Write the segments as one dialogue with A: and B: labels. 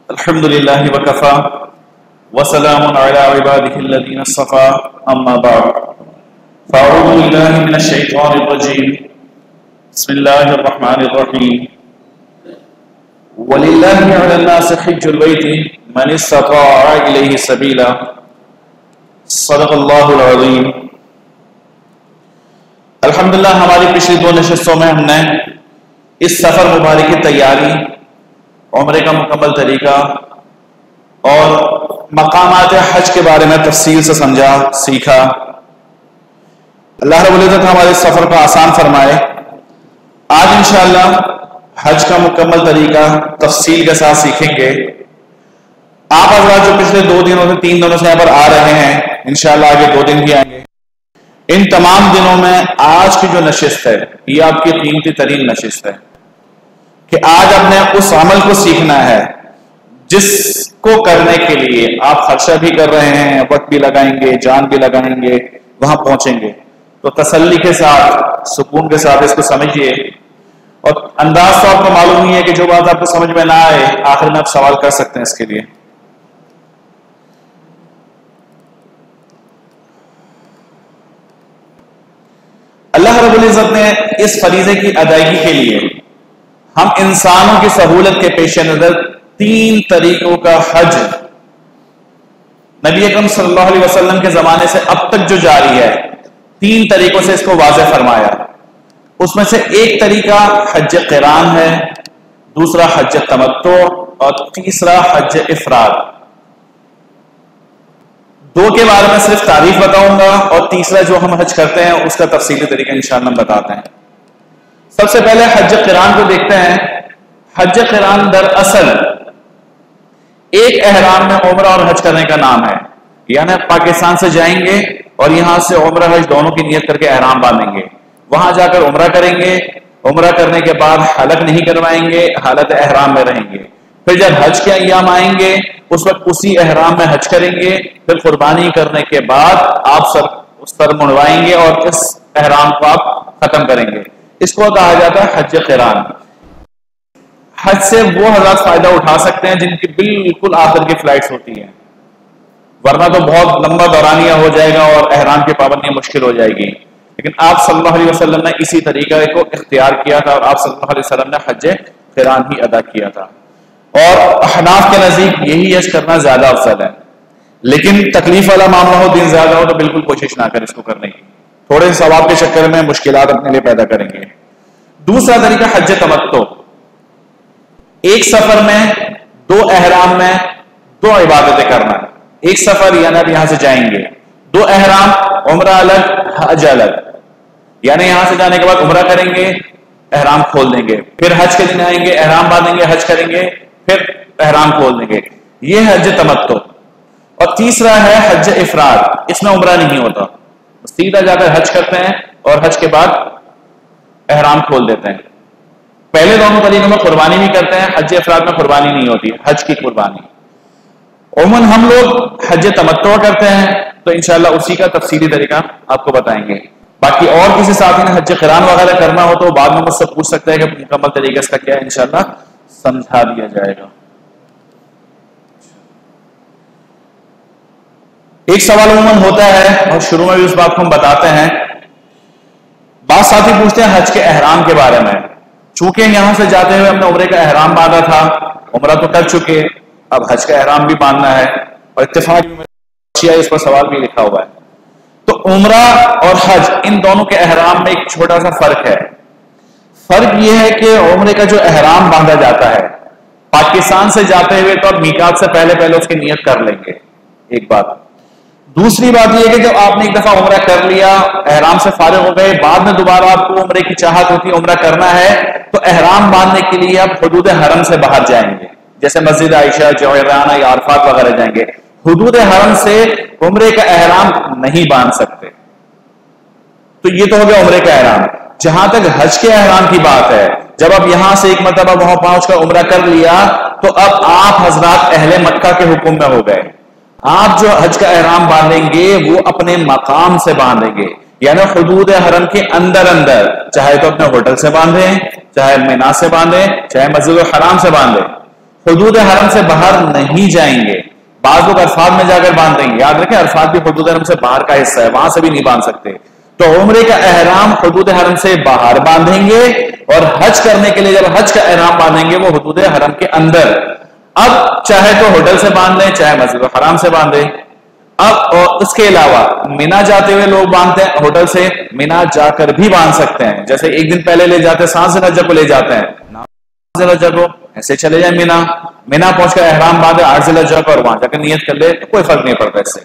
A: अल्हम्दुलिल्लाहि व कफ़ा व सलामुन अला इबादिहिल्लज़ीना इस्तफ़ा अम्मा बअद फ़अऊज़ु बिल्लाहि मिनश शैतानिर रजीम बिस्मिल्लाहिर रहमानिर रहीम वलिल्लाहि अलन नासि हिज्जुल बैति मन इस्तताअ इलैहि सबीला सदक़ल्लाहुल अज़ीम। अल्हम्दुलिल्लाह हमारी पिछली दो नशिस्तों में हमने इस सफर मुबारक की तैयारी, उम्रे का मुकम्मल तरीका और मकामात हज के बारे में तफसील से समझा सीखा। अल्लाह रब्बुल इज़्ज़त हमारे सफर को आसान फरमाए। आज इंशाअल्लाह हज का मुकम्मल तरीका तफसील के साथ सीखेंगे। आप हज़रात जो पिछले 2 दिनों से 3 दिनों से यहाँ पर आ रहे हैं, इंशाअल्लाह आगे 2 दिन भी आएंगे। इन तमाम दिनों में आज की जो नशिस्त है ये आपकी कीमती तरीन नशिस्त है कि आज आपने उस अमल को सीखना है जिसको करने के लिए आप खर्चा भी कर रहे हैं, वक्त भी लगाएंगे, जान भी लगाएंगे, वहां पहुंचेंगे। तो तसल्ली के साथ, सुकून के साथ इसको समझिए। और अंदाज तो आपको मालूम ही है कि जो बात आपको समझ में ना आए आखिर में आप सवाल कर सकते हैं इसके लिए। अल्लाह रब्बुल इज़्ज़त ने इस फरीज़े की अदायगी के लिए हम इंसानों की सहूलत के पेश नजर 3 तरीकों का हज नबी अकरम सल्लल्लाहु अलैहि वसल्लम के जमाने से अब तक जो जारी है, 3 तरीकों से इसको वाज़ेह फरमाया। उसमें से एक तरीका हज क़िरान है, दूसरा हज तमत्तु और तीसरा हज इफराद। 2 के बारे में सिर्फ तारीफ बताऊंगा और तीसरा जो हम हज करते हैं उसका तफसीली तरीका इंशाअल्लाह हम बताते हैं। सबसे पहले हज क़िरान को देखते हैं। हज क़िरान दरअसल एक एहराम में उम्रा और हज करने का नाम है। यानी पाकिस्तान से जाएंगे और यहां से उम्रा हज दोनों की नियत करके एहराम बांधेंगे, वहां जाकर उम्रा करेंगे, उम्रा करने के बाद हलक नहीं करवाएंगे, हालत एहराम में रहेंगे। फिर जब हज के अय्याम आएंगे उस वक्त उसी एहराम में हज करेंगे। फिर कुर्बानी करने के बाद आप सर मुड़वाएंगे और इस एहराम को आप खत्म करेंगे। इसको कहा जाता है हज क़िरान। हज से वो हज़रात फायदा उठा सकते हैं जिनकी बिल्कुल आखिर की फ्लाइट्स होती हैं, वरना तो बहुत लंबा दौरानिया हो जाएगा और एहराम की पाबंदी मुश्किल हो जाएगी। लेकिन आप सल्लल्लाहु अलैहि वसल्लम ने इसी तरीके को इख्तियार किया था और आप सल्लल्लाहु अलैहि वसल्लम ने हज क़िरान ही अदा किया था। और अहनाफ के नजदीक यही हज करना ज्यादा अफजल है। लेकिन तकलीफ वाला मामला हो, दिन ज्यादा हो, तो बिल्कुल कोशिश ना करें इसको करने की। थोड़े सवाब के चक्कर में मुश्किलात अपने लिए पैदा करेंगे। दूसरा तरीका हज तमत्तु। एक सफर में 2 एहराम में 2 इबादतें करना। एक सफर यानी आप यहां से जाएंगे, 2 एहराम, उम्रा अलग हज अलग। यानी यहां से जाने के बाद उम्रा करेंगे, एहराम खोल देंगे, फिर हज के दिन आएंगे, एहराम बांधेंगे, हज करेंगे, फिर एहराम खोल देंगे। यह हज तमत्तु। और तीसरा है हज इफराद। इसमें उम्रा नहीं होता, सीधा जाकर हज करते हैं और हज के बाद एहराम खोल देते हैं। पहले दोनों तरीकों में कुर्बानी भी करते हैं, हज इफराद में कुर्बानी नहीं होती, हज की कुर्बानी। उमूमन हम लोग हज तमत्तु करते हैं, तो इंशाअल्लाह उसी का तफसीली तरीका आपको बताएंगे। बाकी और किसी साथी ने हज क़िरान वगैरह करना हो तो बाद में मुझसे पूछ सकते हैं कि मुकम्मल तरीका इसका क्या है, इंशाअल्लाह समझा दिया जाएगा। एक सवाल उमूमन होता है और शुरू में भी उस बात को हम बताते हैं। बात साथी पूछते हैं हज के एहराम के बारे में। चूंकि यहां से जाते हुए हमने उम्रे का एहराम बांधा था, उम्रा तो कर चुके, अब हज का एहराम भी बांधना है और इत्तेफाक इस पर सवाल भी लिखा हुआ है। तो उम्रा और हज इन दोनों के एहराम में एक छोटा सा फर्क है। फर्क यह है कि उम्रे का जो एहराम बांधा जाता है पाकिस्तान से जाते हुए तो आप मीकात से पहले उसकी नियत कर लेंगे, एक बात। दूसरी बात यह है कि जब आपने एक दफा उम्रा कर लिया, एहराम से फारिग हो गए, बाद में दोबारा आपको उम्रे की चाहत होती है, उम्रा करना है, तो एहराम बांधने के लिए आप हुदूद हरम से बाहर जाएंगे, जैसे मस्जिद आयशा, जौहराना या अरफात वगैरह जाएंगे। हुदूद हरम से उम्रे का एहराम नहीं बांध सकते। तो ये तो हो गया उम्रे का एहराम। जहां तक हज के एहराम की बात है, जब आप यहां से एक मरतबा वहां पहुंचकर उम्रा कर लिया तो अब आप हजरात अहले मक्का के हुक्म में हो गए। आप जो हज का एहराम बांधेंगे वो अपने मकाम से बांधेंगे, यानी हुदूद हरम के अंदर अंदर, चाहे तो अपने होटल से बांधे, चाहे मीना से बांधे, चाहे मस्जिद हराम से बांधे। हुदूद हरम से बाहर नहीं जाएंगे। बाज लोग अरफात में जाकर बांध देंगे, याद रखें अरफात भी हुदूद हरम से बाहर का हिस्सा है, वहां से भी नहीं बांध सकते। तो उम्रे का एहराम हुदूद हरम से बाहर बांधेंगे और हज करने के लिए जब हज का एहराम बांधेंगे वो हुदूद हरम के अंदर। अब चाहे तो होटल से बांध लें, चाहे मस्जिद हराम से बांधे। अब और उसके अलावा मिना जाते हुए लोग बांधते हैं, होटल से मिना जाकर भी बांध सकते हैं। जैसे एक दिन पहले ले जाते हैं, 7 ज़िलहज्जा को ले जाते हैं, 7 ज़िलहज्जा को ऐसे चले जाए मिना, मिना पहुंचकर एहराम बांधे 8 ज़िलहज्जा को और वहां जाकर नियत कर ले, तो कोई फर्क नहीं पड़ता इससे।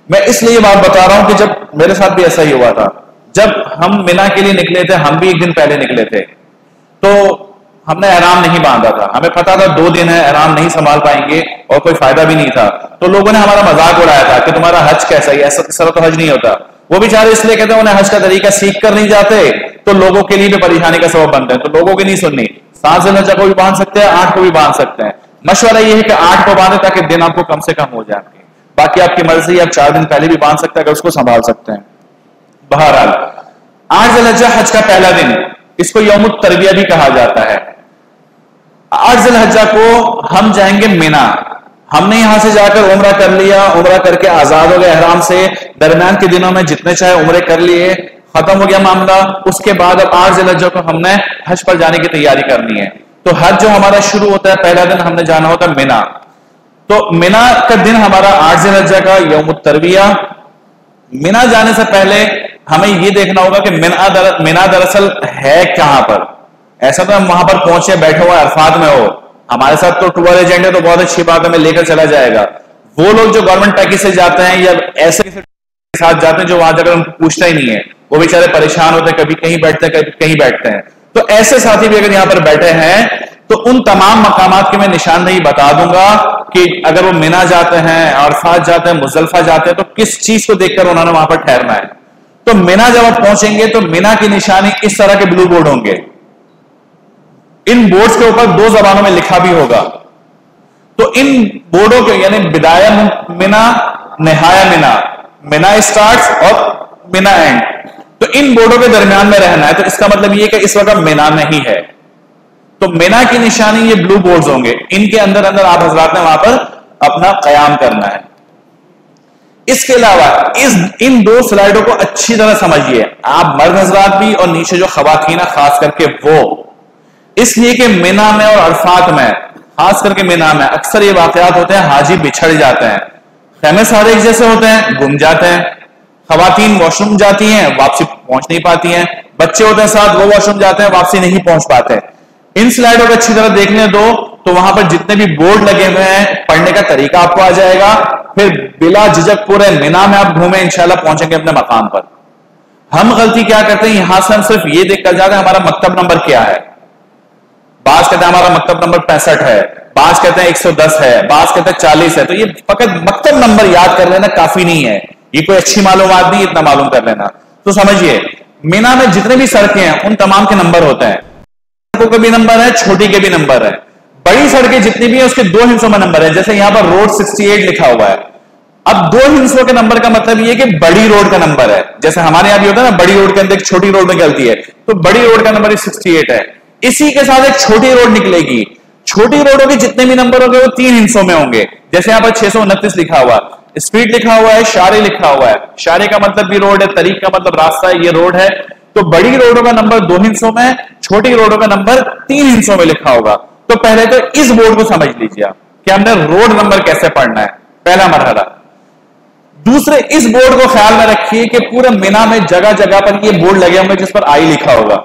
A: मैं इसलिए बात बता रहा हूं कि जब मेरे साथ भी ऐसा ही हुआ था, जब हम मिना के लिए निकले थे, हम भी एक दिन पहले निकले थे, तो हमने एहराम नहीं बांधा था। हमें पता था 2 दिन है, एहराम नहीं संभाल पाएंगे और कोई फायदा भी नहीं था। तो लोगों ने हमारा मजाक उड़ाया था कि तुम्हारा हज कैसा ही, ऐसा तो हज नहीं होता। वो बेचारे इसलिए कहते हैं उन्हें हज का तरीका सीख कर नहीं जाते, तो लोगों के लिए भी परेशानी का सबब बनते हैं। तो लोगों की नहीं सुननी, 7 ज़िलहज्जा को भी बांध सकते हैं, 8 को भी बांध सकते हैं। मशवरा ये है कि 8 को बांधे ताकि दिन आपको कम से कम हो जाए। बाकी आपकी मर्जी, आप 4 दिन पहले भी बांध सकते हैं अगर उसको संभाल सकते हैं। बहरहाल 8 ज़िलहज्जा हज का पहला दिन, इसको यौम तरबिया भी कहा जाता है। 8 ज़िलहज्जा को हम जाएंगे मिना। हमने यहां से जाकर उम्रा कर लिया, उम्रा करके आजाद हो गए एहराम से, दरमियान के दिनों में जितने चाहे उम्रे कर लिए, खत्म हो गया मामला। उसके बाद अब 8 ज़िलहज्जा को हमने हज पर जाने की तैयारी करनी है। तो हज जो हमारा शुरू होता है, पहला दिन हमने जाना होता है मिना। तो मिना का दिन हमारा 8 ज़िलहज्जा का यौम तरबिया। मिना जाने से पहले हमें यह देखना होगा कि मिना दरअसल है कहां पर। ऐसा तो हम वहां पर पहुंचे, बैठे हुए अरफात में हो, हमारे साथ तो टूर एजेंट है तो बहुत अच्छी बात है, मैं लेकर चला जाएगा। वो लोग जो गवर्नमेंट पैकेज से जाते हैं या ऐसे के साथ जाते हैं जो वहां जाकर उनको पूछता ही नहीं है, वो बेचारे परेशान होते हैं, कभी कहीं बैठते हैं कभी कहीं बैठते हैं। तो ऐसे साथी भी अगर यहां पर बैठे हैं तो उन तमाम मकामात की मैं निशानदेही बता दूंगा कि अगर वो मिना जाते हैं, अरफात जाते हैं, मुजल्फा जाते हैं, तो किस चीज को देखकर उन्होंने वहां पर ठहरना है। तो मिना जब आप पहुंचेंगे तो मिना की निशानी इस तरह के ब्लू बोर्ड होंगे। इन बोर्ड्स के ऊपर 2 ज़बानों में लिखा भी होगा। तो इन बोर्डों के यानी बिदाया मिना, निहाया मिना, मिना स्टार्ट्स और मिना एंड, तो इन बोर्डों के दरमियान में रहना है। तो इसका मतलब यह कि इस वक्त मिना नहीं है, तो मिना की निशानी ये ब्लू बोर्ड्स होंगे, इनके अंदर अंदर आप हजरात ने वहां पर अपना कयाम करना है। इसके अलावा इन 2 स्लाइडों को अच्छी तरह समझिए, आप मर्द हजरात भी और नीचे जो खवातीन खास करके वो, इसलिए कि मिना में और अरफात में, खास करके मिना में अक्सर ये वाकयात होते हैं, हाजी बिछड़ जाते हैं, खेमे सारे एक जैसे होते हैं, गुम जाते हैं, खवातीन वॉशरूम जाती हैं, वापसी पहुंच नहीं पाती हैं, बच्चे होते हैं साथ, वो वॉशरूम जाते हैं, वापसी नहीं पहुंच पाते। इन स्लाइडों को अच्छी तरह देखने दो, तो वहां पर जितने भी बोर्ड लगे हुए हैं, पढ़ने का तरीका आपको आ जाएगा। फिर बिला झिझक पूरे मिना में आप घूमें, इंशाल्लाह पहुंचेंगे अपने मकाम पर। हम गलती क्या करते हैं, यहां से हम सिर्फ ये देखकर जाते हैं हमारा मकतब नंबर क्या है। बाज कहते हैं हमारा मकतब नंबर 65 है, बाज कहते हैं 110 है, बाज कहते हैं 40 है। तो ये फकत मकतब नंबर याद कर लेना काफी नहीं है, ये कोई अच्छी मालूमात नहीं, इतना मालूम कर लेना। तो समझिए मिना में जितने भी सड़कें हैं उन तमाम के नंबर होते हैं, सड़कों के भी नंबर है, छोटी के भी नंबर है। बड़ी सड़कें जितनी भी है उसके 2 हिस्सों में नंबर है। जैसे यहां पर रोड 68 लिखा हुआ है, अब 2 हिस्सों के नंबर का मतलब ये कि बड़ी रोड का नंबर है। जैसे हमारे यहां भी होता है ना, बड़ी रोड के अंदर एक छोटी रोड निकलती है, तो बड़ी रोड का नंबर 68 है। इसी के साथ एक छोटी रोड निकलेगी, छोटी रोडों के जितने भी नंबर होंगे वो 3 हिस्सों में होंगे। जैसे यहां पर 629 लिखा हुआ, स्पीड लिखा हुआ है, शारे लिखा हुआ है, शारे का मतलब भी रोड है, तरीक का मतलब रास्ता है, ये रोड है। तो बड़ी रोडों का नंबर 2 हिस्सों में, छोटी रोडों का नंबर 3 हिस्सों में लिखा होगा। तो पहले तो इस बोर्ड को समझ लीजिए कि हमने रोड नंबर कैसे पढ़ना है, पहला मरहला। दूसरे, इस बोर्ड को ख्याल में रखिए कि पूरे मिना में जगह जगह पर ये बोर्ड लगे होंगे जिस पर आई लिखा होगा।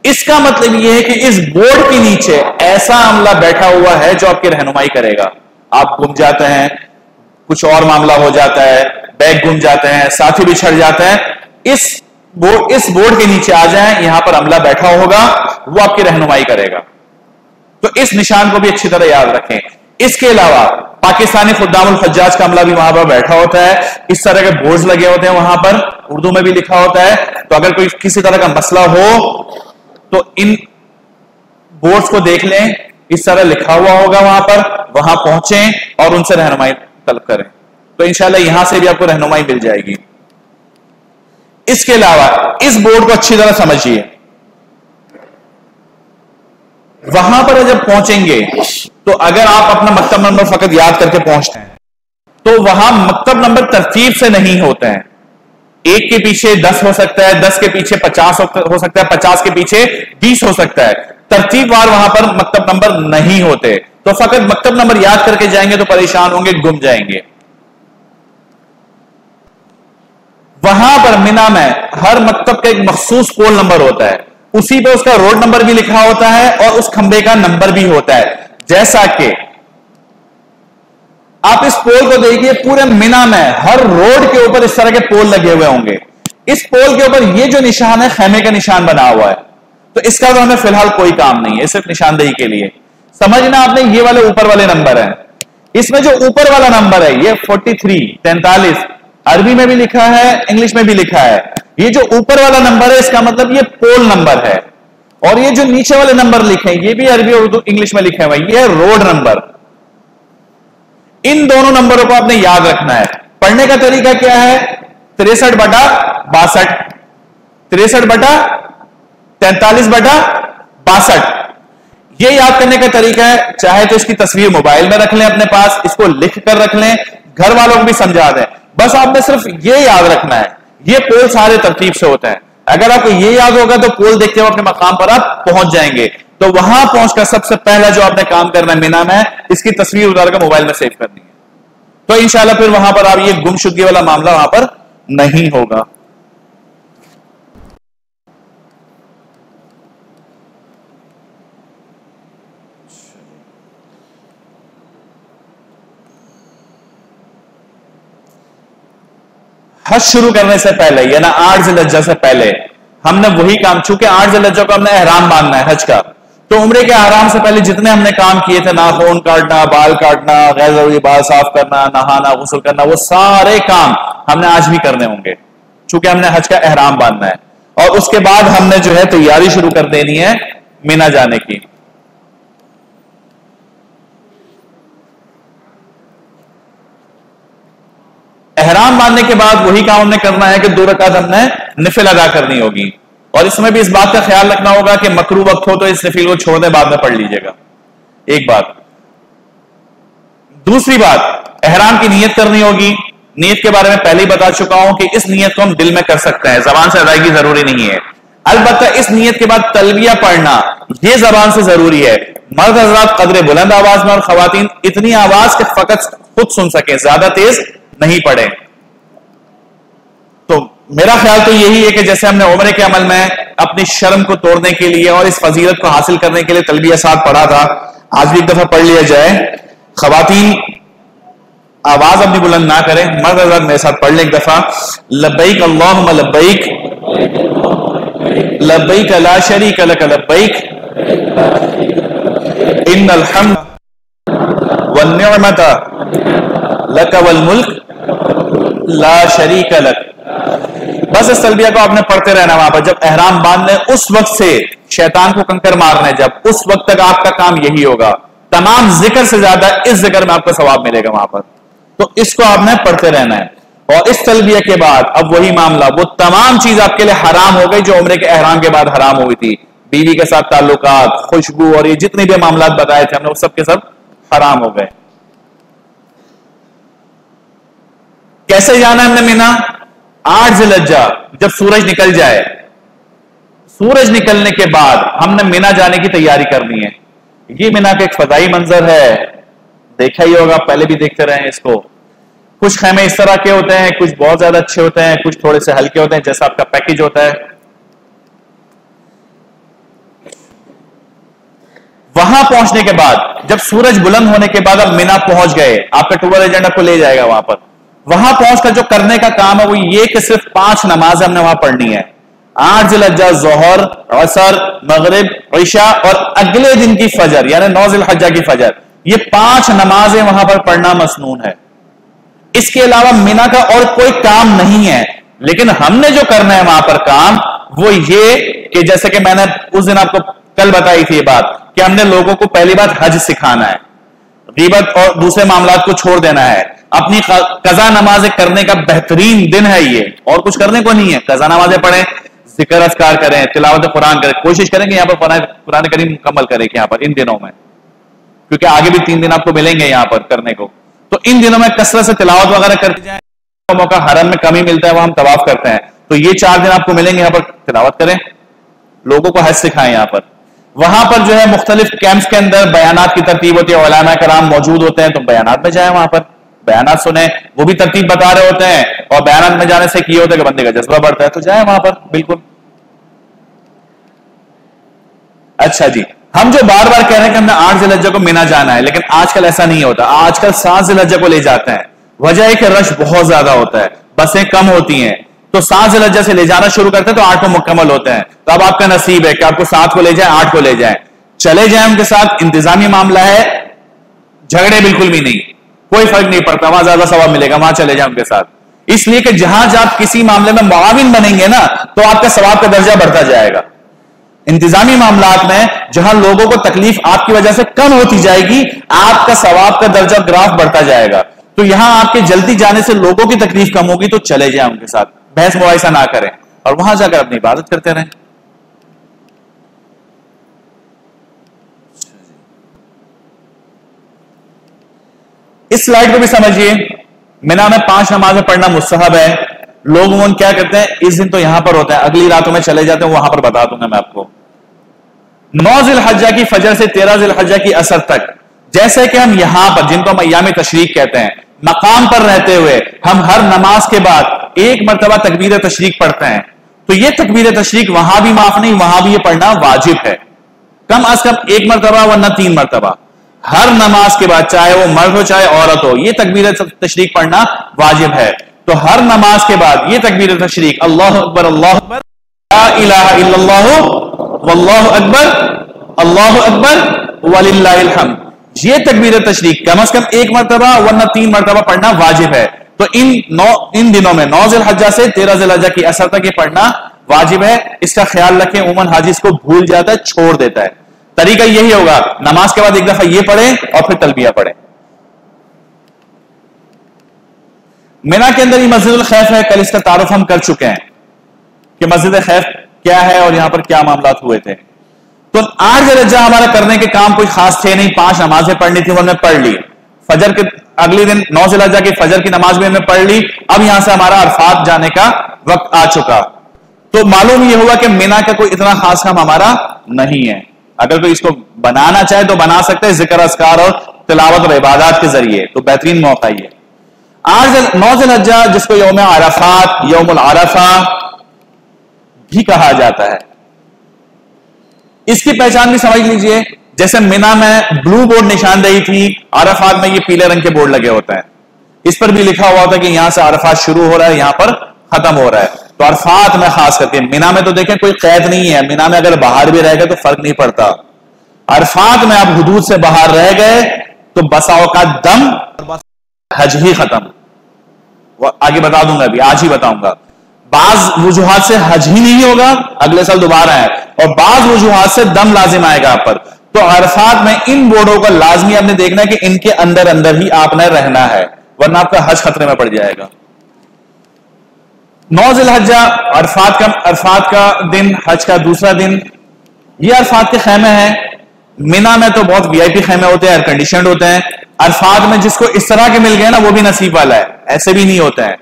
A: इसका मतलब यह है कि इस बोर्ड के नीचे ऐसा अमला बैठा हुआ है जो आपकी रहनुमाई करेगा। आप गुम जाते हैं, कुछ और मामला हो जाता है, बैग गुम जाते हैं, साथी बिछड़ जाते हैं, इस बोर्ड के नीचे आ जाएं, यहां पर अमला बैठा होगा, वो आपकी रहनुमाई करेगा। तो इस निशान को भी अच्छी तरह याद रखें। इसके अलावा पाकिस्तानी खुद्दामुल हज्जाज का अमला भी वहां पर बैठा होता है, इस तरह के बोर्ड्स लगे होते हैं वहां पर, उर्दू में भी लिखा होता है। तो अगर कोई किसी तरह का मसला हो तो इन बोर्ड्स को देख लें, इस तरह लिखा हुआ होगा वहां पर, वहां पहुंचें और उनसे रहनुमाई तलब करें। तो इंशाल्लाह यहां से भी आपको रहनुमाई मिल जाएगी। इसके अलावा इस बोर्ड को अच्छी तरह समझिए, वहां पर जब पहुंचेंगे तो अगर आप अपना मकतब नंबर फकत याद करके पहुंचते हैं तो वहां मकतब नंबर तरतीब से नहीं होते हैं। 1 के पीछे 10 हो सकता है, 10 के पीछे 50 हो सकता है, 50 के पीछे 20 हो सकता है। तरतीबवार वहां पर मकतब नंबर नहीं होते। तो फकत मकतब नंबर याद करके जाएंगे तो परेशान होंगे, गुम जाएंगे। वहां पर मिना में हर मकतब का एक मखसूस पोल नंबर होता है, उसी पे उसका रोड नंबर भी लिखा होता है और उस खंबे का नंबर भी होता है। जैसा कि आप इस पोल को देखिए, पूरे मिना में हर रोड के ऊपर इस तरह के पोल लगे हुए होंगे। इस पोल के ऊपर ये जो निशान है खैमे का निशान बना हुआ है, तो इसका तो हमें फिलहाल कोई काम नहीं है, सिर्फ निशानदेही के लिए। समझना आपने, ये वाले ऊपर वाले नंबर है, इसमें जो ऊपर वाला नंबर है ये 43 अरबी में भी लिखा है, इंग्लिश में भी लिखा है। ये जो ऊपर वाला नंबर है इसका मतलब ये पोल नंबर है, और ये जो नीचे वाले नंबर लिखे हैं ये भी अरबी और उर्दू इंग्लिश में लिखे हुए हैं, ये है रोड नंबर। इन दोनों नंबरों को आपने याद रखना है। पढ़ने का तरीका क्या है? 63/62, 63/43/62। ये याद करने का तरीका है। चाहे तो इसकी तस्वीर मोबाइल में रख लें अपने पास, इसको लिख कर रख लें, घर वालों को भी समझा दें। बस आपने सिर्फ ये याद रखना है, ये पोल सारे तरतीब से होते हैं। अगर आपको ये याद होगा तो पोल देखते हुए अपने मकाम पर आप पहुंच जाएंगे। तो वहां पहुंचकर सबसे पहला जो आपने काम करना है मिना में, इसकी तस्वीर उतार कर मोबाइल में सेव करनी है। तो इंशाल्लाह फिर वहां पर आप ये गुमशुदगी वाला मामला वहां पर नहीं होगा। हज शुरू करने से पहले यानी 8 ज़िलहिज्जा से पहले हमने वही काम, चूंकि 8 ज़िलहिज्जा को हमने एहराम बांधना है हज का, तो उम्रे के एहराम से पहले जितने हमने काम किए थे, नाखून काटना, बाल काटना, गैर जरूरी बाल साफ करना, नहाना, गुस्ल करना, वो सारे काम हमने आज भी करने होंगे, चूंकि हमने हज का एहराम बांधना है। और उसके बाद हमने जो है तैयारी शुरू कर देनी है मिना जाने की। एहराम बांधने के बाद वही काम हमने करना है कि 2 रकात हमने नफिल अदा करनी होगी। और इसमें भी इस बात का ख्याल रखना होगा कि मकरू वक्त हो तो इस नफिल को छोड़ दे, बाद में पढ़ लीजिएगा। एक बात। दूसरी बात, एहराम की नियत करनी होगी। नियत के बारे में पहले ही बता चुका हूं कि इस नियत को हम दिल में कर सकते हैं, जबान से अदायगी जरूरी नहीं है। अलबत्ता इस नियत के बाद तलबिया पढ़ना यह जबान से जरूरी है। मर्द हजरात कदरे बुलंद आवाज में और खवातीन इतनी आवाज के फकत खुद सुन सके, ज्यादा तेज नहीं पढ़े। तो मेरा ख्याल तो यही है कि जैसे हमने उम्रे के अमल में अपनी शर्म को तोड़ने के लिए और इस फजीलत को हासिल करने के लिए तलबिया साथ पढ़ा था, आज भी एक दफा पढ़ लिया जाए। खवातीन आवाज अपनी बुलंद ना करें, मर्द हज़रात मेरे साथ पढ़ लें एक दफा। लब्बैक अल्लाहुम्मा लब्बैक, लब्बैक ला शरीक लक लब्बैक, इन्नल हम्द वन निअमत लक वल मुल्क ला शरीक लक। बस इस तलबिया को आपने पढ़ते रहना वहां पर। जब एहराम बांधने उस वक्त से शैतान को कंकर मारने, जब उस वक्त तक आपका काम यही होगा। तमाम जिक्र से ज्यादा इस जिक्र में आपको सवाब मिलेगा वहां पर। तो इसको आपने पढ़ते रहना है। और इस तलबिया के बाद अब वही मामला, वो तमाम चीज आपके लिए हराम हो गई जो उम्रे के एहराम के बाद हराम हुई थी। बीवी के साथ ताल्लुकात, खुशबू और ये जितने भी मामलात बताए थे हमने, वो सब के सब हराम हो गए। कैसे जाना है हमने मिना? 8 ज़िलहिज्जा जब सूरज निकल जाए, सूरज निकलने के बाद हमने मिना जाने की तैयारी करनी है। ये मिना का एक फजाई मंजर है, देखा ही होगा, पहले भी देखते रहे इसको। कुछ खैमे इस तरह के होते हैं, कुछ बहुत ज्यादा अच्छे होते हैं, कुछ थोड़े से हल्के होते हैं, जैसा आपका पैकेज होता है। वहां पहुंचने के बाद जब सूरज बुलंद होने के बाद अब मिना पहुंच गए, आपका टूर एजेंट आपको ले जाएगा वहां पर। वहां पहुंचकर जो करने का काम है वो ये कि सिर्फ 5 नमाज हमने वहां पढ़नी है। 8 ज़िलहिज्जा ज़ोहर, असर, मगरिब, इशा और अगले दिन की फजर यानी 9 ज़िलहिज्जा की फजर, ये 5 नमाजें वहां पर पढ़ना मसनून है। इसके अलावा मिना का और कोई काम नहीं है। लेकिन हमने जो करना है वहां पर काम, वो ये कि जैसे कि मैंने उस दिन आपको कल बताई थी ये बात कि हमने लोगों को पहली बात हज सिखाना है, गीबत और दूसरे मामलात को छोड़ देना है। अपनी कज़ा नमाजें करने का बेहतरीन दिन है ये, और कुछ करने को नहीं है। कज़ा नमाजें पढ़ें, जिक्र अस्कार करें, तिलावत कुरान करें, कोशिश करेंगे यहाँ पर कुरान करीम मुकम्मल करें यहाँ पर इन दिनों में, क्योंकि आगे भी 3 दिन आपको मिलेंगे यहाँ पर करने को। तो इन दिनों में कसरत से तिलावत वगैरह करते जाए, मौका हरम में कमी मिलता है, वह हम तवाफ करते हैं, तो ये 4 दिन आपको मिलेंगे यहाँ पर तिलावत करें, लोगों को हज सिखाएं। यहाँ पर वहां पर जो है मुख्तलिफ कैंप्स के अंदर बयानात की तरतीब होती है, उलमा कराम मौजूद होते हैं, तो बयानात में जाए, वहां पर बयानात सुने, वो भी तरतीब बता रहे होते हैं, और बयानात में जाने से ये होता है कि बंदे का जज्बा बढ़ता है, तो जाए वहां पर बिल्कुल। अच्छा जी, हम जो बार बार कह रहे हैं कि हमने 8 ज़िलहज्जा को मिना जाना है, लेकिन आजकल ऐसा नहीं होता, आजकल 7 ज़िलहज्जा को ले जाते हैं। वजह है कि रश बहुत ज्यादा होता है, बसें कम होती हैं, तो 7 ज़िलहज्जा से ले जाना शुरू करते हैं तो 8 को मुकम्मल होते हैं। तो अब आपका नसीब है कि आपको 7 को ले जाए, 8 को ले जाए, चले जाए उनके साथ, इंतजामी मामला है, झगड़े बिल्कुल भी नहीं, कोई फर्क नहीं पड़ता, वहां ज्यादा सवाब मिलेगा, वहां चले जाए उनके साथ। इसलिए कि जहां आप किसी मामले में मुआविन बनेंगे ना, तो आपका सवाब का दर्जा बढ़ता जाएगा। इंतजामी मामलात में जहां लोगों को तकलीफ आपकी वजह से कम होती जाएगी, आपका सवाब का दर्जा ग्राफ बढ़ता जाएगा। तो यहां आपके जल्दी जाने से लोगों की तकलीफ कम होगी, तो चले जाएं उनके साथ, बहस मुआयसा ना करें, और वहां जाकर अपनी इबादत करते रहें। इस स्लाइड को भी समझिए, मिना में 5 नमाजें पढ़ना मुस्तहब है। लोग वो क्या करते हैं, इस दिन तो यहां पर होता है, अगली रातों में चले जाते हैं, वहां पर बता दूंगा मैं आपको। 9 ज़िलहज्जा की फजर से 13 ज़िलहज्जा की असर तक, जैसे कि हम यहां पर, जिनको हम अय्याम तशरीक कहते हैं, मकाम पर रहते हुए हम हर नमाज के बाद 1 मरतबा तकबीर तशरीक पढ़ते हैं, तो यह तकबीर तशरीक वहां भी माफ नहीं, वहां भी यह पढ़ना वाजिब है, कम अज कम 1 मरतबा वरना 3 मरतबा हर नमाज के बाद, चाहे वो मर्द हो चाहे औरत हो, यह तकबीर तशरीक पढ़ना वाजिब है। तो हर नमाज के बाद यह तकबीर तशरीक, अल्लाहु अकबर अल्लाहु अकबर ला इलाहा इल्लल्लाह वल्लाहु अकबर अल्लाहु अकबर वलिल्लाहिल हम्द, ये तकबीर तशरीक कम अज कम 1 मरतबा वरना 3 मरतबा पढ़ना वाजिब है। तो इन दिनों में 9 ज़िलहज्जा से 13 ज़िलहज्जा की असर तक ये पढ़ना वाजिब है। इसका ख्याल रखें, उमन हाजी इसको भूल जाता है, छोड़ देता है। तरीका यही होगा, नमाज के बाद एक दफा ये पढ़े और फिर तलबिया पढ़े। मिना के अंदर ये मस्जिद खैफ है, कल इसका तारुफ हम कर चुके हैं कि मस्जिद खैफ क्या है और यहां पर क्या मामलात हुए थे। तो 8 ज़िलहज्जा हमारा करने के काम कोई खास थे नहीं, 5 नमाजें पढ़नी थी, हमने पढ़ ली। फजर के अगले दिन 9 ज़िलहज्जा की फजर की नमाज भी हमने पढ़ ली। अब यहां से हमारा अरफात जाने का वक्त आ चुका, तो मालूम यह हुआ कि मिना का कोई इतना खास काम हमारा नहीं है। अगर कोई इसको बनाना चाहे तो बना सकते हैं, जिक्र अस्कार और तिलावत और इबादत के जरिए, तो बेहतरीन मौका ही है। 9 ज़िलहज्जा जिसको यौम अरफात, यौमुल अरफा भी कहा जाता है, इसकी पहचान भी समझ लीजिए। जैसे मिना में ब्लू बोर्ड निशानदेही थी, अरफात में ये पीले रंग के बोर्ड लगे होते हैं, इस पर भी लिखा हुआ था कि यहां से अरफात शुरू हो रहा है, यहां पर खत्म हो रहा है। तो अरफात में खास करके, मिना में तो देखें कोई कैद नहीं है, मिना में अगर बाहर भी रह गए तो फर्क नहीं पड़ता। अरफात में आप हुदूद से बाहर रह गए तो बसाओ का दम, हज ही खत्म। आगे बता दूंगा, अभी आज ही बताऊंगा। बाज वजूहात से हज ही नहीं होगा, अगले साल दोबारा है, और बाज वजूहात से दम लाजिम आएगा आप पर। तो अरफात में इन बोर्डों का लाजमी आपने देखना है कि इनके अंदर अंदर ही आपने रहना है, वरना आपका हज खतरे में पड़ जाएगा। 9 ज़िलहज्जा अरफात का दिन, हज का दूसरा दिन, ये अरफात के खेमे हैं। मिना में तो बहुत वीआईपी खेमे होते हैं, एयर कंडीशनड होते हैं। अरफात में जिसको इस तरह के मिल गए ना, वो भी नसीब वाला है, ऐसे भी नहीं होते हैं,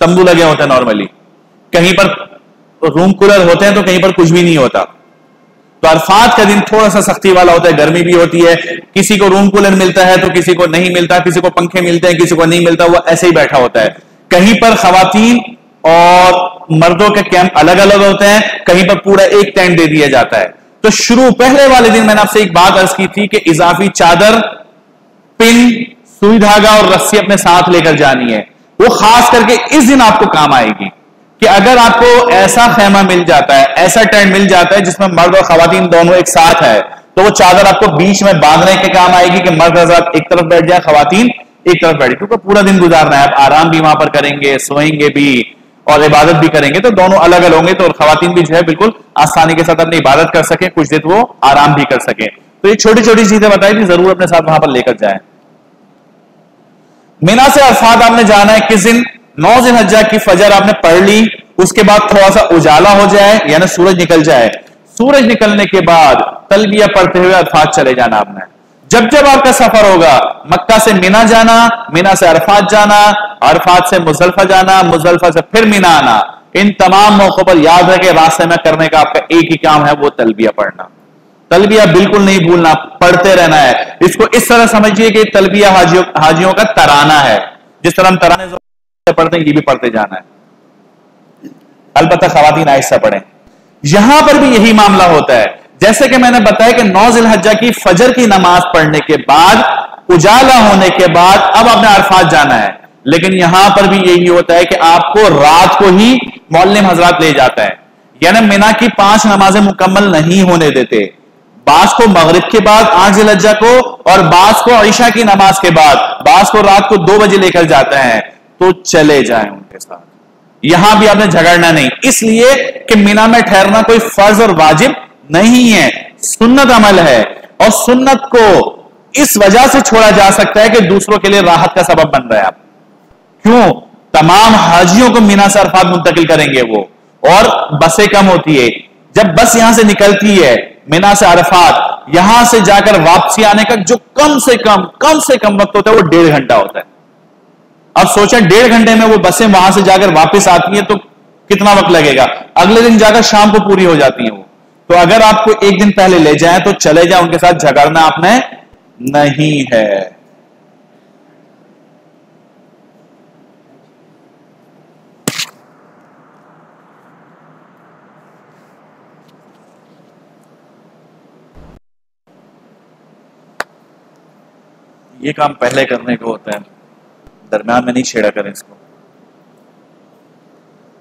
A: तंबू लगे होते हैं नॉर्मली, कहीं पर रूम कूलर होते हैं तो कहीं पर कुछ भी नहीं होता। तो अरफात का दिन थोड़ा सा सख्ती वाला होता है, गर्मी भी होती है, किसी को रूम कूलर मिलता है तो किसी को नहीं मिलता, किसी को पंखे मिलते हैं किसी को नहीं मिलता, वो ऐसे ही बैठा होता है। कहीं पर खवातीन और मर्दों के कैंप अलग अलग होते हैं, कहीं पर पूरा एक टेंट दे दिया जाता है। तो शुरू पहले वाले दिन मैंने आपसे एक बात अर्ज की थी कि इजाफी चादर, पिन, सुई धागा और रस्सी अपने साथ लेकर जानी है। वो खास करके इस दिन आपको काम आएगी कि अगर आपको ऐसा खेमा मिल जाता है, ऐसा टेंट मिल जाता है जिसमें मर्द और खवातीन दोनों एक साथ है, तो वो चादर आपको बीच में बांधने के काम आएगी कि मर्द हज़रात एक तरफ बैठ जाए, खवातीन एक तरफ बैठ, क्योंकि पूरा दिन गुजारना है, आप आराम भी वहां पर करेंगे, सोएंगे भी और इबादत भी करेंगे, तो दोनों अलग अलग होंगे। तो खवातीन भी जो है बिल्कुल आसानी के साथ अपनी इबादत कर सके, कुछ देर वो आराम भी कर सके। तो ये छोटी छोटी चीजें बताई थी, जरूर अपने साथ वहां पर लेकर जाए। मिना से अरफात आपने जाना है किस दिन? 9 ज़िलहज्जा की फजर आपने पढ़ ली, उसके बाद थोड़ा सा उजाला हो जाए यानी सूरज निकल जाए, सूरज निकलने के बाद तलबिया पढ़ते हुए अरफात चले जाना आपने। जब जब आपका सफर होगा, मक्का से मीना जाना, मीना से अरफात जाना, अरफात से मुजल्फा जाना, मुजल्फा से फिर मीना आना, इन तमाम मौकों पर याद रखे रास्ते में करने का आपका एक ही काम है, वो तलबिया पढ़ना। तलबिया बिल्कुल नहीं भूलना, पढ़ते रहना है। इसको इस तरह समझिए कि तलबिया हाजियों का तराना है, जिस तरह हम तराने से पढ़ते हैं ये भी पढ़ते जाना है। अलबत्ता खवातीन आहिस्ता पढ़ें। यहां पर भी यही मामला होता है, जैसे कि मैंने बताया कि 9 ज़िलहज्जा की फजर की नमाज पढ़ने के बाद, उजाला होने के बाद अब आपने अरफात जाना है। लेकिन यहां पर भी यही होता है कि आपको रात को ही मौल्लिम हजरात ले जाता है, यानी मिना की 5 नमाजें मुकम्मल नहीं होने देते। बास को मगरिब के बाद 8 ज़िलहज्जा को, और बास को ईशा की नमाज के बाद, बास को रात को 2 बजे लेकर जाते हैं। तो चले जाएं उनके साथ, यहां भी आपने झगड़ना नहीं, इसलिए कि मिना में ठहरना कोई फर्ज और वाजिब नहीं है, सुन्नत अमल है। और सुन्नत को इस वजह से छोड़ा जा सकता है कि दूसरों के लिए राहत का सबब बन रहा है आप। क्यों? तमाम हाजियों को मीना से अरफात मुंतकिल करेंगे वो, और बसें कम होती है। जब बस यहां से निकलती है मीना से अरफात, यहां से जाकर वापसी आने का जो कम से कम वक्त होता है वो 1.5 घंटा होता है। अब सोचें 1.5 घंटे में वो बसें वहां से जाकर वापस आती हैं तो कितना वक्त लगेगा। अगले दिन जाकर शाम को पूरी हो जाती हैं वो। तो अगर आपको एक दिन पहले ले जाएं तो चले जाएं, उनके साथ झगड़ना आपने नहीं है। ये काम पहले करने को होता है, दरम्यान में नहीं छेड़ा करें इसको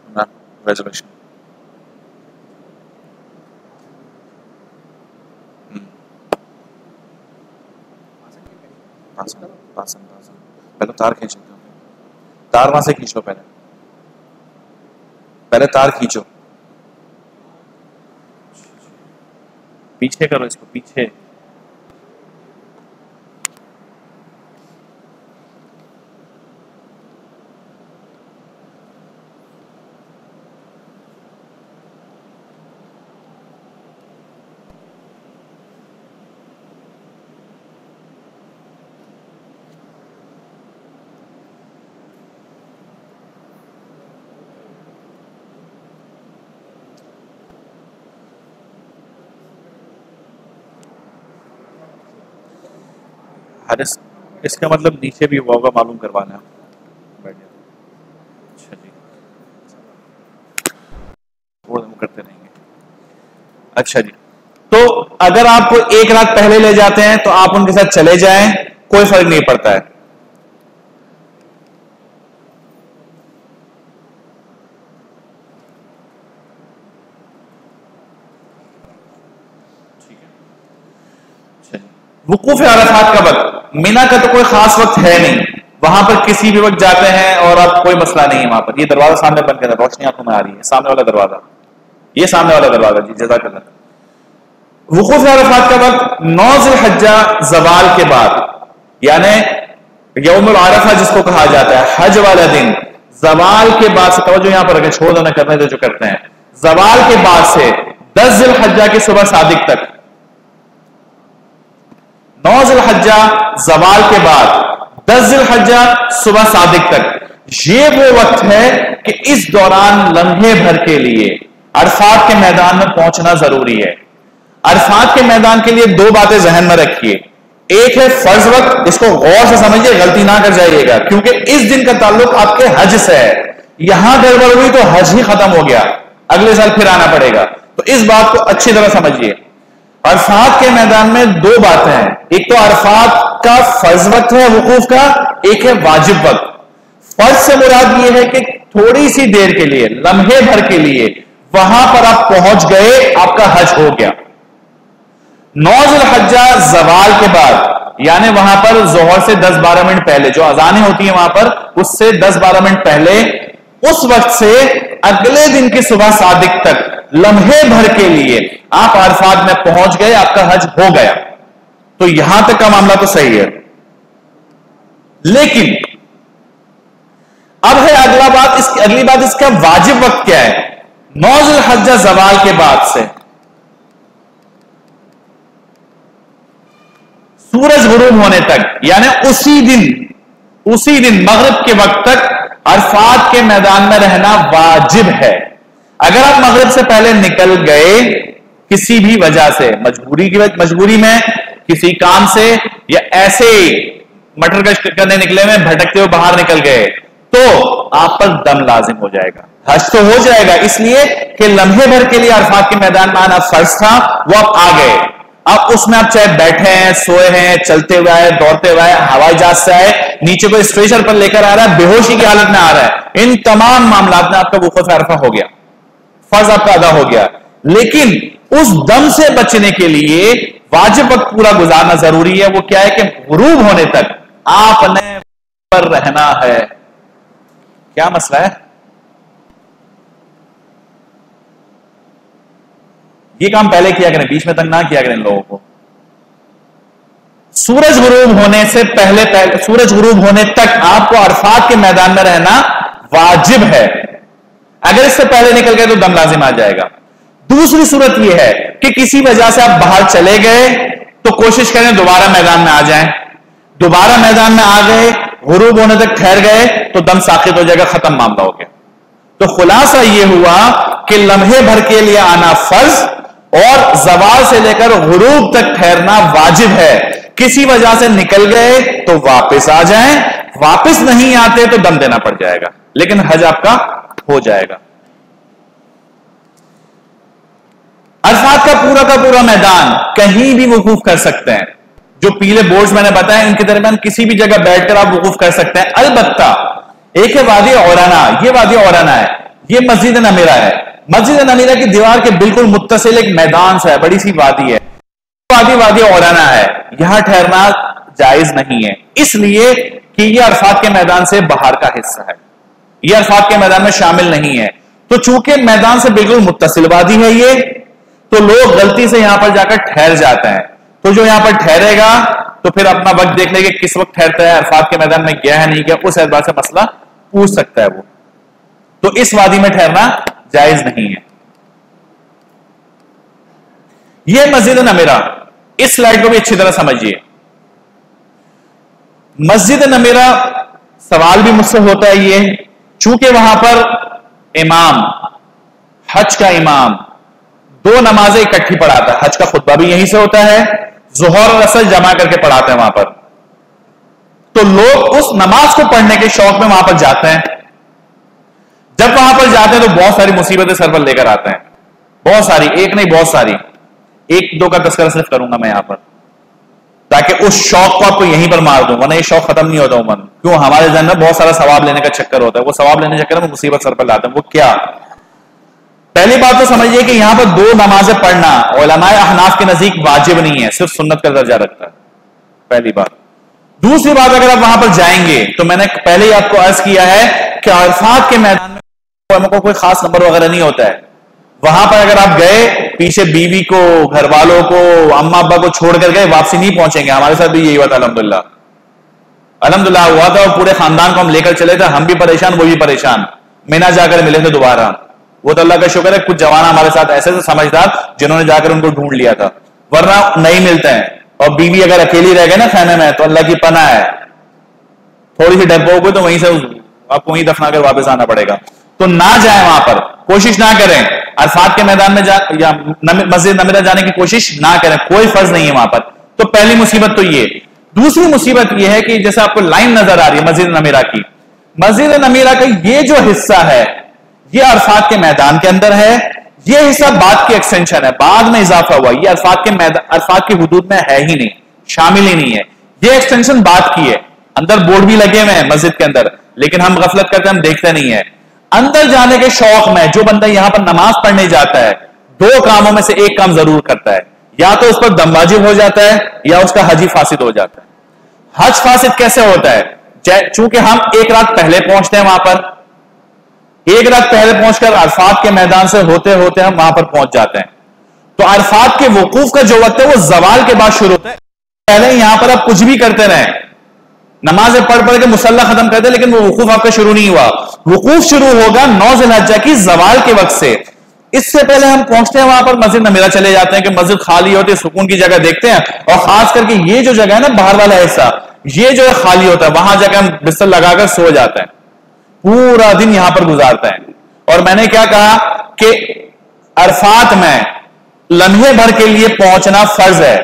A: ना। रेजोल्यूशन पहले तार खींच लो, तार वहां से खींच लो, पहले तार खींचो, पीछे करो इसको, पीछे। हारिस, इसका मतलब नीचे भी हुआ होगा, मालूम करवाना है। अच्छा जी, वो हम करते रहेंगे। अच्छा जी, तो अगर आपको एक रात पहले ले जाते हैं तो आप उनके साथ चले जाएं, कोई फर्क नहीं पड़ता है। वुकूफ अरफात का वक्त, मिना का तो कोई खास वक्त है नहीं, वहां पर किसी भी वक्त जाते हैं और अब कोई मसला नहीं है वहां पर। ये दरवाजा सामने बंद कर, रोशनी आंखों में आ रही है, सामने वाला दरवाजा, ये सामने वाला दरवाजा जी, जज़ाकल्लाह। वुकूफ अरफात का वक्त 9 ज़िलहज्जा ज़वाल के बाद, यानी यौमुल अरफा जिसको कहा जाता है, हज वाला दिन, ज़वाल के बाद से, तवज्जो यहां पर रखें, छोड़ देना करने दे जो करते हैं, ज़वाल के बाद से 10 ज़िलहज्जा की सुबह सादिक तक, 9 ज़िलहज्जा ज़वाल के बाद 10 ज़िलहज्जा सुबह सादिक तक, ये वो वक्त है कि इस दौरान लम्हे भर के लिए अरफात के मैदान में पहुंचना जरूरी है। अरफात के मैदान के लिए 2 बातें जहन में रखिए। एक है फर्ज वक्त, इसको गौर से समझिए, गलती ना कर जाइएगा, क्योंकि इस दिन का ताल्लुक आपके हज से है। यहां गड़बड़ हुई तो हज ही खत्म हो गया, अगले साल फिर आना पड़ेगा। तो इस बात को अच्छी तरह समझिए। अरफात के मैदान में 2 बातें हैं, एक तो अरफात का फर्ज वक्त है वकूफ का, एक है वाजिब वक्त। फर्ज से मुराद यह है कि थोड़ी सी देर के लिए, लम्हे भर के लिए वहां पर आप पहुंच गए, आपका हज हो गया। 9 ज़िलहज्जा ज़वाल के बाद, यानी वहां पर जोहर से 10-12 मिनट पहले जो अजानें होती हैं वहां पर, उससे 10-12 मिनट पहले, उस वक्त से अगले दिन की सुबह सादिक तक लम्हे भर के लिए आप अरफात में पहुंच गए, आपका हज हो गया। तो यहां तक का मामला तो सही है। लेकिन अब है अगला बात, इसके इसकी अगली बात, इसका वाजिब वक्त क्या है? 9 ज़ुल्हज्जा ज़वाल के बाद से सूरज गुरूब होने तक, यानी उसी दिन मगरिब के वक्त तक अरफात के मैदान में रहना वाजिब है। अगर आप मगरिब से पहले निकल गए किसी भी वजह से, मजबूरी में, किसी काम से, या ऐसे मटर गश्त करने निकले में भटकते हुए बाहर निकल गए, तो आप पर दम लाजिम हो जाएगा। हज तो हो जाएगा इसलिए कि लम्हे भर के लिए अरफात के मैदान में आना फर्ज था, वो आप आ गए। अब उसमें आप चाहे बैठे हैं, सोए हैं, चलते हुए आए, दौड़ते हुए आए, हवाई जहाज से आए, नीचे को स्ट्रेचर पर लेकर आ रहा है, बेहोशी की हालत में आ रहा है, इन तमाम मामलात में आपका वुकूफ अरफा हो गया, फर्ज आपका अदा हो गया। लेकिन उस दम से बचने के लिए वाजिब वक्त पूरा गुजारना जरूरी है। वो क्या है कि गुरूब होने तक आपने पर रहना है। क्या मसला है? ये काम पहले किया करें, बीच में तंग ना किया करें लोगों को। सूरज गुरूब होने से पहले सूरज गुरूब होने तक आपको अरफात के मैदान में रहना वाजिब है। अगर इससे पहले निकल गए तो दम लाजिम आ जाएगा। दूसरी सूरत यह है कि किसी वजह से आप बाहर चले गए तो कोशिश करें दोबारा मैदान में आ जाएं। दोबारा मैदान में आ गए, गुरूब होने तक ठहर गए तो दम साकित हो जाएगा, खत्म मामला हो गया। तो खुलासा यह हुआ कि लम्हे भर के लिए आना फर्ज और जवाल से लेकर गुरूब तक ठहरना वाजिब है। किसी वजह से निकल गए तो वापस आ जाएं, वापस नहीं आते तो दम देना पड़ जाएगा, लेकिन हज आपका हो जाएगा। अरफात का पूरा मैदान कहीं भी वकूफ कर सकते हैं। जो पीले बोर्ड्स मैंने बताया, इनके दरमियान किसी भी जगह बैठकर आप वकूफ कर सकते हैं। अलबत्ता एक है वादी औराना, ये वादी औराना है, ये मस्जिद नमीरा है। मस्जिद नमीरा की दीवार के बिल्कुल मुत्तसिल एक मैदान सा है, बड़ी सी वादी है, वादी औराना है। यहां ठहरना जायज नहीं है, इसलिए कि यह अरफात के मैदान से बाहर का हिस्सा है, यह अरफात के मैदान में शामिल नहीं है। तो चूंकि मैदान से बिल्कुल मुत्तसिल वादी है ये, तो लोग गलती से यहां पर जाकर ठहर जाते हैं। तो जो यहां पर ठहरेगा तो फिर अपना वक्त देख ले कि किस वक्त ठहरता है, अरफात के मैदान में गया है नहीं गया, उस एतबार से मसला पूछ सकता है वो। तो इस वादी में ठहरना जायज नहीं है। यह मस्जिद नमीरा, इस स्लाइड को भी अच्छी तरह समझिए। मस्जिद नमीरा सवाल भी मुझसे होता है ये, चूंकि वहां पर इमाम, हज का इमाम 2 नमाजें इकट्ठी पढ़ाता है, हज का खुतबा भी यहीं से होता है, जोहर और असर जमा करके पढ़ाते हैं वहां पर। तो लोग उस नमाज को पढ़ने के शौक में वहां पर जाते हैं। जब वहां पर जाते हैं तो बहुत सारी मुसीबतें सर पर लेकर आते हैं, बहुत सारी, एक नहीं बहुत सारी। 1-2 का तस्करा सिर्फ करूंगा मैं यहां पर, ताकि उस शौक को आपको यहीं पर मार दूं, वरना ये शौक खत्म नहीं होता उमन। क्यों? हमारे जहन में बहुत सारा सवाब लेने का चक्कर होता है, वो सवाब लेने के चक्कर में मुसीबत सर पर लाते हैं। वो क्या? पहली बात तो समझिए कि यहां पर 2 नमाजें पढ़ना उलमाए अहनाफ के नजदीक वाजिब नहीं है, सिर्फ सुन्नत का दर्जा रखता है, पहली बात। दूसरी बात, अगर आप वहां पर जाएंगे तो मैंने पहले ही आपको अर्ज किया है कि अरफात के मैदान में को कोई खास नंबर वगैरह नहीं होता है। वहां पर अगर आप गए, पीछे बीवी को, घर वालों को, अम्मा अब्बा को छोड़कर गए, वापसी नहीं पहुंचेंगे। हमारे साथ भी यही हुआ था, अल्हम्दुलिल्लाह हुआ था, और पूरे खानदान को हम लेकर चले थे, हम भी परेशान, वो भी परेशान। मिना जाकर मिले थे दोबारा। वो तो अल्लाह का शुक्र है, कुछ जवान हमारे साथ ऐसे थे समझदार जिन्होंने जाकर उनको ढूंढ लिया था, वरना नहीं मिलते हैं। और बीवी अगर अकेली रह गए ना खाने में तो अल्लाह की पनाह है, थोड़ी सी डरपोक हो तो वहीं से आपको वहीं दफना कर वापस आना पड़ेगा। तो ना जाए वहां पर, कोशिश ना करें अरफात के मैदान में या मस्जिद नमीरा जाने की कोशिश ना करें, कोई फर्ज नहीं है वहां पर। तो पहली मुसीबत तो ये। दूसरी मुसीबत यह है कि जैसे आपको लाइन नजर आ रही है मस्जिद नमीरा की, मस्जिद नमीरा का ये जो हिस्सा है ये अरफात के मैदान के अंदर है। ये हिस्सा बाद की एक्सटेंशन है, बाद में इजाफा हुआ, ये अरफात की हुदूद में है ही नहीं, शामिल ही नहीं है। ये एक्सटेंशन बाद की है। अंदर बोर्ड भी लगे हुए हैं मस्जिद के अंदर, लेकिन हम गफलत करते हैं, हम देखते नहीं है। अंदर जाने के शौक में जो बंदा यहां पर नमाज पढ़ने जाता है, 2 कामों में से एक काम जरूर करता है, या तो उस पर दम वाजिब हो जाता है या उसका हज ही फासिद हो जाता है। हज फासिद कैसे होता है? चूंकि हम 1 रात पहले पहुंचते हैं वहां पर, 1 रात पहले पहुंचकर अरफात के मैदान से होते होते हम वहां पर पहुंच जाते हैं। तो अरफात के वकूफ का जो वक्त है वो जवाल के बाद शुरू होता है। पहले यहां पर आप कुछ भी करते रहें, नमाजें पढ़ पढ़ के मुसल्ला खत्म कर दे, लेकिन वो वकूफ आपका शुरू नहीं हुआ। वकूफ शुरू होगा 9 ज़िलहज्जा की ज़वाल के वक्त से। इससे पहले हम पहुंचते हैं वहां पर मस्जिद नमीरा चले जाते हैं कि मस्जिद खाली होती है, सुकून की जगह देखते हैं, और खास करके ये जो जगह है ना बाहर वाला हिस्सा, ये जो है खाली होता है, वहां जाकर हम बिस्तर लगाकर सो जाते हैं, पूरा दिन यहां पर गुजारते हैं। और मैंने क्या कहा कि अरफात में लम्हे भर के लिए पहुंचना फर्ज है,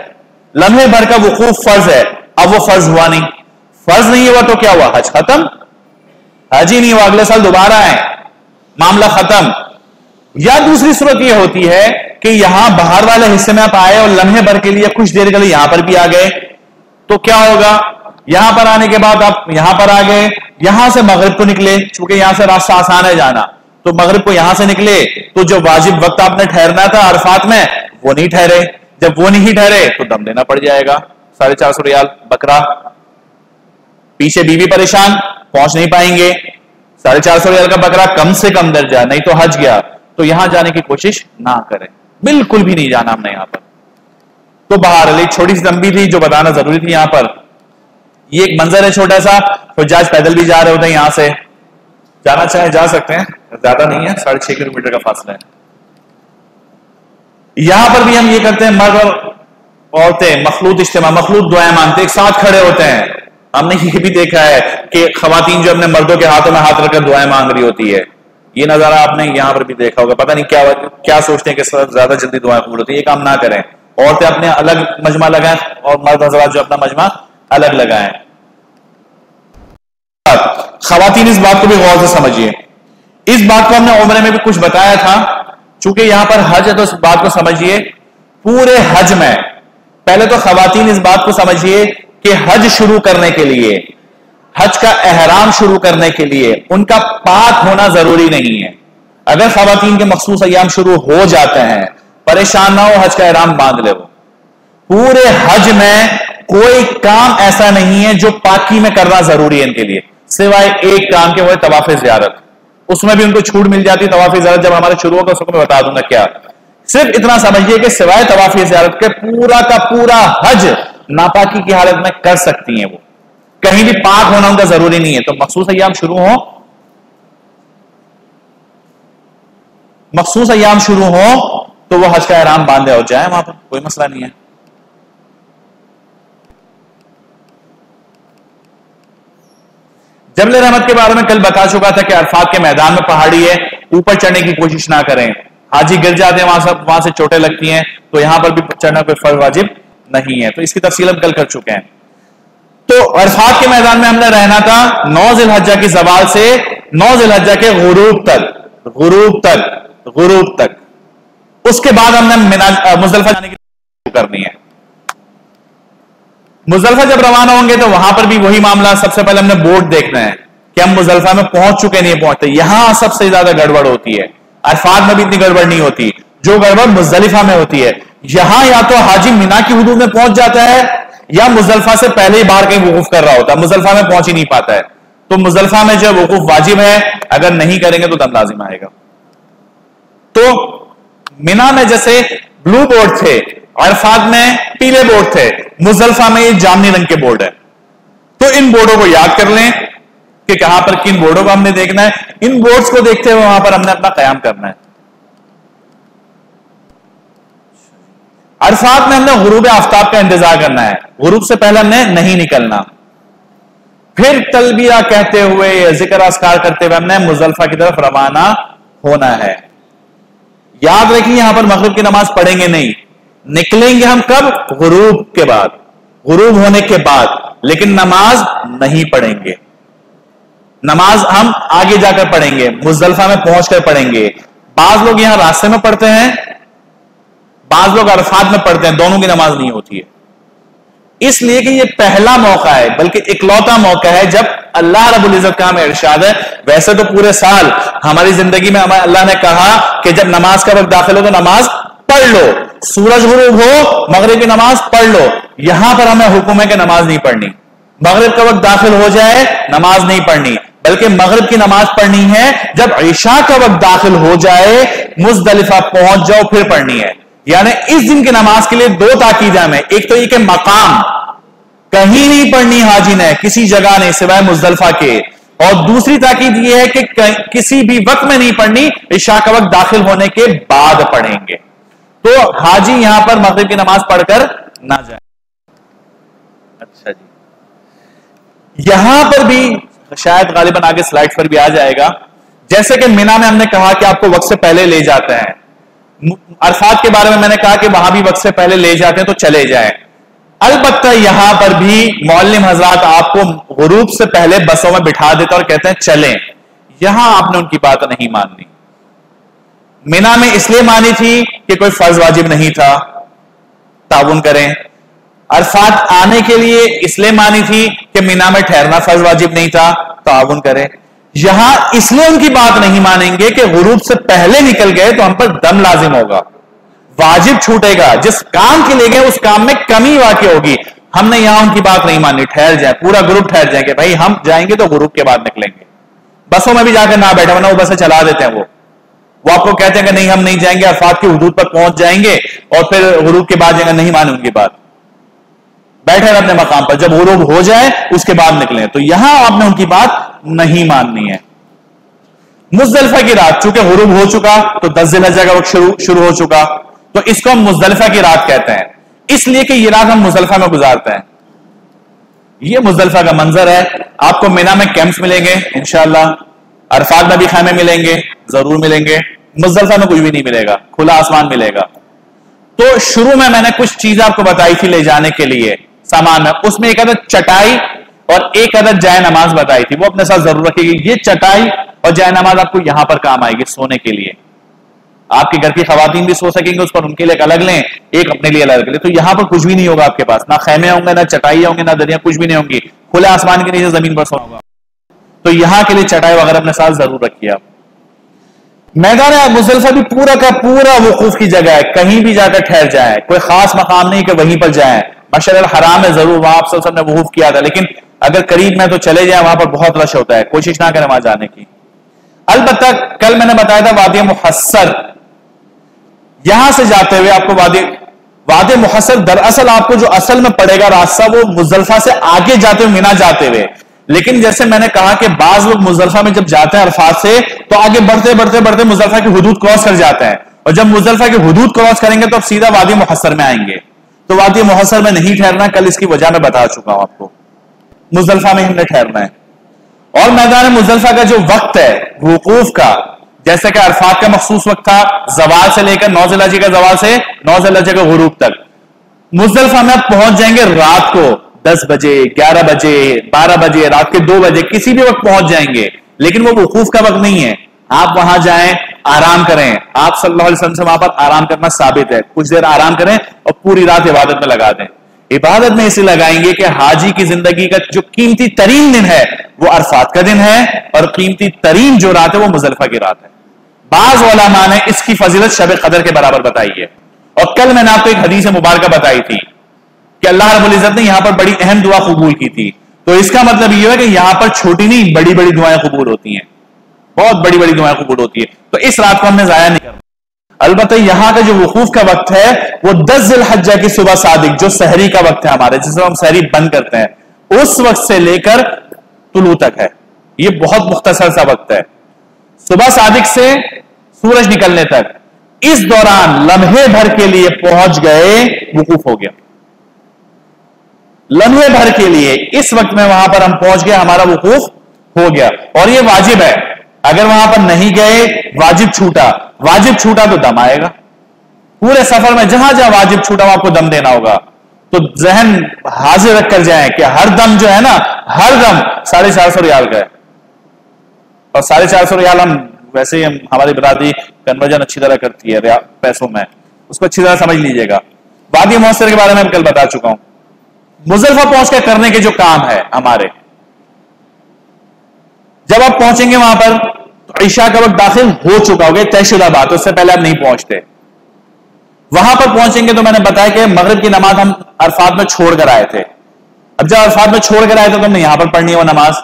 A: लम्हे भर का वकूफ फर्ज है। अब वो फर्ज हुआ नहीं, फर्ज नहीं हुआ तो क्या हुआ? हज खत्म, हज ही नहीं हुआ, अगले साल दोबारा आए, मामला खत्म। या दूसरी सूरत यह होती है कि यहां बाहर वाले हिस्से में आप आए और लम्हे भर के लिए कुछ देर के लिए यहां पर भी आ गए, तो क्या होगा? यहां पर आने के बाद आप यहां पर आ गए, यहां से मगरिब को निकले, चूंकि यहां से रास्ता आसान है जाना, तो मगरिब को यहां से निकले, तो जो वाजिब वक्त आपने ठहरना था अरफात में वो नहीं ठहरे। जब वो नहीं ठहरे तो दम देना पड़ जाएगा, 450 रियाल बकरा। पीछे बीवी परेशान, पहुंच नहीं पाएंगे, 450 रियाल का बकरा कम से कम दर्जा, नहीं तो हज गया। तो यहां जाने की कोशिश ना करें, बिल्कुल भी नहीं जाना हमने यहां पर। तो बाहर एक छोटी सी तंबीह थी जो बताना जरूरी थी यहां पर। ये एक मंजर है छोटा सा, हुज्जाज पैदल भी जा रहे होते हैं, यहां से जाना चाहे जा सकते हैं, ज्यादा नहीं है, 6.5 किलोमीटर का फासला है। यहां पर भी हम ये करते हैं, मर्द और औरतें मखलूत इज्तिमा, मखलूत दुआएं मांगते एक साथ खड़े होते हैं। हमने ये भी देखा है कि खवातीन जो अपने मर्दों के हाथों में हाथ रखकर दुआएं मांग रही होती है। ये नजारा आपने यहां पर भी देखा होगा। पता नहीं क्या क्या सोचते हैं कि ज्यादा जल्दी दुआएं कबूल होती है। ये काम ना करें, औरतें अपने अलग मजमा लगाएं और मर्द हज़रात जो अपना मजमा अलग लगाएं। खवातीन इस बात को भी गौर से समझिए, इस बात को हमने उम्रे में भी कुछ बताया था, चूंकि यहां पर हज है तो इस बात को समझिए। पूरे हज में पहले तो खवातीन इस बात को समझिए कि हज शुरू करने के लिए, हज का एहराम शुरू करने के लिए उनका पाक होना जरूरी नहीं है। अगर खवातीन के मखसूस अय्याम शुरू हो जाते हैं, परेशान ना हो, हज का एहराम बांध ले। वो पूरे हज में कोई काम ऐसा नहीं है जो पाकी में करना जरूरी है इनके लिए, सिवाय एक काम के, वो तवाफ ज़ियारत। उसमें भी उनको छूट मिल जाती है। तवाफ ज़ियारत जब हमारे शुरू होगा उसको मैं बता दूंगा क्या। सिर्फ इतना समझिए कि सिवाय तवाफ ज़ियारत के पूरा का पूरा हज नापाकी की हालत में कर सकती हैं। वो कहीं भी पाक होना उनका जरूरी नहीं है। तो मखसूस अय्याम शुरू हो, मखसूस अय्याम शुरू हो तो वो हज का एहराम बांधे हो जाए, वहां पर कोई मसला नहीं है। जबल रहमत के बारे में कल बता चुका था कि अरफात के मैदान में पहाड़ी है, ऊपर चढ़ने की कोशिश ना करें। हाजी गिर जाते हैं वहां से चोटें लगती हैं, तो यहां पर भी चढ़ना कोई फर्ज वाजिब नहीं है। तो इसकी तफसील हम कल कर चुके हैं। तो अरफात के मैदान में हमने रहना था 9 ज़िलहज्जा की ज़वाल से 9 ज़िलहज्जा के गुरूब तक। उसके बाद हमने मुज़दलिफा जाने की करनी है। मुज़दलिफा जब रवाना होंगे तो वहां पर भी वही मामला, सबसे पहले हमने बोर्ड देखना है कि हम मुज़दलिफा में पहुंच चुके नहीं पहुंचते। यहां सबसे ज्यादा गड़बड़ होती है, अरफात में भी इतनी गड़बड़ नहीं होती, जो गड़बड़ मुज़दलिफा में होती है। यहां या तो हाजी मिना की हुदूद में पहुंच जाता है या मुज़दलिफा से पहले ही बाहर कहीं वकूफ कर रहा होता है, मुज़दलिफा में पहुंच ही नहीं पाता है। तो मुज़दलिफा में जो वकूफ वाजिब है, अगर नहीं करेंगे तो दम लाजिम आएगा। तो मिना में जैसे ब्लू बोर्ड थे, अरफात में पीले बोर्ड थे, मुज़दलिफा में ये जामनी रंग के बोर्ड है। तो इन बोर्डों को याद कर लें कि कहां पर किन बोर्डों को हमने देखना है। इन बोर्ड्स को देखते हुए वहां पर हमने अपना कयाम करना है। अरफात में हमने गुरूब आफ्ताब का इंतजार करना है, गुरूब से पहले हमने नहीं निकलना। फिर तलबिया कहते हुए, जिक्र अस्कार करते हुए हमने मुज़दलिफा की तरफ रवाना होना है। याद रखिए यहां पर मगरिब की नमाज पढ़ेंगे नहीं, निकलेंगे हम कब? गुरूब के बाद, गुरूब होने के बाद, लेकिन नमाज नहीं पढ़ेंगे। नमाज हम आगे जाकर पढ़ेंगे, मुज़दलिफा में पहुंचकर पढ़ेंगे। बाज लोग यहां रास्ते में पढ़ते हैं, बाज लोग अरफात में पढ़ते हैं, दोनों की नमाज नहीं होती है। इसलिए कि यह पहला मौका है, बल्कि इकलौता मौका है जब अल्लाह रब्बुल इज्जत का हमें इरशाद है। वैसे तो पूरे साल हमारी जिंदगी में हमें अल्लाह ने कहा कि जब नमाज का वक्त दाखिल हो तो नमाज पढ़ लो, सूरज गुरूब हो मगरिब की नमाज पढ़ लो। यहां पर हमें हुक्म है कि नमाज नहीं पढ़नी। मगरिब का वक्त दाखिल हो जाए नमाज नहीं पढ़नी, बल्कि मगरिब की नमाज पढ़नी है जब ईशा का वक्त दाखिल हो जाए, मुज़दलिफा पहुंच जाओ, फिर पढ़नी है। यानी इस दिन की नमाज के लिए 2 ताकीद हमें, एक तो ये कि मकाम कहीं नहीं पढ़नी हाजी ने, किसी जगह नहीं सिवाय मुजदलिफा के। और दूसरी ताकीद यह है कि किसी भी वक्त में नहीं पढ़नी, इशा का वक्त दाखिल होने के बाद पढ़ेंगे। तो हाजी यहां पर मगरिब की नमाज पढ़कर ना जाए। अच्छा जी, यहां पर भी शायद गालिबन आगे स्लाइड पर भी आ जाएगा, जैसे कि मिना में हमने कहा कि आपको वक्त से पहले ले जाते हैं, अरफात के बारे में मैंने कहा कि वहां भी वक्त से पहले ले जाते हैं तो चले जाएं। अलबत्ता यहां पर भी मौल्लिम हजरात आपको गुरूब से पहले बसों में बिठा देते और कहते हैं चलें। यहां आपने उनकी बात नहीं माननी। मिना में इसलिए मानी थी कि कोई फर्ज वाजिब नहीं था, ताउन करें। अरफात आने के लिए इसलिए मानी थी कि मिना में ठहरना फर्ज वाजिब नहीं था, ताउन करें। यहां इसलिए उनकी बात नहीं मानेंगे कि गुरूब से पहले निकल गए तो हम पर दम लाजिम होगा, वाजिब छूटेगा, जिस काम के लिए गए उस काम में कमी वाकई होगी। हमने यहां उनकी बात नहीं मानी, ठहर जाए, पूरा ग्रुप ठहर जाएंगे, भाई हम जाएंगे तो ग्रुप के बाद निकलेंगे। बसों में भी जाकर ना बैठे, वरना वो बसें चला देते हैं। वो आपको कहते हैं कि नहीं हम नहीं जाएंगे, अरफात की हुदूद पर पहुंच जाएंगे और फिर गुरूब के बाद जाएंगे, नहीं माने उनकी बात, बैठे रहे अपने मकाम पर, जब गुरूब हो जाए उसके बाद निकले। तो यहां आपने उनकी बात नहीं माननी है। मुजदलिफा की रात, चूंकि गुरूब हो चुका तो 10 ज़िलहिज्जा का वक्त शुरू हो चुका, तो इसको हम मुजदलिफा की रात कहते हैं, इसलिए कि ये रात हम मुजदलिफा में गुजारते हैं। ये मुजदलिफा का मंजर है। आपको मिना में कैंप्स मिलेंगे इंशाअल्लाह, अरफात में भी खाने मिलेंगे, जरूर मिलेंगे। मुजदलिफा में कुछ भी नहीं मिलेगा, खुला आसमान मिलेगा। तो शुरू में मैंने कुछ चीजें आपको बताई थी ले जाने के लिए सामान में, उसमें एक अदद चटाई और एक अदद जाय नमाज बताई थी, वो अपने साथ जरूर रखिएगा। ये चटाई और जाय नमाज आपको यहां पर काम आएगी सोने के लिए। आपके घर की खवातीन भी सो सकेंगे उस पर, उनके लिए अलग लें, एक अपने लिए अलग लें। तो यहां पर कुछ भी नहीं होगा आपके पास, ना खेमे होंगे, ना चटाई होंगे, ना दरिया, कुछ भी नहीं होंगी, खुले आसमान के नीचे जमीन पर सोना होगा। तो यहां के लिए चटाई वगैरह अपने साथ जरूर रखिए आप। मैदान मुजदलिफा भी पूरा का पूरा वकूफ की जगह है, कहीं भी जाकर ठहर जाए, कोई खास मकाम नहीं कि वहीं पर जाए। मशअल हराम है, जरूर वहां आप सब ने वकूफ किया था, लेकिन अगर करीब में तो चले जाए, वहां पर बहुत रश होता है, कोशिश ना करें वहां जाने की। अलबत्ता कल मैंने बताया था वादी मुहस्सर, यहां से जाते हुए आपको वादी मुहस्सर दरअसल आपको जो असल में पड़ेगा रास्ता वो मुजदलिफा से आगे जाते हुए मिना जाते हुए, लेकिन जैसे मैंने कहा कि बाज लोग मुजदलिफा में जब जाते हैं अरफात से तो आगे बढ़ते बढ़ते बढ़ते मुजदलिफा की हुदूद क्रॉस कर जाते हैं, और जब मुजदलिफा की हुदूद क्रॉस करेंगे तो अब सीधा वादी मुहस्सर में आएंगे। तो वादी मुहस्सर में नहीं ठहरना, कल इसकी वजह मैं बता चुका हूं आपको। मुजदलिफा में हमने ठहरना है। और मैदान मुजदलिफा का जो वक्त है वकूफ का, जैसे कि अरफात का मखसूस वक्त था जवाल से लेकर 9 ज़िलहिज्जा का जवाल से 9 ज़िलहिज्जा का गुरूब तक, मुजदलिफा में आप पहुंच जाएंगे रात को 10 बजे, 11 बजे, 12 बजे, रात के 2 बजे, किसी भी वक्त पहुंच जाएंगे, लेकिन वो वकूफ का वक्त नहीं है। आप वहां जाएं, आराम करें। आप सल्लल्लाहु अलैहि वसल्लम से वहां पर आराम करना साबित है, कुछ देर आराम करें और पूरी रात इबादत में लगा दें। इबादत में इसे लगाएंगे कि हाजी की जिंदगी का जो कीमती तरीन दिन है वो अरफात का दिन है, और कीमती तरीन जो रात है वो मुजदलिफा की रात है। बाज़ उलमा ने इसकी फजीलत शब कदर के बराबर बताई है। और कल मैंने आपको एक हदीस मुबारक बताई थी कि अल्लाह रब्बुल इज्जत ने यहां पर बड़ी अहम दुआ कबूल की थी। तो इसका मतलब यह है कि यहां पर छोटी नहीं बड़ी बड़ी दुआएं कबूल होती हैं, बहुत बड़ी बड़ी दुआएं कबूल होती है। तो इस रात को हमने जाया नहीं करना। अलबत्ता यहां का जो वकूफ का वक्त है वो 10 ज़िलहिज्जा की सुबह सादिक, जो सहरी का वक्त है हमारे, जिसमें हम सहरी बंद करते हैं, उस वक्त से लेकर तुलू तक है। ये बहुत मुख्तसर सा वक्त है, सुबह सादिक से सूरज निकलने तक। इस दौरान लम्हे भर के लिए पहुंच गए, वकूफ हो गया। लम्हे भर के लिए इस वक्त में वहां पर हम पहुंच गए, हमारा वकूफ हो गया। और ये वाजिब है, अगर वहां पर नहीं गए वाजिब छूटा, वाजिब छूटा तो दम आएगा। पूरे सफर में जहां जहां वाजिब छूटा आपको दम देना होगा। तो जहन हाजिर रख कर जाए कि हर दम जो है ना, हर दम 450 रियाल का है। और 450 रियाल हम वैसे ही हमारी बरादरी कन्वर्जन अच्छी तरह करती है पैसों में, उसको अच्छी तरह समझ लीजिएगा। वादी मुहस्सर के बारे में कल बता चुका हूं। मुजदलिफा पहुंचकर करने के जो काम है हमारे, जब आप पहुंचेंगे वहां पर तो ईशा का वक्त दाखिल हो चुका होगा, तयशुदा बात, उससे पहले आप नहीं पहुंचते। वहां पर पहुंचेंगे तो मैंने बताया कि मगरिब की नमाज हम अरफात में छोड़ कर आए थे। अब जब अरफात में छोड़ कर आए थे तो हमने यहां पर पढ़नी है वो नमाज।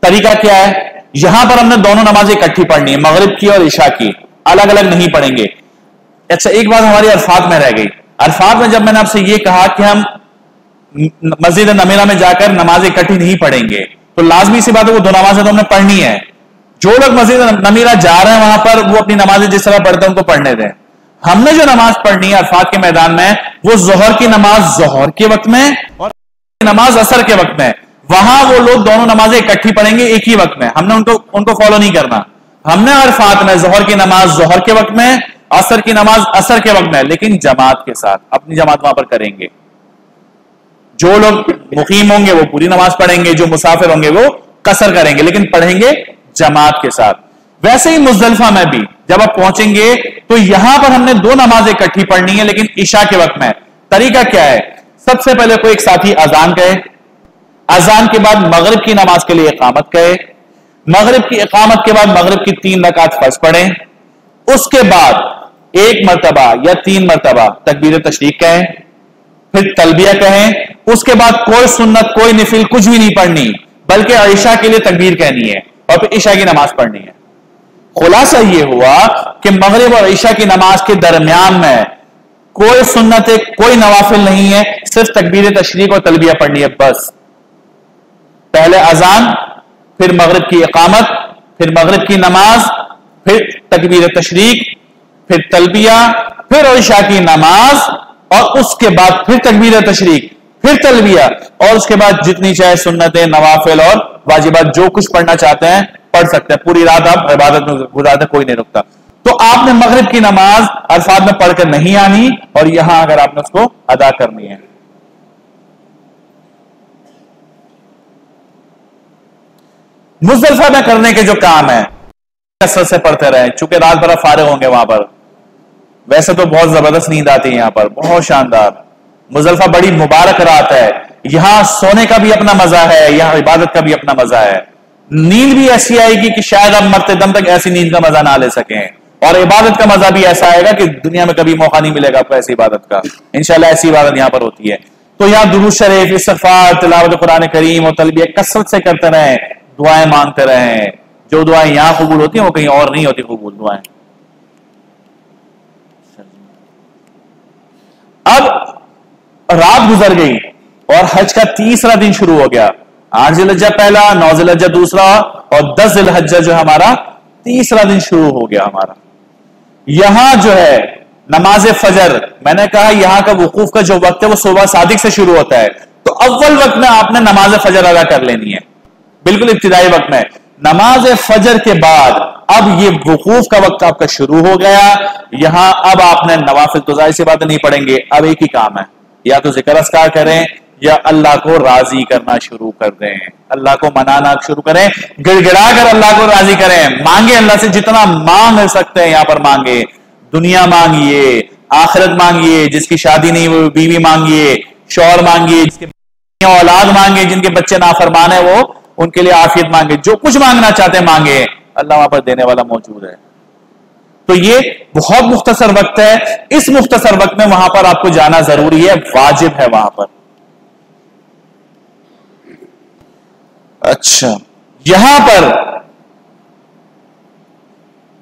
A: तरीका क्या है, यहां पर हमने दोनों नमाजें इकट्ठी पढ़नी है, मगरिब की और ईशा की, अलग अलग नहीं पढ़ेंगे। अच्छा, एक बात हमारी अरफात में रह गई। अरफात में जब मैंने आपसे यह कहा कि हम मस्जिद नमीरा में जाकर नमाज इकट्ठी नहीं पढ़ेंगे, तो लाजमी सी बात है वो दो नमाजें तो हमने पढ़नी है। जो लोग मस्जिद नमीरा जा रहे हैं वहां पर वो अपनी नमाजें जिस तरह पढ़ते हैं उनको पढ़ने दें। हमने जो नमाज पढ़नी है अरफात के मैदान में, वो जोहर की नमाज जोहर के वक्त में और नमाज असर के वक्त में, वहां वो लोग दोनों नमाजें इकट्ठी पढ़ेंगे एक ही वक्त में। हमने उनको फॉलो नहीं करना। हमने अरफात में जोहर की नमाज जोहर के वक्त में, असर की नमाज असर के वक्त में, लेकिन जमात के साथ अपनी जमात वहां पर करेंगे। जो लोग मुकीम होंगे वो पूरी नमाज पढ़ेंगे, जो मुसाफिर होंगे वो कसर करेंगे, लेकिन पढ़ेंगे जमात के साथ। वैसे ही मुजदलिफा में भी जब आप पहुंचेंगे तो यहां पर हमने दो नमाज इकट्ठी पढ़नी है, लेकिन इशा के वक्त में। तरीका क्या है? सबसे पहले कोई एक साथी अजान कहे, अजान के बाद मगरिब की नमाज के लिए इकामत कहे, मगरिब की इकामत के बाद मगरिब की 3 रकात फर्ज पढ़ें, उसके बाद 1 मरतबा या 3 मरतबा तकबीर तशरीक कहें, फिर तलबिया कहें, उसके बाद कोई सुन्नत कोई निफिल कुछ भी नहीं पढ़नी, बल्कि इशा के लिए तकबीर कहनी है और फिर इशा की नमाज पढ़नी है। खुलासा यह हुआ कि मगरिब और इशा की नमाज के दरमियान में कोई सुन्नत कोई नवाफिल नहीं है, सिर्फ तकबीर तशरीक और तलबिया पढ़नी है बस। पहले अजान, फिर मगरिब की इकामत, फिर मगरिब की नमाज, फिर तकबीर तशरीक, फिर तलबिया, फिर इशा की नमाज, और उसके बाद फिर तकबीर तशरीक, फिर तलबिया, और उसके बाद जितनी चाहे सुन्नतें नवाफिल और वाजिबात जो कुछ पढ़ना चाहते हैं पढ़ सकते हैं। पूरी रात आप इबादत में गुजारते, कोई नहीं रुकता। तो आपने मगरिब की नमाज अरफात में पढ़कर नहीं आनी, और यहां अगर आपने उसको अदा करनी है। मुजदलिफा में करने के जो काम है कसरत से पढ़ते रहे, चूंकि रात भर फारिग होंगे वहां पर। वैसे तो बहुत जबरदस्त नींद आती है यहां पर, बहुत शानदार। मुजदलिफा बड़ी मुबारक रात है, यहां सोने का भी अपना मजा है, यहां इबादत का भी अपना मजा है। नींद भी ऐसी आएगी कि शायद आप मरते दम तक ऐसी नींद का मजा ना ले सकें, और इबादत का मजा भी ऐसा आएगा कि दुनिया में कभी मौका नहीं मिलेगा आपको ऐसी इबादत का। इंशाल्लाह ऐसी इबादत यहां पर होती है। तो यहां दुरूद शरीफ, इस्तिग़फ़ार, तिलावत कुरान करीम और तलबिया कसरत से करते रहें, दुआएं मांगते रहें। जो दुआएं यहां कबूल होती हैं वो कहीं और नहीं होती कबूल दुआएं। अब रात गुजर गई और हज का तीसरा दिन शुरू हो गया। 8 ज़िलहज्जा पहला, 9 ज़िलहज्जा दूसरा और 10 ज़िलहज्जा जो हमारा तीसरा दिन शुरू हो गया हमारा। यहां जो है नमाज फजर, मैंने कहा यहां का वकूफ का जो वक्त है वो सुबह सादिक से शुरू होता है, तो अव्वल वक्त में आपने नमाज फजर अदा कर लेनी है, बिल्कुल इब्तिदाई वक्त में। नमाज फजर के बाद अब ये वकूफ का वक्त आपका शुरू हो गया। यहां अब आपने नवाफिल तो जाहिर सी बातें नहीं पढ़ेंगे, अब एक ही काम है, या तो जिक्र अस्कार करें या अल्लाह को राजी करना शुरू कर दें, अल्लाह को मनाना शुरू करें, गिड़गिड़ा कर अल्लाह को राजी करें। मांगे अल्लाह से जितना मांग सकते हैं यहां पर मांगे। दुनिया मांगिए, आखिरत मांगिए, जिसकी शादी नहीं वो बीवी मांगिए, शौहर मांगिए, जिसके औलाद मांगे, जिनके बच्चे नाफरमान है वो उनके लिए आफियत मांगे। जो कुछ मांगना चाहते हैं मांगे, अल्लाह वहां पर देने वाला मौजूद है। तो ये बहुत मुख्तसर वक्त है, इस मुख्तसर वक्त में वहां पर आपको जाना जरूरी है, वाजिब है वहां पर। अच्छा, यहां पर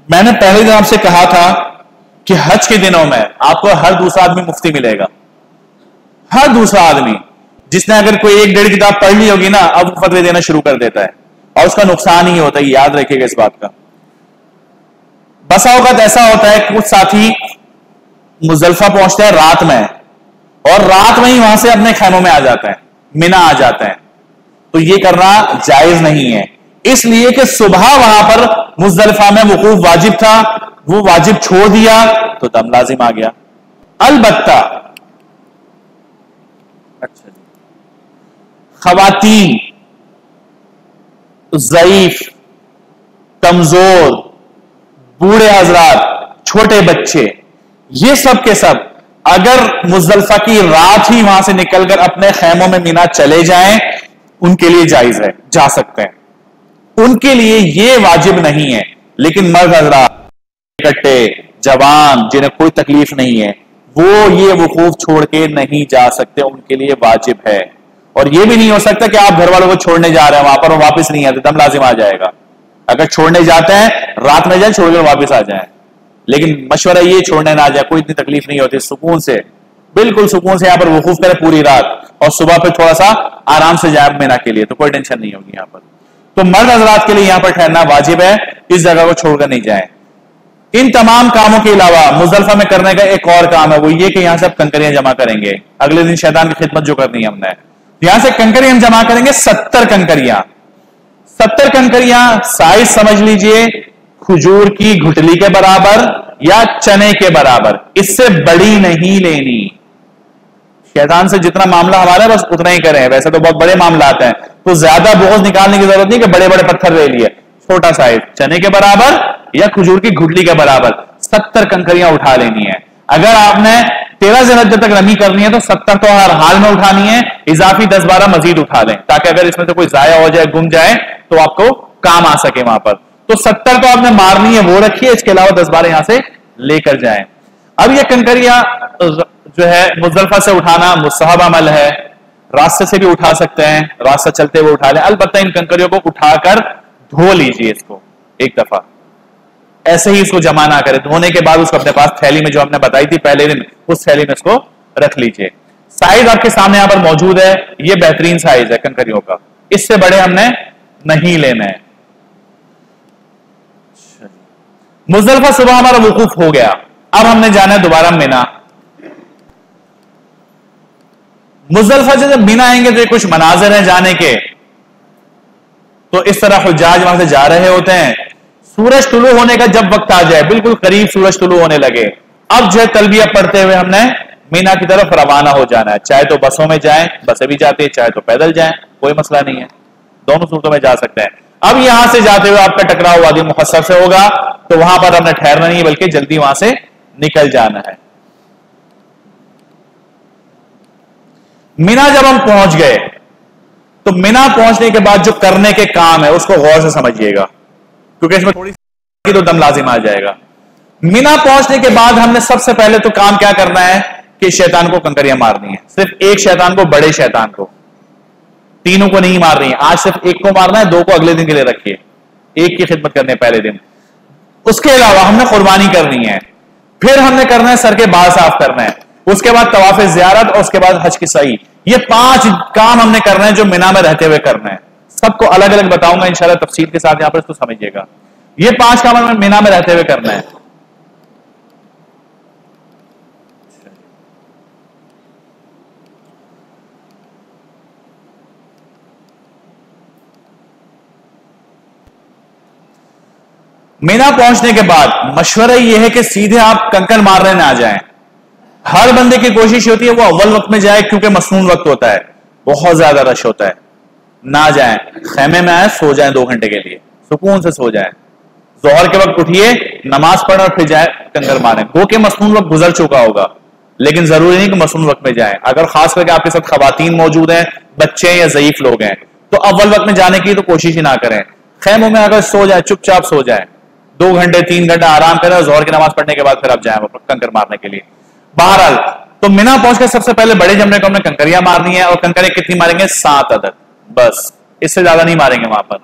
A: मैंने पहले दिन आपसे कहा था कि हज के दिनों में आपको हर दूसरा आदमी मुफ्ती मिलेगा। हर दूसरा आदमी जिसने अगर कोई 1-1.5 किताब पढ़ ली होगी ना, अब फतवे देना शुरू कर देता है, और उसका नुकसान ही होता है, याद रखिएगा इस बात का। बसा औक़ात ऐसा होता है कि कुछ साथी मुजदलिफा पहुंचते हैं रात में, और रात में ही वहां से अपने खैमों में आ जाते हैं, मिना आ जाते हैं। तो ये करना जायज नहीं है, इसलिए कि सुबह वहां पर मुजदलिफा में वकूफ वाजिब था, वो वाजिब छोड़ दिया तो दम लाजिम आ गया। अलबत्ता अच्छा जी, खवातीन, ज़ईफ, कमजोर, बूढ़े हजरात, छोटे बच्चे, ये सब के सब अगर मुजदलिफा की रात ही वहां से निकलकर अपने खैमों में मीना चले जाएं, उनके लिए जायज है, जा सकते हैं, उनके लिए ये वाजिब नहीं है। लेकिन मर्द हजरात, कट्टे, जवान, जिन्हें कोई तकलीफ नहीं है, वो ये वकूफ छोड़ के नहीं जा सकते, उनके लिए वाजिब है। और ये भी नहीं हो सकता कि आप घर वालों को छोड़ने जा रहे हैं वहां पर, वो वापस नहीं आते, दम लाजिम आ जाएगा। अगर छोड़ने जाते हैं रात में जाए, छोड़कर वापस आ जाए, लेकिन मशवरा ये छोड़ने ना जाए, कोई इतनी तकलीफ नहीं होती, सुकून से बिल्कुल सुकून से यहां पर वकूफ करें पूरी रात और सुबह फिर थोड़ा सा आराम से जाए मीना के लिए, तो कोई टेंशन नहीं होगी यहां पर। तो मर्द हजरात के लिए यहां पर ठहरना वाजिब है, इस जगह को छोड़कर नहीं जाए। इन तमाम कामों के अलावा मुजदलिफा में करने का एक और काम है, वो ये कि यहां से आप कंकरियां जमा करेंगे। अगले दिन शैतान की खिदमत जो करनी है हमने, यहां से कंकरियां जमा करेंगे 70 कंकरियां। 70 कंकरियां साइज समझ लीजिए खजूर की घुटली के बराबर या चने के बराबर, इससे बड़ी नहीं लेनी। शैतान से जितना मामला हमारा है बस उतना ही करें, वैसे तो बहुत बड़े मामला आते हैं, तो ज्यादा बोझ निकालने की जरूरत नहीं कि बड़े बड़े पत्थर ले लिए। छोटा साइज चने के बराबर या खजूर की घुटली के बराबर 70 कंकरियां उठा लेनी है। अगर आपने 13 ज़िलहज्जा तक रमी करनी है तो 70 तो हर हाल में उठानी है, इजाफी 10-12 मजीद उठा लें, ताकि अगर इसमें से कोई जाया हो जाए, गुम जाए, तो आपको काम आ सके वहां पर। तो 70 तो आपने मारनी है, वो रखिए, इसके अलावा 10-12 यहां से लेकर जाएं। अब ये कंकरियां जो है मुजदलिफा से उठाना मुस्तहब अमल है, रास्ते से भी उठा सकते हैं, रास्ता चलते हुए उठा लें। अलबत्ता इन कंकरियों को उठाकर धो लीजिए इसको एक दफा, ऐसे ही इसको जमा ना करें। धोने के बाद उसको अपने पास थैली में जो हमने बताई थी पहले दिन, उस थैली में इसको रख लीजिए। साइज आपके सामने यहां पर मौजूद है, ये बेहतरीन साइज है कंकरियों का, इससे बड़े हमने नहीं लेने हैं। मुजदलिफा सुबह हमारा वकूफ हो गया, अब हमने जाना है दोबारा मीना। मुजदलिफा जब मीना आएंगे तो ये कुछ मनाजिर हैं जाने के, तो इस तरह हुज्जाज वहां से जा रहे होते हैं। सूरज तुलू होने का जब वक्त आ जाए, बिल्कुल करीब सूरज तुलू होने लगे, अब जो है तलबिया पढ़ते हुए हमने मीना की तरफ रवाना हो जाना है। चाहे तो बसों में जाएं, बसें भी जाती है, चाहे तो पैदल जाएं, कोई मसला नहीं है, दोनों सूरतों में जा सकते हैं। अब यहां से जाते हुए आपका टकराव वादी मुखस्सर से होगा, तो वहां पर हमने ठहरना नहीं बल्कि जल्दी वहां से निकल जाना है। मीना जब हम पहुंच गए, तो मीना पहुंचने के बाद जो करने के काम है उसको गौर से समझिएगा, क्योंकि इसमें थोड़ी सी तो दम लाजिम आ जाएगा। मीना पहुंचने के बाद हमने सबसे पहले तो काम क्या करना है कि शैतान को कंकरियां मारनी है। सिर्फ एक शैतान को, बड़े शैतान को, तीनों को नहीं मार रही है। आज सिर्फ एक को मारना है, 2 को अगले दिन के लिए रखिए, एक की खिदमत करनी है पहले दिन। उसके अलावा हमने कुर्बानी करनी है, फिर हमने करना है सर के बाल साफ करना है, उसके बाद तवाफ ज़ियारत और उसके बाद हज की सही। ये 5 काम हमने करना है जो मीना में रहते हुए करना है। सबको अलग अलग बताऊंगा इंशाल्लाह तफसील के साथ, यहां पर इसको समझिएगा। ये 5 काम हमें मीना में रहते हुए करना है। मीना पहुंचने के बाद मशवरा यह है कि सीधे आप कंकड़ मारने ना जाएं। हर बंदे की कोशिश होती है वो अव्वल वक्त में जाए, क्योंकि मसनून वक्त होता है, बहुत ज्यादा रश होता है। ना जाएं, खेमे में आए, सो जाएं 2 घंटे के लिए, सुकून से सो जाएं। जोहर के वक्त उठिए, नमाज पढ़ें और फिर जाए कंकड़ मारें। गो के मसनून वक्त गुजर चुका होगा, लेकिन जरूरी नहीं कि मसनून वक्त में जाएं। अगर खास करके आपके साथ खवातीन मौजूद हैं, बच्चे या ज़ईफ लोग हैं, तो अव्वल वक्त में जाने की तो कोशिश ही ना करें। खेमों में अगर सो जाए, चुपचाप सो जाए, 2 घंटे 3 घंटा आराम करें और जोहर की नमाज पढ़ने के बाद फिर आप जाएं कंकड़ मारने के लिए। बहरहाल तो मीना पहुंचकर सबसे पहले बड़े जमरे को हमने कंकरियां मारनी है, और कंकरियां कितनी मारेंगे? 7 अदद, बस, इससे ज्यादा नहीं मारेंगे वहां पर।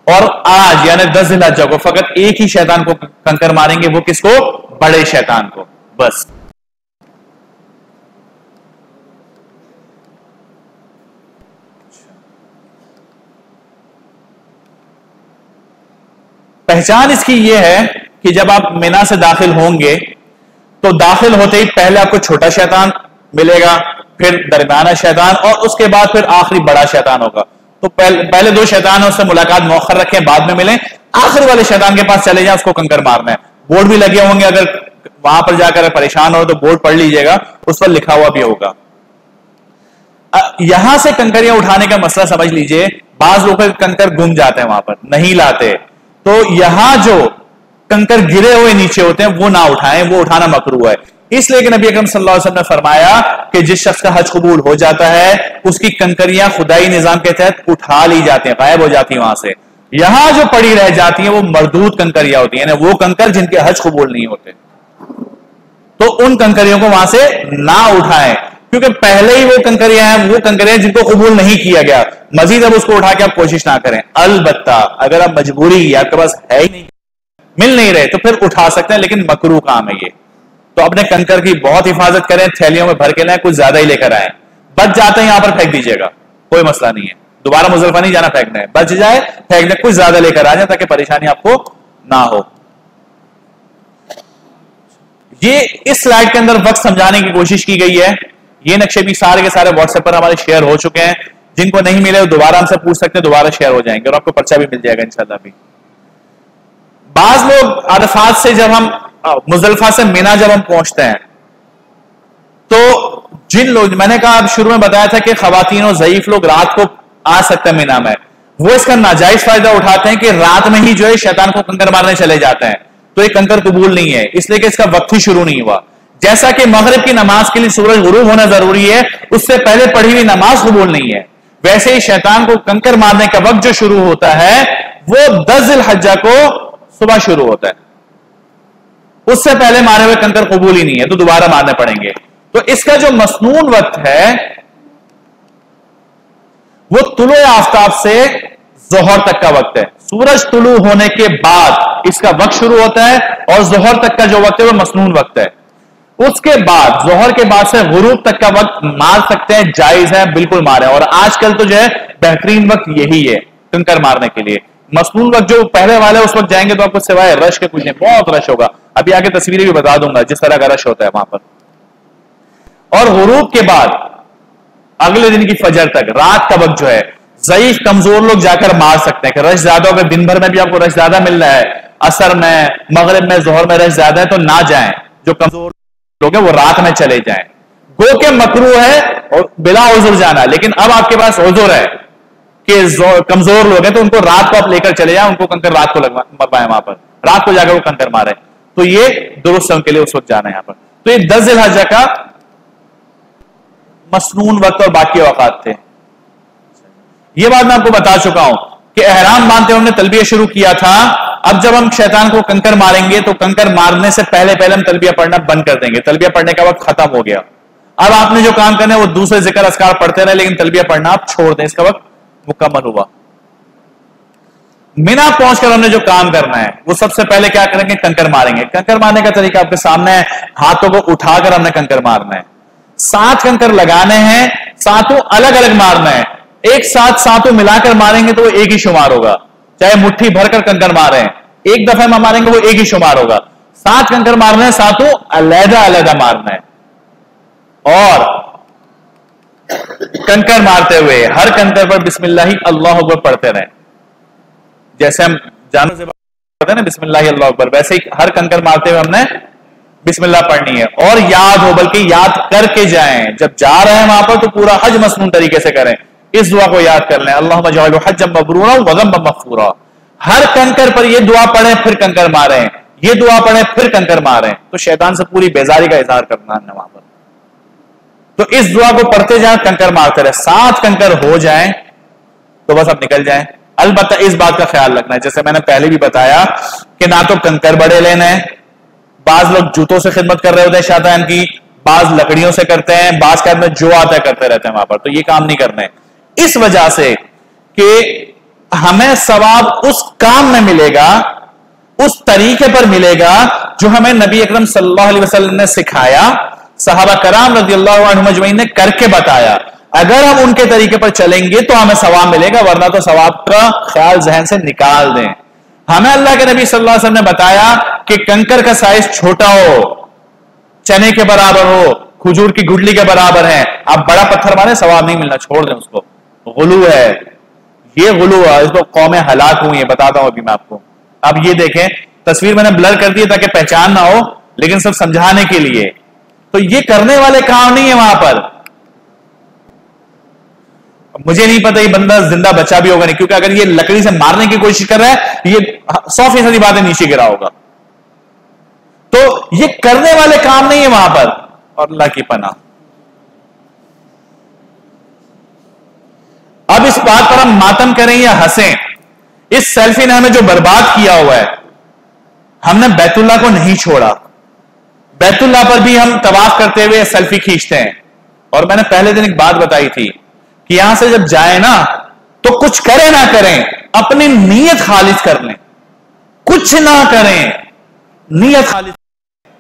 A: और आज यानी 10 ज़िलहज्जा को फकत एक ही शैतान को कंकर मारेंगे, वो किसको? बड़े शैतान को, बस। पहचान इसकी यह है कि जब आप मीना से दाखिल होंगे तो दाखिल होते ही पहले आपको छोटा शैतान मिलेगा, फिर दरमियाना शैतान, और उसके बाद फिर आखिरी बड़ा शैतान होगा। तो पहले 2 शैतान है, उससे मुलाकात मौखर रखें, बाद में मिलें। आखिर वाले शैतान के पास चले जाएं, उसको कंकर मारना है। बोर्ड भी लगे होंगे, अगर वहां पर जाकर परेशान हो तो बोर्ड पढ़ लीजिएगा, उस पर लिखा हुआ भी होगा। यहां से कंकरियां उठाने का मसला समझ लीजिए। बाज लोग कंकर गुम जाते हैं, वहां पर नहीं लाते, तो यहां जो कंकर गिरे हुए नीचे होते हैं वो ना उठाएं, वो उठाना मकरूह है। इसलिए कि नबी अकरम सल्लल्लाहु अलैहि वसल्लम ने फरमाया कि जिस शख्स का हज कबूल हो जाता है उसकी कंकरियां खुदाई निजाम के तहत उठा ली जाती हैं, गायब हो जाती हैं वहां से। यहां जो पड़ी रह जाती हैं वो मरदूद कंकरियां होती हैं, वो कंकर जिनके हज कबूल नहीं होते, तो उन कंकरियों को वहां से ना उठाएं, क्योंकि पहले ही वो कंकरियां हैं, वो कंकरियां जिनको कबूल नहीं किया गया। मजीद अब उसको उठा के आप कोशिश ना करें। अलबत्ता अगर आप मजबूरी, आपके पास है ही नहीं, मिल नहीं रहे, तो फिर उठा सकते हैं, लेकिन मकरूह काम है ये। तो अपने कंकर की बहुत हिफाजत करें, थैलियों में भर के लाएं, कुछ ज्यादा ही लेकर आए। बच जाते हैं यहां पर फेंक दीजिएगा, कोई मसला नहीं है, दोबारा मुजल्फा नहीं जाना फेंकना है, बच जाए फेंक दें, कुछ ज्यादा लेकर आ जाए ताकि परेशानी आपको ना हो। ये इस स्लाइड के अंदर वक्त समझाने की कोशिश की गई है। ये नक्शे भी सारे के सारे व्हाट्सएप पर हमारे शेयर हो चुके हैं, जिनको नहीं मिले वो दोबारा हमसे पूछ सकते हैं, दोबारा शेयर हो जाएंगे और आपको पर्चा भी मिल जाएगा इंशाल्लाह। भी बाज लोग अरफात से जब हम मुजल्फा से मिना जब हम पहुंचते हैं तो जिन लोग, मैंने कहा अब शुरू में बताया था कि खवातीन और ज़ईफ लोग रात को आ सकते हैं मिना में, वो इसका नाजायज फायदा उठाते हैं कि रात में ही जो है शैतान को कंकर मारने चले जाते हैं, तो ये कंकर कबूल नहीं है, इसलिए कि इसका वक्त ही शुरू नहीं हुआ। जैसा कि मगरिब की नमाज के लिए सूरज गुरूब होना जरूरी है, उससे पहले पढ़ी हुई नमाज कबूल नहीं है, वैसे ही शैतान को कंकर मारने का वक्त जो शुरू होता है वो 10 ज़िलहज्जा को सुबह शुरू होता है, उससे पहले मारे हुए कंकर कबूल ही नहीं है, तो दोबारा मारने पड़ेंगे। तो इसका जो मसनून वक्त है वो तुलुए आफताब से जोहर तक का वक्त है। सूरज तुलू होने के बाद इसका वक्त शुरू होता है और जोहर तक का जो वक्त है वो मसनून वक्त है। उसके बाद जोहर के बाद से गुरूब तक का वक्त मार सकते हैं, जायज है, बिल्कुल मारे। और आजकल तो जो है बेहतरीन वक्त यही है कंकर मारने के लिए। मसनून वक्त जो पहले वाले उस वक्त जाएंगे तो आपको सिवाय रश के कुछ नहीं, बहुत रश होगा, अभी आगे तस्वीरें भी बता दूंगा जिस तरह का रश होता है वहां पर। और गुरूब के बाद अगले दिन की फजर तक रात का वक्त जो है ज़ईफ कमजोर लोग जाकर मार सकते हैं कि रश ज्यादा होगा, दिन भर में भी आपको रश ज्यादा मिल रहा है, असर में, मगरिब में, जोहर में रश ज्यादा है, तो ना जाएं। जो कमजोर लोग हैं वो रात में चले जाएं। गो के मकरू है और बिला उज़ुर जाना, लेकिन अब आपके पास उज़ुर है कि कमजोर लोग हैं तो उनको रात को आप लेकर चले जाएं, उनको कंकर रात को मरवाएं, वहां पर रात को जाकर वो कंकर मारे, तो ये दुरुस्त है उनके लिए उस वक्त जाना है यहां पर। तो ये 10 ज़िलहज्जा का मसनून वक्त और बाकी औकात थे। यह बात मैं आपको बता चुका हूं कि एहराम बांधते हमने तलबिया शुरू किया था। अब जब हम शैतान को कंकर मारेंगे तो कंकर मारने से पहले पहले हम तलबिया पढ़ना बंद कर देंगे, तलबिया पढ़ने का वक्त खत्म हो गया। अब आपने जो काम करना है वो दूसरे जिक्र अस्कार पढ़ते रहे, लेकिन तलबिया पढ़ना आप छोड़ दें, इसका वक्त मुकम्मल हुआ। मिना पहुंचकर हमने जो काम करना है वो सबसे पहले क्या करेंगे, कंकर मारेंगे। कंकर मारने का तरीका आपके सामने है, हाथों को उठाकर हमने कंकर मारना है। 7 कंकर लगाने हैं, सातों अलग अलग मारना है। एक साथ सातों मिलाकर मारेंगे तो वो एक ही शुमार होगा, चाहे मुट्ठी भरकर कंकर मारे हैं, एक दफे में मारेंगे वो एक ही शुमार होगा। 7 कंकर मारने हैं, सातों अलग अलग मारना है। और कंकर मारते हुए हर कंकर पर बिस्मिल्लाह अल्लाह अकबर पढ़ते रहें। जैसे हम जानो से पढ़ते हैं ना बिस्मिल्लाह अल्लाह अकबर, वैसे ही हर कंकर मारते हुए हमने बिस्मिल्लाह पढ़नी है। और याद हो, बल्कि याद करके जाएं। जब जा रहे हैं वहां पर तो पूरा हज मसनून तरीके से करें। इस दुआ को याद कर लें, अल्लाहुम्मा जअलहु हज्जम मबरूरा व ज़म्बन मग़फ़ूरा। हर कंकर पर यह दुआ पढ़ें फिर कंकर मारें, ये दुआ पढ़ें फिर कंकर मारें, तो शैतान से पूरी बेजारी का इजहार करना है वहां पर। तो इस दुआ को पढ़ते जाएं, कंकर मारते रहे। 7 कंकर हो जाएं तो बस आप निकल जाएं। अलबत्ता इस बात का ख्याल रखना है, जैसे मैंने पहले भी बताया कि ना तो कंकर बड़े लेने हैं, बाज लोग जूतों से खिदमत कर रहे होते हैं शैतान की, बाज लकड़ियों से करते हैं, बाज के हाथ में जो आता है करते रहते हैं वहां पर, तो ये काम नहीं करने। इस वजह से कि हमें सवाब उस काम में मिलेगा, उस तरीके पर मिलेगा जो हमें नबी अकरम सल्लल्लाहु अलैहि वसल्लम ने सिखाया, सहाबा कराम रज़ियल्लाहु अन्हुम अजमईन ने करके बताया। अगर हम उनके तरीके पर चलेंगे तो हमें सवाब मिलेगा, वरना तो सवाब का ख्याल जहन से निकाल दें। हमें अल्लाह के नबी सल्लल्लाहु अलैहि वसल्लम ने बताया कि कंकर का साइज छोटा हो, चने के बराबर हो, खजूर की गुठली के बराबर है, आप बड़ा पत्थर मारे सवाब नहीं मिलना, छोड़ दें उसको। गुलू है, ये गुलू है, इसको कौमें हलाक हुई है, बताता हूं अभी मैं आपको। अब ये देखें, तस्वीर मैंने ब्लर कर दी है ताकि पहचान ना हो, लेकिन सब समझाने के लिए। तो ये करने वाले काम नहीं है वहां पर। मुझे नहीं पता ये बंदा जिंदा बचा भी होगा नहीं, क्योंकि अगर ये लकड़ी से मारने की कोशिश कर रहा है ये 100% बातें नीचे गिरा होगा। तो ये करने वाले काम नहीं है वहां पर, और अल्लाह की पनाह। अब इस बात पर हम मातम करें या हंसें, इस सेल्फी ने हमें जो बर्बाद किया हुआ है, हमने बैतुल्लाह को नहीं छोड़ा। बैतुल्लाह पर भी हम तवाफ करते हुए सेल्फी खींचते हैं। और मैंने पहले दिन एक बात बताई थी कि यहां से जब जाए ना तो कुछ करें ना करें, अपनी नीयत खालिज कर लें, कुछ ना करें, नीयत खालिज।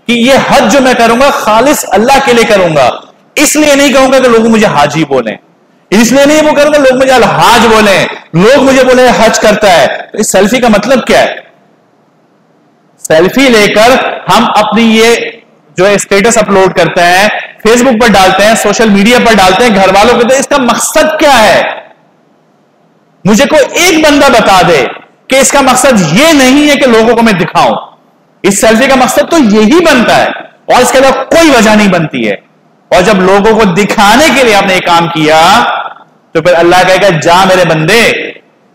A: कि ये हज जो मैं करूंगा खालिस अल्लाह के लिए करूंगा, इसलिए नहीं कहूंगा कि लोग मुझे हाजी बोले, इसलिए नहीं वो करूंगा लोग मुझे अलहाज बोले, लोग मुझे बोले हज करता है। तो इस सेल्फी का मतलब क्या है? सेल्फी लेकर हम अपनी ये जो स्टेटस अपलोड करते हैं, फेसबुक पर डालते हैं, सोशल मीडिया पर डालते हैं, घर वालों को, तो इसका मकसद क्या है? मुझे कोई एक बंदा बता दे कि इसका मकसद ये नहीं है कि लोगों को मैं दिखाऊं। इस सेल्फी का मकसद तो यही बनता है और इसके अलावा कोई वजह नहीं बनती है। और जब लोगों को दिखाने के लिए आपने ये काम किया तो फिर अल्लाह कहेगा जा मेरे बंदे,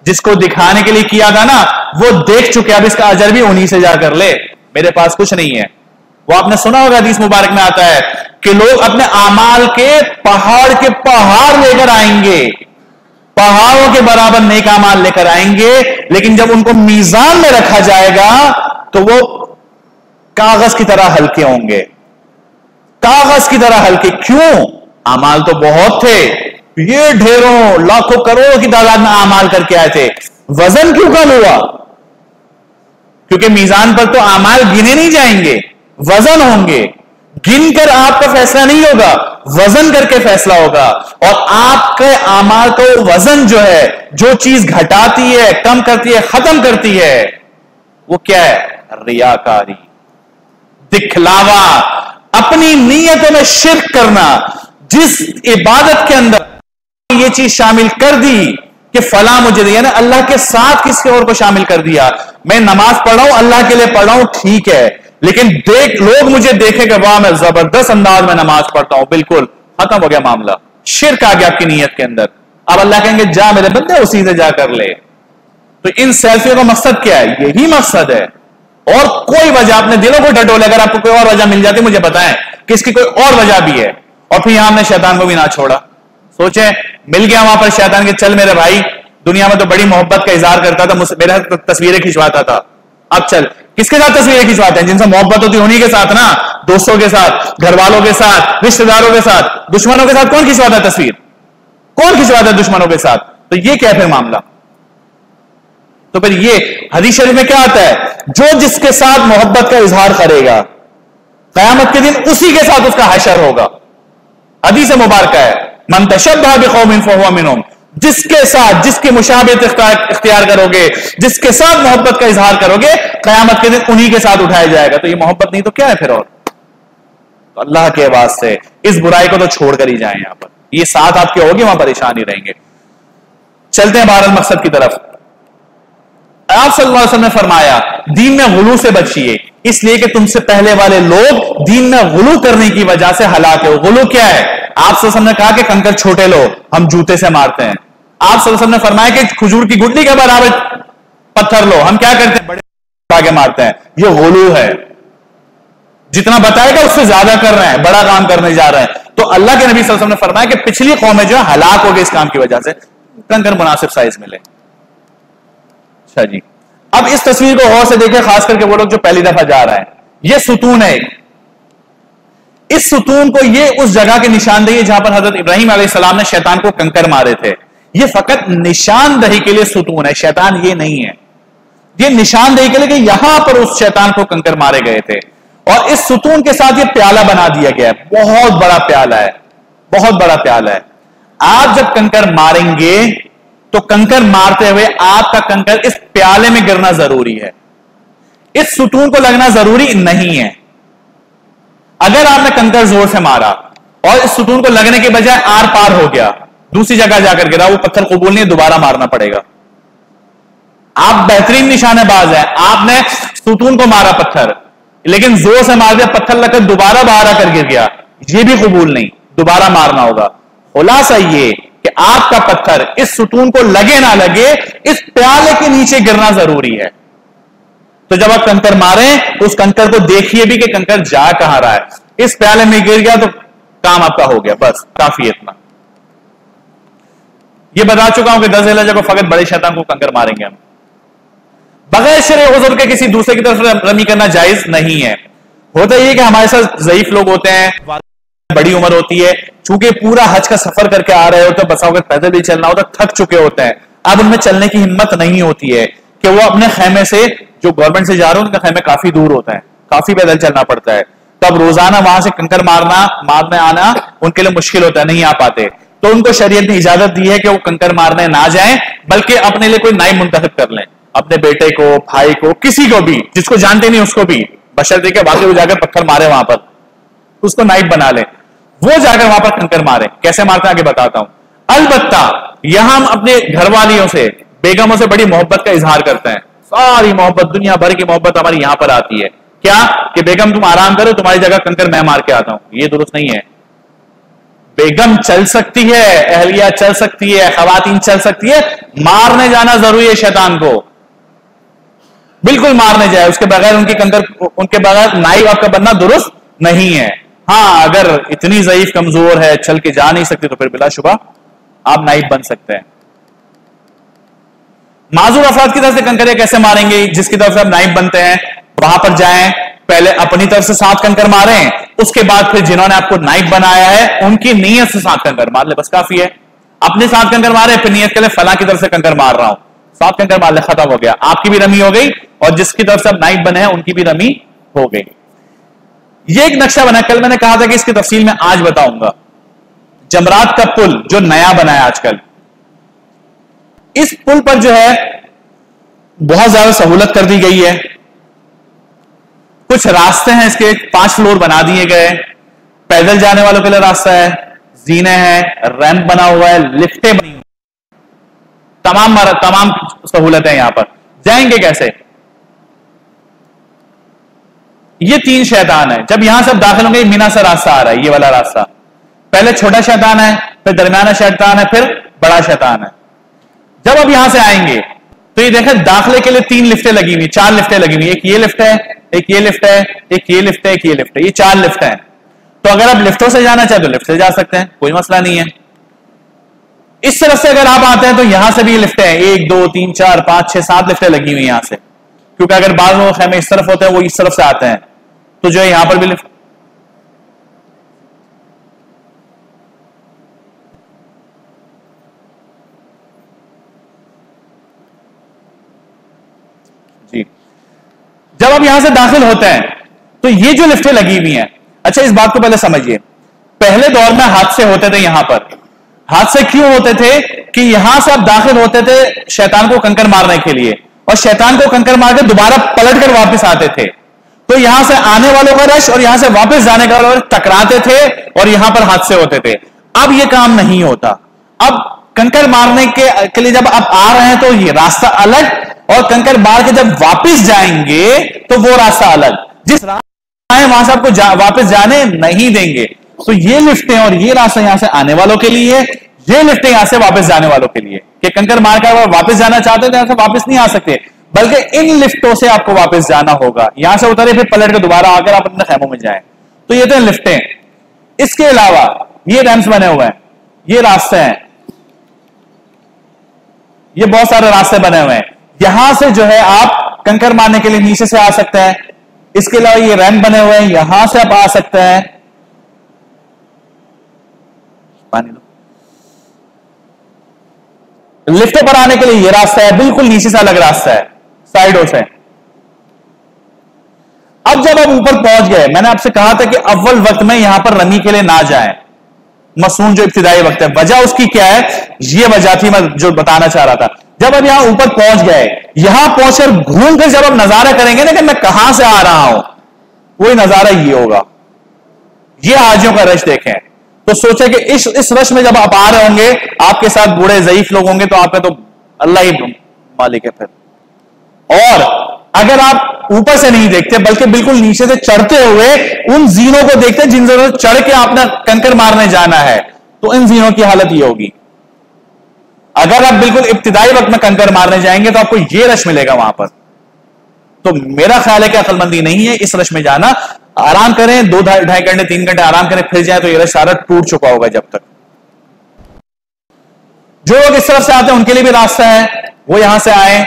A: जिसको दिखाने के लिए किया था ना वो देख चुके, अब इसका अजर भी उन्हीं से जाकर ले, मेरे पास कुछ नहीं है। वो आपने सुना होगा, हदीस मुबारक में आता है कि लोग अपने आमाल के पहाड़ लेकर आएंगे, पहाड़ों के बराबर नेक आमाल लेकर आएंगे, लेकिन जब उनको मीजान में रखा जाएगा तो वो कागज की तरह हल्के होंगे, कागज की तरह हल्के। क्यों? आमाल तो बहुत थे, ये ढेरों लाखों करोड़ों की तादाद में आमाल करके आए थे, वजन क्यों कम हुआ? क्योंकि मीजान पर तो आमाल गिने नहीं जाएंगे, वजन होंगे। गिनकर आपका फैसला नहीं होगा, वजन करके फैसला होगा। और आपके आमाल को वजन जो है, जो चीज घटाती है, कम करती है, खत्म करती है, वो क्या है? रियाकारी, दिखलावा, अपनी नीयतों में शिर्क करना। जिस इबादत के अंदर ये चीज शामिल कर दी कि फला मुझे दिया ना, अल्लाह के साथ किसी और को शामिल कर दिया। मैं नमाज पढ़ रहा हूं, अल्लाह के लिए पढ़ रहा हूं, ठीक है, लेकिन लोग मुझे देखेंगे वाह मैं जबरदस्त अंदाज में नमाज पढ़ता हूं, बिल्कुल खत्म हो गया मामला, शिर्क आ गया आपकी नीयत के अंदर। अब अल्लाह कहेंगे जा मेरे बंदे उसी से जाकर ले। तो इन सेल्फियों का मकसद क्या है? यही मकसद है, और कोई वजह अपने दिलों को टटोले। अगर आपको कोई और वजह मिल जाती मुझे बताएं कि इसकी कोई और वजह भी है। और फिर यहां हमने शैतान को भी ना छोड़ा। सोचे मिल गया वहां पर शैतान के, चल मेरे भाई, दुनिया में तो बड़ी मोहब्बत का इजहार करता था, मुझसे मेरे साथ तस्वीरें खिंचवाता था, अब चल किसके साथ तस्वीरें खिंचवाते हैं? जिनसे मोहब्बत होती उन्हीं के साथ ना, दोस्तों के साथ, घर वालों के साथ, रिश्तेदारों के साथ। दुश्मनों के साथ कौन खिंचवाता है तस्वीर? कौन खिंचवाता है दुश्मनों के साथ? तो ये क्या फिर मामला? तो फिर ये हदीस शरीफ में क्या आता है? जो जिसके साथ मोहब्बत का इजहार करेगा कयामत के दिन उसी के साथ उसका हशर होगा। हदीस मुबारक है, मन तशब्बह बिकौमिन फहुवा मिनहुम, जिसके साथ, जिसकी मुशाबहत इख्तियार करोगे, जिसके साथ मोहब्बत का इजहार करोगे, कयामत के दिन उन्हीं के साथ उठाया जाएगा। तो ये मोहब्बत नहीं तो क्या है फिर? और तो अल्लाह के वास्ते इस बुराई को तो छोड़कर ही जाए। यहां पर ये साथ आपके होगी, वहां परेशान ही रहेंगे। चलते हैं बहरहाल मकसद की तरफ। आप सल्लल्लाहु अलैहि वसल्लम ने फरमाया दीन में गुलू से बचिए, इसलिए कि तुमसे पहले वाले लोग दीन में गुलू करने की वजह से हलाक है। गुलू क्या है? आप सल्लल्लाहु अलैहि वसल्लम ने कहा कि कंकर छोटे लो, हम जूते से मारते हैं। आप सल्लल्लाहु अलैहि वसल्लम ने फरमाया कि खजूर की गुठली के बराबर पत्थर लो, हम क्या करते हैं? बड़े आगे मारते हैं। ये गुलू है, जितना बताएगा उससे ज्यादा कर रहे हैं, बड़ा काम करने जा रहे हैं। तो अल्लाह के नबी सल्लल्लाहु अलैहि वसल्लम ने फरमाया कि पिछली कौमें जो है हलाक हो गई इस काम की वजह से, कंकर मुनासिब साइज मिले। अच्छा जी, अब इस तस्वीर को गौर से देखें, खास करके वो लोग जो पहली दफा जा रहे हैं। ये सुतून है, इस सुतून को, ये उस जगह की निशानदेही है जहां पर हजरत इब्राहिम अलैहिस्सलाम ने शैतान को कंकर मारे थे। ये फकत निशानदेही के लिए सुतून है, शैतान ये नहीं है। ये निशानदेही के लिए कि यहां पर उस शैतान को कंकर मारे गए थे। और इस सुतून के साथ ये प्याला बना दिया गया है, बहुत बड़ा प्याला है, बहुत बड़ा प्याला है। आप जब कंकर मारेंगे तो कंकर मारते हुए आपका कंकर इस प्याले में गिरना जरूरी है, इस सुतून को लगना जरूरी नहीं है। अगर आपने कंकर जोर से मारा और इस सुतून को लगने के बजाय आर पार हो गया, दूसरी जगह जाकर गिरा, वो पत्थर कबूल नहीं, दोबारा मारना पड़ेगा। आप बेहतरीन निशानेबाज हैं, आपने सुतून को मारा पत्थर, लेकिन जोर से मार दिया, पत्थर लगकर दोबारा बाहर आकर गिर गया, ये भी कबूल नहीं, दोबारा मारना होगा। खुलासा ये कि आपका पत्थर इस सुतून को लगे ना लगे, इस प्याले के नीचे गिरना जरूरी है। तो जब आप कंकर मारें तो उस कंकर को देखिए भी कि कंकर जा कहां रहा है। इस प्याले में गिर गया तो काम आपका हो गया, बस काफी इतना। ये बता चुका हूं कि 10 ज़िलहिज्जा को फकत बड़े शैतान को कंकर मारेंगे हम, बगैर शरअ उज़्र के किसी दूसरे की तरफ रमी करना जायज नहीं है। होता यह कि हमारे साथ ज़ईफ लोग होते हैं, बड़ी उम्र होती है, चूंकि पूरा हज का सफर करके आ रहे होते हैं, बसा वक्त पैदल भी चलना होता, थक चुके होते हैं। अब उनमें चलने की हिम्मत नहीं होती है कि वो अपने खेमे से, जो गवर्नमेंट से जा रहे हैं उनका खेमे काफी दूर होता है, काफी पैदल चलना पड़ता है। तो अब रोजाना वहां से कंकर मारने आना उनके लिए मुश्किल होता है, नहीं आ पाते। तो उनको शरीयत ने इजाजत दी है कि वो कंकर मारने ना जाएं, बल्कि अपने लिए कोई नाइब मुंतखब कर लें, अपने बेटे को, भाई को, किसी को भी जिसको जानते नहीं उसको भी, बशर्ते के बाकी वो जाकर पत्थर मारे वहां पर, उसको नाइब बना ले, वो जाकर वहां पर कंकर मारे। कैसे मारते हैं आगे बताता हूं। अलबत्ता यहां हम अपने घरवालियों से, बेगमों से बड़ी मोहब्बत का इजहार करते हैं, सारी मोहब्बत, दुनिया भर की मोहब्बत हमारी यहां पर आती है। क्या कि बेगम तुम आराम करो, तुम्हारी जगह कंकर मैं मार के आता हूं, ये दुरुस्त नहीं है। बेगम चल सकती है, अहलिया चल सकती है, खवातीन चल सकती है, मारने जाना जरूरी है शैतान को, बिल्कुल मारने जाए, उसके बगैर उनके बगैर नाइब आपका बनना दुरुस्त नहीं है। हाँ, अगर इतनी ज़ईफ कमजोर है, चल के जा नहीं सकती, तो फिर बिलाशुबा आप नाइब बन सकते हैं। माजूर अफराद की तरफ से कंकर कैसे मारेंगे? जिसकी तरफ से आप नाइब बनते हैं वहां पर जाएं, पहले अपनी तरफ से 7 कंकर मारें, उसके बाद फिर जिन्होंने आपको नाइब बनाया है उनकी नीयत से 7 कंकर मार ले, बस काफी है। अपने 7 कंकर मारे, फिर नीयत के लिए फला की तरफ से कंकर मार रहा हूं, 7 कंकर मार ले, खत्म हो गया, आपकी भी रमी हो गई और जिसकी तरफ से आप नाइब बने हैं उनकी भी रमी हो गई। ये एक नक्शा बना, कल मैंने कहा था कि इसकी तफसील मैं आज बताऊंगा। जमरात का पुल जो नया बना है आजकल, इस पुल पर जो है बहुत ज्यादा सहूलत कर दी गई है। कुछ रास्ते हैं इसके, 5 फ्लोर बना दिए गए, पैदल जाने वालों के लिए रास्ता है, जीने हैं, रैंप बना हुआ है, लिफ्टें बनी हुई, तमाम सहूलतें यहां पर। जाएंगे कैसे? ये 3 शैतान है, जब यहां से दाखिल होंगे, मीना से रास्ता आ रहा है, ये वाला रास्ता, पहले छोटा शैतान है, फिर दरमियाना शैतान है, फिर बड़ा शैतान है। जब अब यहां से आएंगे तो ये देखें, दाखिले के लिए 3 लिफ्टें लगी हुई, 4 लिफ्टें लगी हुई, एक ये लिफ्ट है, एक ये लिफ्ट है, एक ये लिफ्ट है, एक ये लिफ्ट है, ये 4 लिफ्ट है। तो अगर आप लिफ्टों से जाना चाहे तो लिफ्ट से जा सकते हैं, कोई मसला नहीं है। इस तरफ से अगर आप आते हैं तो यहां से भी लिफ्टें हैं, 1 2 3 4 5 6 7 लिफ्टें लगी हुई यहां से, क्योंकि अगर बाद में खैमे इस तरफ होते हैं, वो इस तरफ से आते हैं, तो जो है यहां पर भी लिफ्ट। जी, जब आप यहां से दाखिल होते हैं तो ये जो लिफ्टें लगी हुई हैं, अच्छा इस बात को पहले समझिए, पहले दौर में हादसे होते थे यहां पर। हादसे क्यों होते थे? कि यहां से आप दाखिल होते थे शैतान को कंकर मारने के लिए, और शैतान को कंकर मार के दोबारा पलट कर वापस आते थे, तो यहां से आने वालों का रश और यहां से वापस जाने का रश टकराते थे और यहां पर हादसे होते थे। अब यह काम नहीं होता। अब कंकर मारने के लिए जब आप आ रहे हैं तो ये रास्ता अलग, और कंकर मार के जब वापस जाएंगे तो वो रास्ता अलग, जिस रास्ता है वहां से आपको वापस जाने नहीं देंगे। तो ये लिफ्टें और ये रास्ता यहां से आने वालों के लिए, ये लिफ्टें यहां से वापस जाने वालों के लिए, कि कंकर मार कर अगर वापस जाना चाहते हैं तो यहां से वापस नहीं आ सकते, बल्कि इन लिफ्टों से आपको वापस जाना होगा। यहां से उतरे फिर पलट के दोबारा आकर आप अपने खैमों में जाएं। तो ये तो लिफ्टें। इसके अलावा ये रैंप्स बने हुए हैं, ये रास्ते हैं, ये बहुत सारे रास्ते बने हुए हैं। यहां से जो है आप कंकर मारने के लिए नीचे से आ सकते हैं। इसके अलावा ये रैंप बने हुए हैं, यहां से आप आ सकते हैं। पानी लो। लिफ्टों पर आने के लिए ये रास्ता है, बिल्कुल नीचे से अलग रास्ता है, साइडों से। अब जब आप ऊपर पहुंच गए, मैंने आपसे कहा था कि अव्वल वक्त में यहां पर रमी के लिए ना जाएं, मसून जो इब्तिदाई वक्त है। वजह उसकी क्या है? ये वजह थी मैं जो बताना चाह रहा था। जब आप यहां ऊपर पहुंच गए, यहां पहुंचकर घूम कर जब आप नजारा करेंगे ना कि मैं कहां से आ रहा हूं, वही नजारा ये होगा। ये हाजियों का रश देखें, तो सोचे कि इस रश में जब आप आ रहे होंगे, आपके साथ बूढ़े ज़ईफ लोग होंगे, तो आपका तो अल्लाह ही मालिक है फिर। और अगर आप ऊपर से नहीं देखते बल्कि बिल्कुल नीचे से चढ़ते हुए उन जीनों को देखते हैं जिन जीनों से चढ़ के आपने कंकर मारने जाना है, तो इन जीनों की हालत ये होगी। अगर आप बिल्कुल इब्तिदाई वक्त में कंकर मारने जाएंगे तो आपको ये रश मिलेगा वहां पर। तो मेरा ख्याल है कि अक्लमंदी नहीं है इस रश में जाना। आराम करें, 2-2.5 घंटे 3 घंटे आराम करें, फिर जाए तो ये रश सारा टूट चुका होगा। जब तक जो लोग इस तरफ से आते हैं उनके लिए भी रास्ता है, वो यहां से आए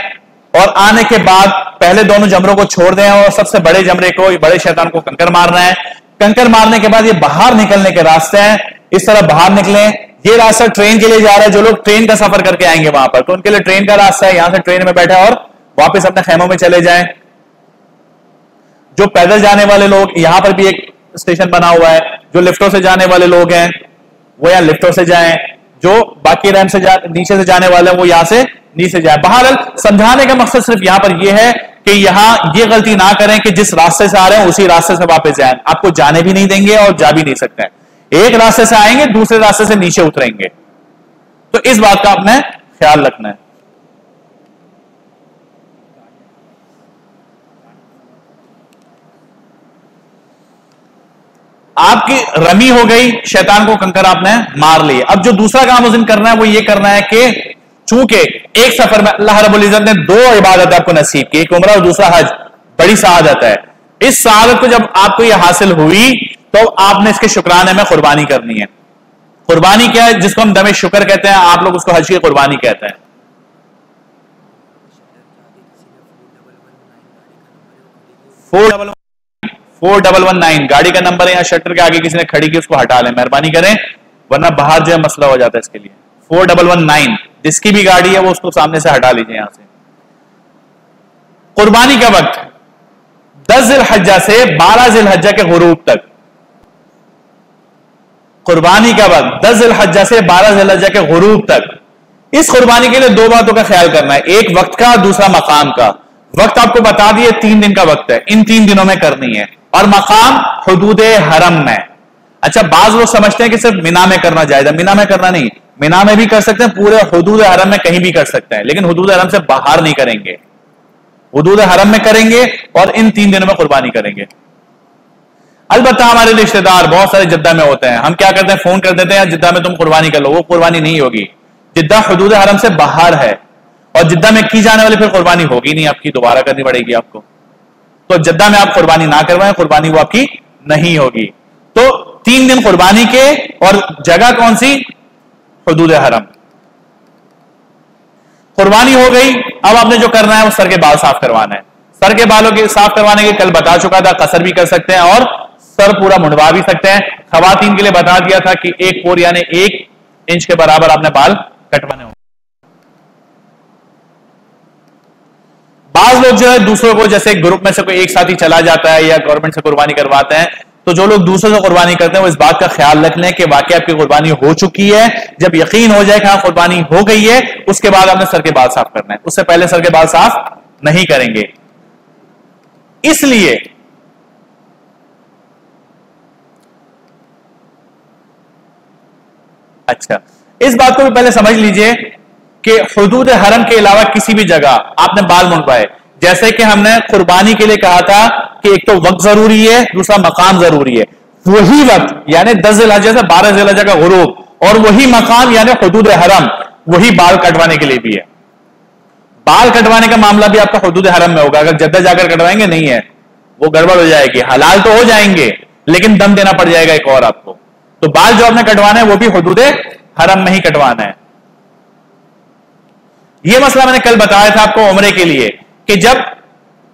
A: और आने के बाद पहले दोनों जमरों को छोड़ दें और सबसे बड़े जमरे को, बड़े शैतान को कंकर मारना है। कंकर मारने के बाद ये बाहर निकलने के रास्ते हैं, इस तरह बाहर निकलें। ये रास्ता ट्रेन के लिए जा रहा है, जो लोग ट्रेन का सफर करके आएंगे वहां पर, तो उनके लिए ट्रेन का रास्ता है, यहां से ट्रेन में बैठे और वापस अपने खेमों में चले जाएं। जो पैदल जाने वाले लोग, यहां पर भी एक स्टेशन बना हुआ है, जो लिफ्टों से जाने वाले लोग हैं वो यहां लिफ्टों से जाएं, जो बाकी रैंप से नीचे से जाने वाले हैं वो यहां से नीचे जाए। बहरहाल समझाने का मकसद सिर्फ यहां पर यह है कि यहां ये गलती ना करें कि जिस रास्ते से आ रहे हैं उसी रास्ते से वापस जाएं, आपको जाने भी नहीं देंगे और जा भी नहीं सकते हैं। एक रास्ते से आएंगे, दूसरे रास्ते से नीचे उतरेंगे, तो इस बात का आपने ख्याल रखना है। आपकी रमी हो गई, शैतान को कंकर आपने मार लिए। अब जो दूसरा काम उस दिन करना है वो ये करना है कि चूंकि एक सफर में अल्लाह रब्बुल इज्जत ने दो इबादत आपको नसीब की, एक उम्रा और दूसरा हज, बड़ी सआदत है। इस सआदत को जब आपको ये हासिल हुई तो आपने इसके शुक्राने में कुर्बानी करनी है। कुर्बानी क्या है? जिसको हम दमे शुक्र कहते हैं, आप लोग उसको हज की कुर्बानी कहते हैं। फोर डबल वन नाइन गाड़ी का नंबर है, यहाँ शटर के आगे किसी ने खड़ी की, उसको हटा लें, मेहरबानी करें, वरना बाहर जो है मसला हो जाता है इसके लिए। 4119 जिसकी भी गाड़ी है वो उसको सामने से हटा लीजिए यहां से। कुर्बानी का वक्त 10 जिलहज्जा से 12 जिलहज्जा के गुरूब तक। कुर्बानी का वक्त 10 जिलहज्जा से 12 जिलहज्जा के गुरूब तक। इस कुर्बानी के लिए दो बातों का ख्याल करना है, एक वक्त का, दूसरा मकाम का। वक्त आपको बता दिए 3 दिन का वक्त है, इन 3 दिनों में करनी है, और मकाम हुदूद हरम में। अच्छा, बाज लोग समझते हैं कि सिर्फ मिना में करना जायज है, मिना में करना नहीं, मिना में भी कर सकते हैं, पूरे हुदूद हरम में कहीं भी कर सकते हैं, लेकिन हुदूद हरम से बाहर नहीं करेंगे, हुदूद हरम में करेंगे और इन 3 दिनों में कुर्बानी करेंगे। अलबत्ता हमारे रिश्तेदार बहुत सारे जिद्दा में होते हैं, हम क्या करते हैं, फोन कर देते हैं जिद्दा में तुम कुर्बानी कर लो, वो कुर्बानी नहीं होगी। जिद्दा हुदूद हरम से बाहर है और जिद्दा में की जाने वाली फिर कुर्बानी होगी नहीं, आपकी दोबारा करनी पड़ेगी आपको। तो जिद्दा में आप कुर्बानी ना करवाएं, कुर्बानी वो आपकी नहीं होगी। तो 3 दिन कुर्बानी के, और जगह कौन सी? हुदूद हरम। कुर्बानी हो गई, अब आपने जो करना है वो सर के बाल साफ करवाना है। सर के बालों के साफ करवाने के कल बता चुका था, कसर भी कर सकते हैं और सर पूरा मुंडवा भी सकते हैं। खवातीन के लिए बता दिया था कि 1 पोर यानी 1 इंच के बराबर आपने बाल कटवाने होंगे। बाज लोग जो है दूसरों को, जैसे ग्रुप में से कोई एक साथी चला जाता है या गवर्नमेंट से कुर्बानी करवाते हैं, तो जो लोग दूसरों से कुर्बानी करते हैं वो इस बात का ख्याल रख लें कि वाकई आपकी कुर्बानी हो चुकी है। जब यकीन हो जाए कि हाँ कुर्बानी हो गई है, उसके बाद आपने सर के बाल साफ करना है, उससे पहले सर के बाल साफ नहीं करेंगे। इसलिए अच्छा, इस बात को भी पहले समझ लीजिए कि हुदूद हरम के अलावा किसी भी जगह आपने बाल मुंडवाए, जैसे कि हमने कुर्बानी के लिए कहा था कि एक तो वक्त जरूरी है, दूसरा मकाम जरूरी है। वही वक्त यानी 10 जिलहज्जा से 12 जिलहज्जा का गुरूब, और वही मकाम यानी हुदूद हरम, वही बाल कटवाने के लिए भी है। बाल कटवाने का मामला भी आपका हुदूद हरम में होगा, अगर जद्दा जाकर कटवाएंगे नहीं है, वो गड़बड़ हो जाएगी। हलाल तो हो जाएंगे लेकिन दम देना पड़ जाएगा एक और आपको। तो बाल जो आपने कटवाना है वो भी हुदूद हरम में ही कटवाना है। यह मसला मैंने कल बताया था आपको उम्रे के लिए, कि जब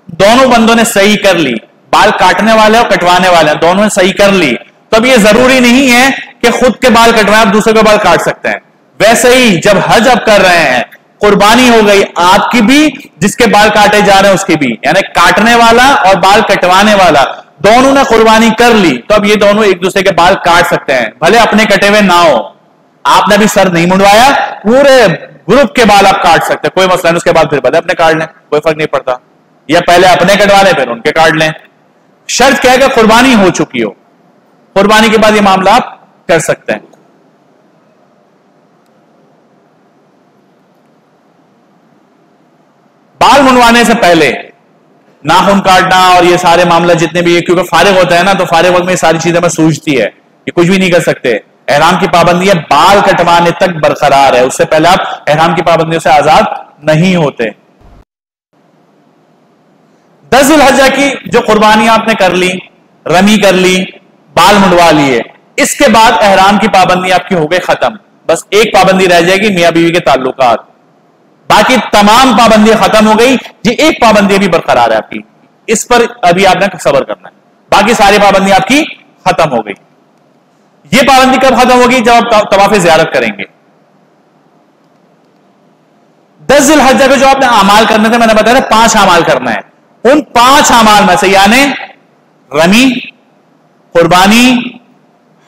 A: दोनों बंदों ने सही कर ली, बाल काटने वाले और कटवाने वाले दोनों ने सही कर ली, तो अब यह जरूरी नहीं है कि खुद के बाल कटवाएं, आप दूसरे के बाल काट सकते हैं। वैसे ही जब हज आप कर रहे हैं, कुर्बानी हो गई आपकी भी, जिसके बाल काटे जा रहे हैं उसकी भी, यानी काटने वाला और बाल कटवाने वाला दोनों ने कुर्बानी कर ली, तो अब ये दोनों एक दूसरे के बाल काट सकते हैं, भले अपने कटे हुए ना हो। आपने भी सर नहीं मुंडवाया, पूरे ग्रुप के बाल आप काट सकते हैं, कोई मसला नहीं, उसके बाद फिर बदले अपने काट लें, कोई फर्क नहीं पड़ता, या पहले अपने कटवा लें फिर उनके काट लें। शर्त क्या है कि कुर्बानी हो चुकी हो, कुर्बानी के बाद ये मामला आप कर सकते हैं। बाल मुंडवाने से पहले नाखून काटना और ये सारे मामला जितने भी, क्योंकि फारिग होता है ना, तो फारिग वक्त में ये सारी चीजें हमें सूझती है कि कुछ भी नहीं कर सकते। एहराम की पाबंदी है, बाल कटवाने तक बरकरार है, उससे पहले आप एहराम की पाबंदियों से आजाद नहीं होते। 10 जिलहज्जा की जो कुर्बानी आपने कर ली, रमी कर ली, बाल मुंडवा लिए, इसके बाद एहराम की पाबंदी आपकी हो गई खत्म। बस एक पाबंदी रह जाएगी, मियां बीवी के ताल्लुकात, बाकी तमाम पाबंदी खत्म हो गई। ये एक पाबंदी भी बरकरार है आपकी, इस पर अभी आपने सब्र करना है, बाकी सारी पाबंदी आपकी खत्म हो गई। ये पाबंदी कब खत्म होगी? जब आप तवाफ़ ज़ियारत करेंगे। 10 जिलहज्जा के जो आपने अमाल करने थे, मैंने बताया 5 अमाल करना है, उन 5 अमाल में से यानी रमी, कुर्बानी,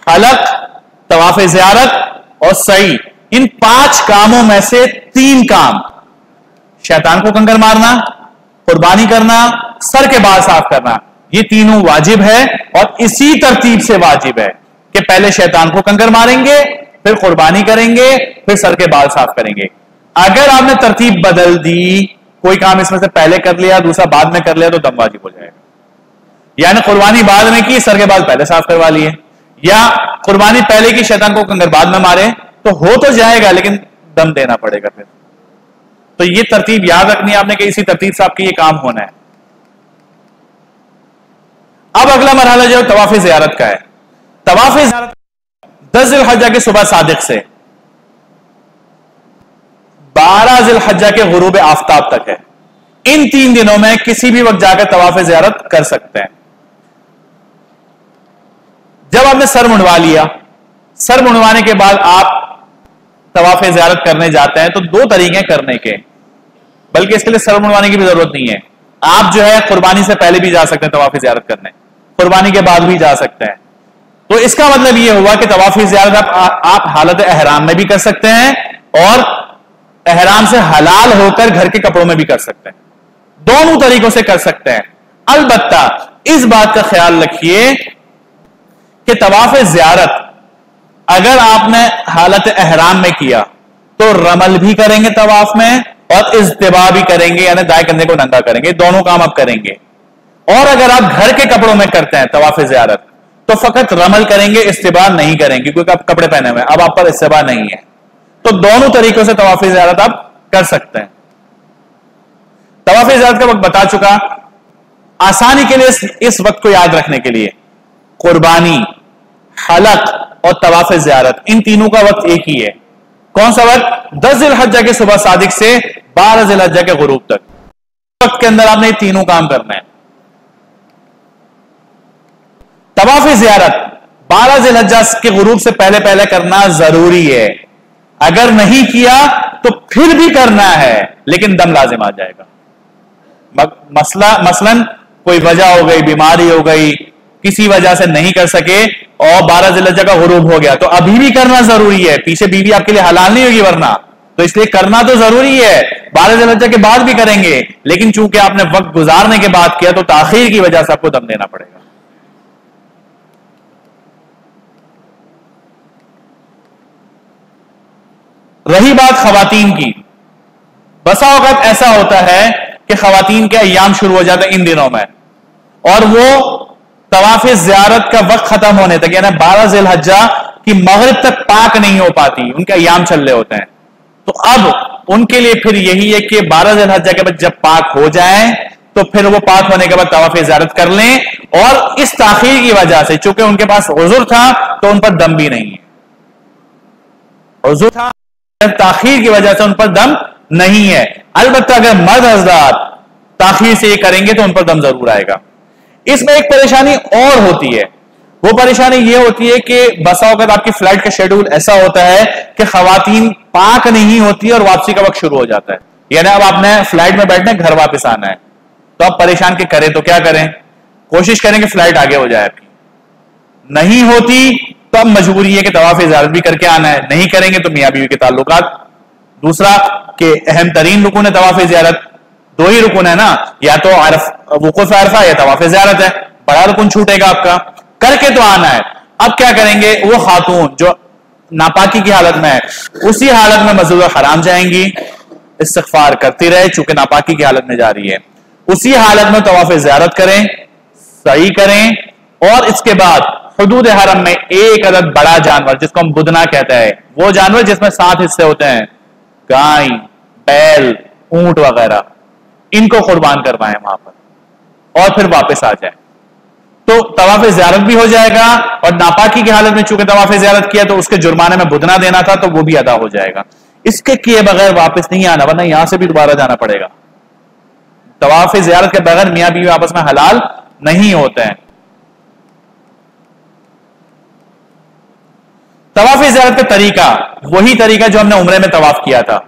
A: हलक, तवाफ ज़ियारत और सई, इन 5 कामों में से 3 काम, शैतान को कंकर मारना, कुर्बानी करना, सर के बाल साफ करना, ये तीनों वाजिब है और इसी तरतीब से वाजिब है कि पहले शैतान को कंकर मारेंगे, फिर कुर्बानी करेंगे, फिर सर के बाल साफ करेंगे। अगर आपने तरतीब बदल दी, कोई काम इसमें से पहले कर लिया, दूसरा बाद में कर लिया, तो दम वाजिब हो जाएगा। यानी कुर्बानी बाद में की, सर के बाल पहले साफ करवा लिए, या कुर्बानी पहले की, शैतान को कंकर बाद में मारे, तो हो तो जाएगा लेकिन दम देना पड़ेगा फिर। तो ये तरतीब याद रखनी है आपने कि इसी तरतीब से आपकी ये काम होना है। अब अगला मरहला जो तवाफ ज़ियारत का है। तवाफ ज़ियारत 10 ज़िलहज्जा के सुबह सादिक से 12 ज़िलहज्जा के गुरूब आफ्ताब तक है। इन 3 दिनों में किसी भी वक्त जाकर तवाफ ज़ियारत कर सकते हैं। जब आपने सर मुंडवा लिया, सर मुंडवाने के बाद आप तवाफ ज़ियारत करने जाते हैं, तो 2 तरीके करने के, बल्कि इसके लिए सर मुंडवाने की भी जरूरत नहीं है। आप जो है कुर्बानी से पहले भी जा सकते हैं तवाफ ज़ियारत करने, कुर्बानी के बाद भी जा सकते हैं। तो इसका मतलब यह हुआ कि तवाफ ज़ियारत आप हालत एहराम में भी कर सकते हैं और एहराम से हलाल होकर घर के कपड़ों में भी कर सकते हैं। दोनों तरीकों से कर सकते हैं। अलबत्ता इस बात का ख्याल रखिए कि तवाफ ज़ियारत अगर आपने हालत एहराम में किया तो रमल भी करेंगे तवाफ में और इज्तिबा भी करेंगे, यानी दाएं कंधे को नंगा करेंगे, दोनों काम आप करेंगे। और अगर आप घर के कपड़ों में करते हैं तवाफ ज़ियारत तो फकत रमल करेंगे, इज्तिबा नहीं करेंगे, क्योंकि आप कपड़े पहने हुए हैं, अब आप पर इज्तिबा नहीं है। तो दोनों तरीकों से तवाफ ज़ियारत आप कर सकते हैं। तवाफ ज़ियारत का वक्त बता चुका। आसानी के लिए इस वक्त को याद रखने के लिए कुर्बानी, हलक और तवाफ ज़ियारत, इन तीनों का वक्त एक ही है। कौन सा वक्त? 10 ज़िलहज्जा के सुबह सादिक से 12 ज़िलहज्जा के गुरूब तक, वक्त के अंदर आपने ये तीनों काम करना है। तवाफ ज़ियारत 12 ज़िलहज्जा के गुरूब से पहले पहले करना जरूरी है। अगर नहीं किया तो फिर भी करना है, लेकिन दम लाजिम आ जाएगा। मसलन कोई वजह हो गई, बीमारी हो गई, किसी वजह से नहीं कर सके और 12 ज़िलहज्जा का गुरूब हो गया, तो अभी भी करना जरूरी है। पीछे बीवी आपके लिए हलाल नहीं होगी वरना, तो इसलिए करना तो जरूरी है। 12 ज़िलहज्जा के बाद भी करेंगे, लेकिन चूंकि आपने वक्त गुजारने के बाद किया तो ताखीर की वजह से आपको दम देना पड़ेगा। रही बात खवातीन की, बसा औक़ात ऐसा होता है कि खवातीन के अय्याम शुरू हो जाते हैं इन दिनों में, और वो तवाफ ज़ियारत का वक्त खत्म होने तक, यानी 12 ज़िलहज्जा की मगरिब तक पाक नहीं हो पाती, उनके अय्याम चल रहे होते हैं। तो अब उनके लिए फिर यही है कि 12 ज़िलहज्जा के बाद जब पाक हो जाए तो फिर वो पाक होने के बाद तवाफ ज़ियारत कर लें। और इस ताखीर की वजह से, चूंकि उनके पास उज़्र था तो उन पर दम भी नहीं है, उज़्र था, ताखीर की वजह से उन पर दम नहीं है। अलबत्ता अगर मर्द हज़रात ताखीर से ये करेंगे तो उन पर दम जरूर आएगा। इसमें एक परेशानी और होती है, वो परेशानी ये होती है कि बसा वक्त आपकी फ्लाइट का शेड्यूल ऐसा होता है कि खवातीन पाक नहीं होती और वापसी का वक्त शुरू हो जाता है, यानी अब आपने फ्लाइट में बैठना है, घर वापस आना है, तो आप परेशान के करें तो क्या करें? कोशिश करें कि फ्लाइट आगे हो जाए आपकी। नहीं होती तो अब मजबूरी है कि तवाफ ज़ियारत भी करके आना है, नहीं करेंगे तो मियां बीवी के ताल्लुकात। दूसरा कि अहम तरीन रुकून है तवाफ ज़ियारत, 2 ही रुकून है ना, या तो वुकूफ़ अरफा या तवाफ ज़ियारत है, बड़ा रुकून छूटेगा आपका, करके तो आना है। अब क्या करेंगे? वो खातून जो नापाकी की हालत में है, उसी हालत में मस्जिद हराम जाएंगी, इस्तिग़फ़ार करती रहे, चूंकि नापाकी की हालत में जा रही है। उसी हालत में तवाफ ज़ियारत करें, सही करें, और इसके बाद हुदूद हरम में एक अदद बड़ा जानवर, जिसको हम बुदना कहते हैं, वो जानवर जिसमें 7 हिस्से होते हैं, गाय, बैल, ऊंट वगैरह, इनको कुर्बान करवाएं वहां पर और फिर वापस आ जाए, तो तवाफ ज़ियारत भी हो जाएगा। और नापाकी की हालत में चूंकि तवाफ ज़ियारत किया तो उसके जुर्माने में बुदना देना था, तो वो भी अदा हो जाएगा। इसके किए बगैर वापस नहीं आना, वरना यहां से भी दोबारा जाना पड़ेगा। तवाफ ज़ियारत के बगैर मियां बीवी आपस में हलाल नहीं होते हैं। तवाफ ज़ियारत का तरीका वही तरीका जो हमने उम्रे में तवाफ किया था।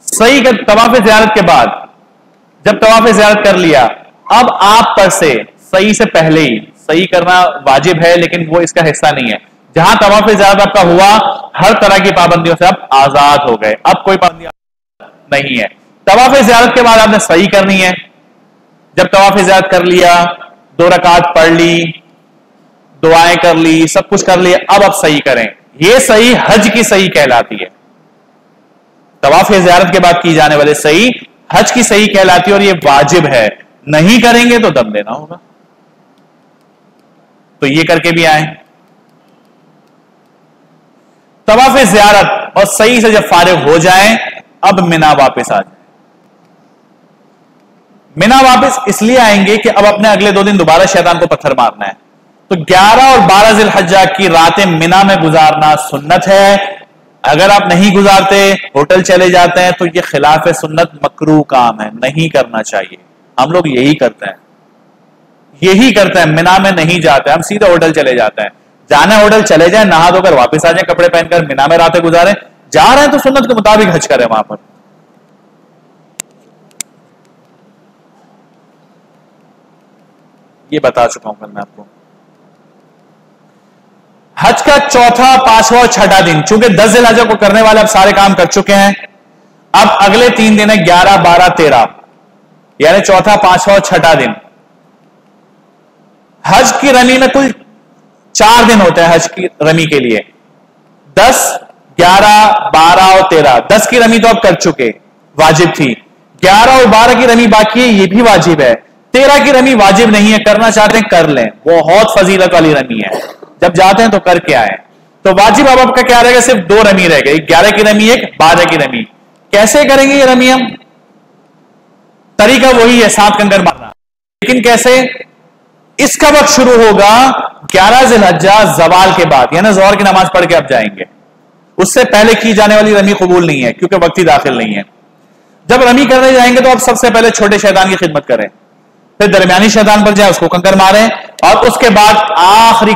A: सही का तवाफ ज़ियारत के बाद जब तवाफ ज़ियारत कर लिया, अब आप पर से सही से पहले ही सही करना वाजिब है, लेकिन वो इसका हिस्सा नहीं है। जहां तवाफ ज़ियारत आपका हुआ, हर तरह की पाबंदियों से आप आजाद हो गए, अब कोई पाबंदी नहीं है। तवाफ ज़ियारत के बाद आपने सही करनी है। जब तवाफ ज़ियारत कर लिया, 2 रकात पढ़ ली, दुआएं कर ली, सब कुछ कर लिया, अब आप सही करें। ये सही हज की सही कहलाती है। तवाफ ज़ियारत के बाद की जाने वाले सही हज की सही कहलाती है और ये वाजिब है। नहीं करेंगे तो दम देना होगा। तो ये करके भी आए। तवाफ ज़ियारत और सही से जब फारिग हो जाएं, अब मिना वापस आ जाए। मिना वापस इसलिए आएंगे कि अब अपने अगले 2 दिन दोबारा शैतान को पत्थर मारना है। तो 11 और 12 ज़िलहज्जा की रातें मिना में गुजारना सुन्नत है। अगर आप नहीं गुजारते, होटल चले जाते हैं, तो ये खिलाफ सुन्नत मकरूह काम है, नहीं करना चाहिए। हम लोग यही करते हैं, मिना में नहीं जाते, हम सीधे होटल चले जाते हैं। जाना होटल चले जाए, नहा धोकर वापस आ जाए, कपड़े पहनकर मिना में रातें गुजारें। जा रहे हैं तो सुन्नत के मुताबिक हज करें। वहां पर ये बता चुका हूं कल मैं आपको। हज का चौथा, पांचवा और छठा दिन, चूंकि 10 ज़िलहज्जा को करने वाले अब सारे काम कर चुके हैं, अब अगले 3 दिन है 11, 12, 13, यानी चौथा, पांचवा और छठा दिन। हज की रमी में कुल 4 दिन होते हैं हज की रमी के लिए, 10, 11, 12 और 13। 10 की रमी तो अब कर चुके, वाजिब थी। 11 और 12 की रमी बाकी है, ये भी वाजिब है। 13 की रमी वाजिब नहीं है, करना चाहते हैं कर लें, बहुत फजीलत वाली रमी है। जब जाते हैं तो करके आए। तो वाजिब अब आपका क्या रहेगा? सिर्फ 2 रमी रह गई, 11 की रमी, एक 12 की रमी। कैसे करेंगे ये रमी हम? तरीका वही है, 7 कंकर मारना, लेकिन कैसे? इसका वक्त शुरू होगा 11 ज़िलहज्जा ज़वाल के बाद, यानी ज़ोहर की नमाज पढ़ के आप जाएंगे। उससे पहले की जाने वाली रमी कबूल नहीं है, क्योंकि वक्त ही दाखिल नहीं है। जब रमी करने जाएंगे तो आप सबसे पहले छोटे शैतान की खिदमत करें, फिर दरमियानी शैतान पर जाए, उसको कंकर मारें, और उसके बाद आखिरी